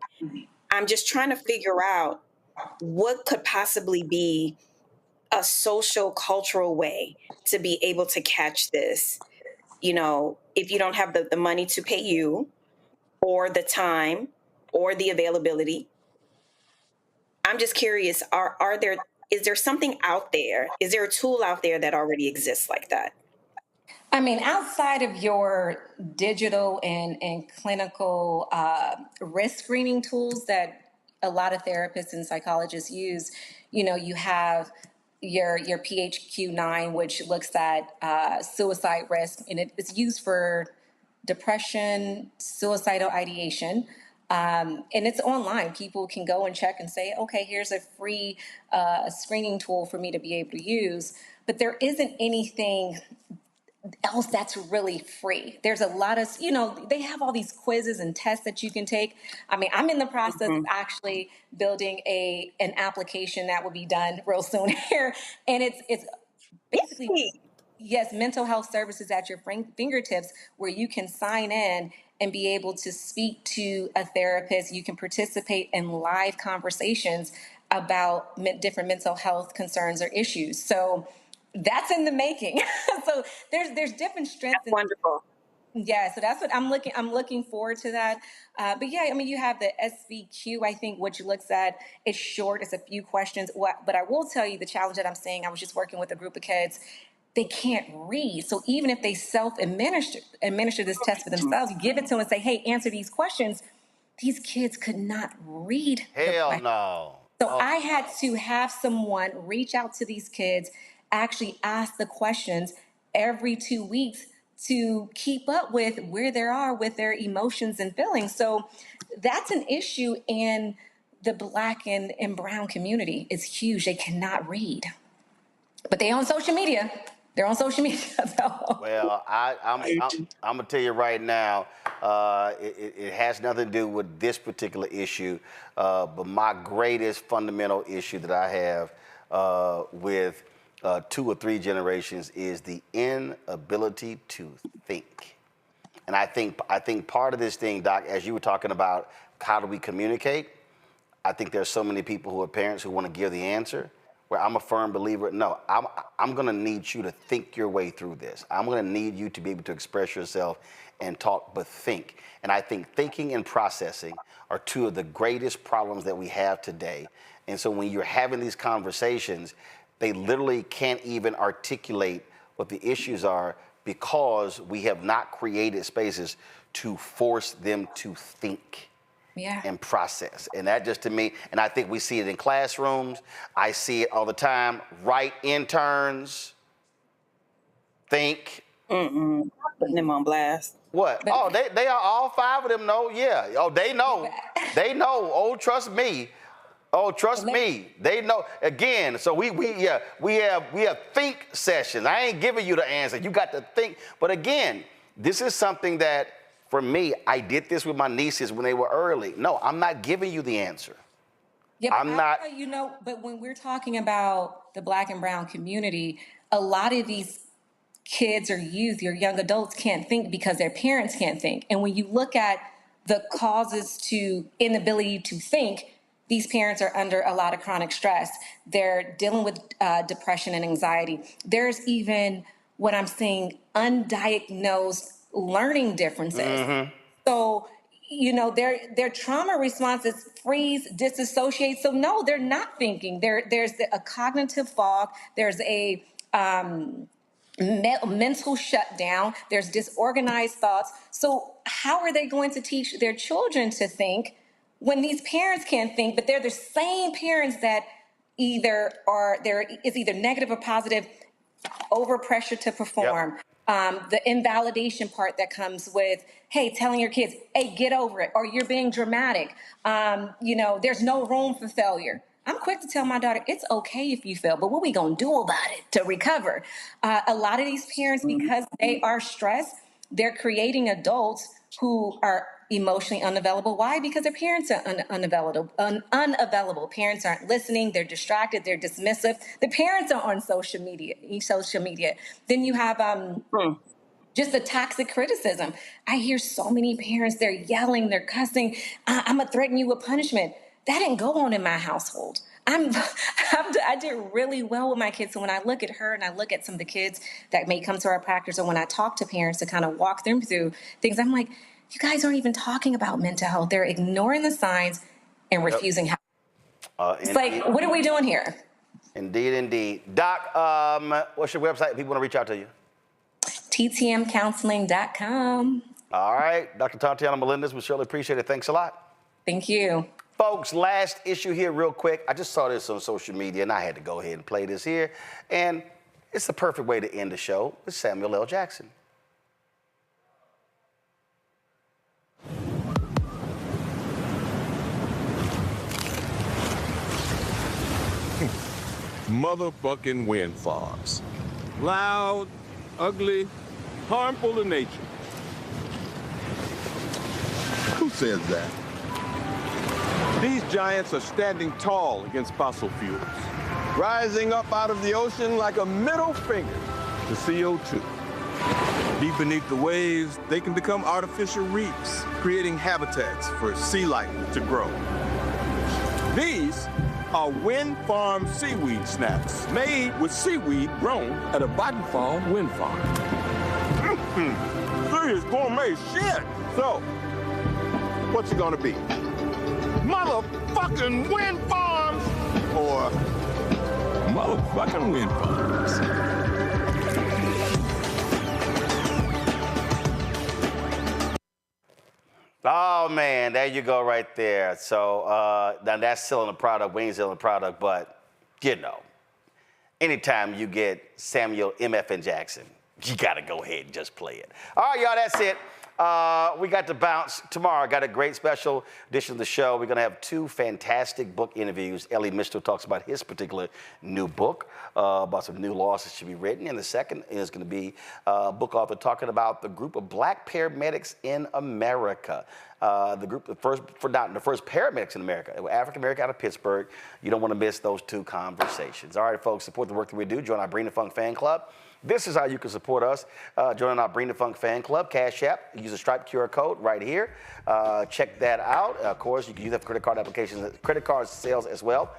I'm just trying to figure out what could possibly be a social, cultural way to be able to catch this. If you don't have the money to pay you, or the time, or the availability. I'm just curious, is there something out there? Is there a tool out there that already exists like that? I mean, outside of your digital and clinical risk screening tools that a lot of therapists and psychologists use, you have your PHQ-9, which looks at suicide risk, and it's used for depression, suicidal ideation. And it's online. People can go and check and say, okay, here's a free screening tool for me to be able to use. But there isn't anything else that's really free. There's a lot of, they have all these quizzes and tests that you can take. I mean, I'm in the process of actually building an application that will be done real soon here. And it's basically, yes, mental health services at your fingertips, where you can sign in and be able to speak to a therapist. You can participate in live conversations about different mental health concerns or issues. So that's in the making. So there's different strengths. That's wonderful. Yeah, so that's what I'm looking forward to that. But yeah, I mean, you have the SVQ, I think, which looks at, it's short, it's a few questions. But I will tell you the challenge that I'm seeing. I was just working with a group of kids. They can't read. So even if they self-administer this test for themselves, you give it to them and say, hey, answer these questions, these kids could not read. Hell no. So I had to have someone reach out to these kids, actually ask the questions every 2 weeks to keep up with where they are with their emotions and feelings. So that's an issue in the Black and brown community. It's huge. They cannot read, but they on social media. They're on social media. So. Well, I'm gonna tell you right now, it has nothing to do with this particular issue, but my greatest fundamental issue that I have with 2 or 3 generations is the inability to think. And I think part of this thing, Doc, as you were talking about, how do we communicate? I think there's so many people who are parents who want to give the answer, where I'm a firm believer, no, I'm gonna need you to think your way through this. I'm gonna need you to be able to express yourself and talk, but think. And I think thinking and processing are 2 of the greatest problems that we have today. And so when you're having these conversations, they literally can't even articulate what the issues are because we have not created spaces to force them to think. Yeah. And process. And that just to me, and I think we see it in classrooms. I see it all the time. Right interns think. Putting them on blast. What? Oh, they are all 5 of them know. Yeah. Oh, they know. They know. Oh, trust me. Oh, trust me. They know. Again, so we have think sessions. I ain't giving you the answer. You got to think. But again, this is something that, for me, I did this with my nieces when they were early. No, I'm not giving you the answer. Yeah, I'm not. You know, but when we're talking about the Black and brown community, a lot of these kids or youth or young adults can't think because their parents can't think. And when you look at the causes to inability to think, these parents are under a lot of chronic stress. They're dealing with depression and anxiety. There's even what I'm seeing undiagnosed learning differences. Mm-hmm. So, you know, their trauma responses freeze, disassociate. So no, they're not thinking. There's a cognitive fog. There's a mental shutdown. There's disorganized thoughts. So how are they going to teach their children to think when these parents can't think, but they're the same parents that either is either negative or positive, overpressure to perform. Yep. The invalidation part that comes with, hey, telling your kids, hey, get over it, or you're being dramatic. You know, there's no room for failure. I'm quick to tell my daughter, it's okay if you fail, but what we gonna do about it to recover? A lot of these parents, because they are stressed, they're creating adults who are emotionally unavailable. Why? Because their parents are unavailable. Parents aren't listening. They're distracted. They're dismissive. The parents are on social media. Then you have just the toxic criticism. I hear so many parents, they're yelling, they're cussing. I'm going to threaten you with punishment. That didn't go on in my household. I did really well with my kids. So when I look at her and I look at some of the kids that may come to our practice, or when I talk to parents to kind of walk them through things, I'm like, you guys aren't even talking about mental health. They're ignoring the signs and refusing help. It's like, what are we doing here? Indeed, indeed. Doc, what's your website if people want to reach out to you? ttmcounseling.com. All right. Dr. Tatiana Melendez, we surely appreciate it. Thanks a lot. Thank you. Folks, last issue here real quick. I just saw this on social media, and I had to go ahead and play this here. And it's the perfect way to end the show with Samuel L. Jackson. Motherfucking wind farms. Loud, ugly, harmful to nature. Who says that? These giants are standing tall against fossil fuels, rising up out of the ocean like a middle finger to CO2. Deep beneath the waves, they can become artificial reefs, creating habitats for sea life to grow. These are wind farm seaweed snacks made with seaweed grown at a Vattenfall wind farm. Serious gourmet shit. So, what's it gonna be? Motherfucking wind farms or motherfucking wind farms? Oh, man, there you go right there. So now that's selling a product. We ain't selling a product, but, you know, anytime you get Samuel M.F. Jackson, you got to go ahead and just play it. All right, y'all, that's it. We got to bounce tomorrow. Got a great special edition of the show. We're going to have 2 fantastic book interviews. Ellie Mitchell talks about his particular new book, about some new laws that should be written. And the second is going to be a book author talking about the group of black paramedics in America. The first paramedics in America, African American out of Pittsburgh. You don't want to miss those 2 conversations. All right, folks, support the work that we do. Join our Bring the Funk fan club. This is how you can support us. Join our Bring the Funk fan club, Cash App. Use a Stripe QR code right here. Check that out. Of course, you can use that for credit card applications, credit card sales as well.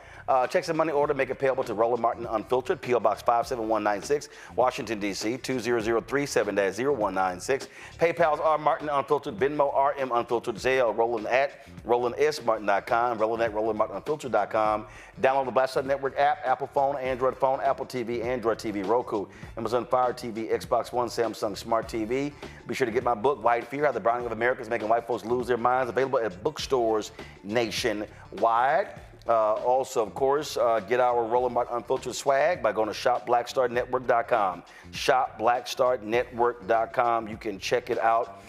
Check some money order, make it payable to Roland Martin Unfiltered, P.O. Box 57196, Washington, D.C., 20037-0196. PayPal's R Martin Unfiltered, Venmo RM Unfiltered, Zelle, Roland at RolandSMartin.com, Roland at RolandMartinUnfiltered.com. Download the Black Star Network app, Apple phone, Android phone, Apple TV, Android TV, Roku, Amazon Fire TV, Xbox One, Samsung Smart TV. Be sure to get my book, White Fear, How the Browning of America is Making White Folks Lose Their Minds, available at bookstores nationwide. Also, of course, get our Roland Martin Unfiltered swag by going to shopblackstarnetwork.com. Shopblackstarnetwork.com. You can check it out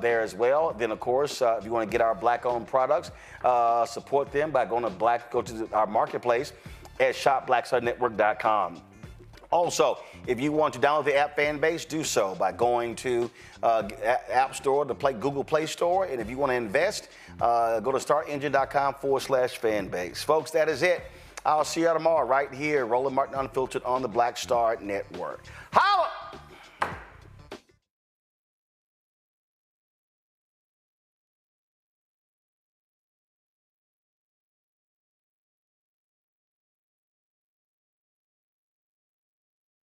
there as well. Then, of course, if you want to get our black-owned products, support them by go to our marketplace at shopblackstarnetwork.com. Also, if you want to download the app Fanbase, do so by going to App Store, the Google Play Store. And if you want to invest, go to startengine.com/Fanbase. Folks, that is it. I'll see you tomorrow right here, Roland Martin Unfiltered on the Black Star Network. Holla!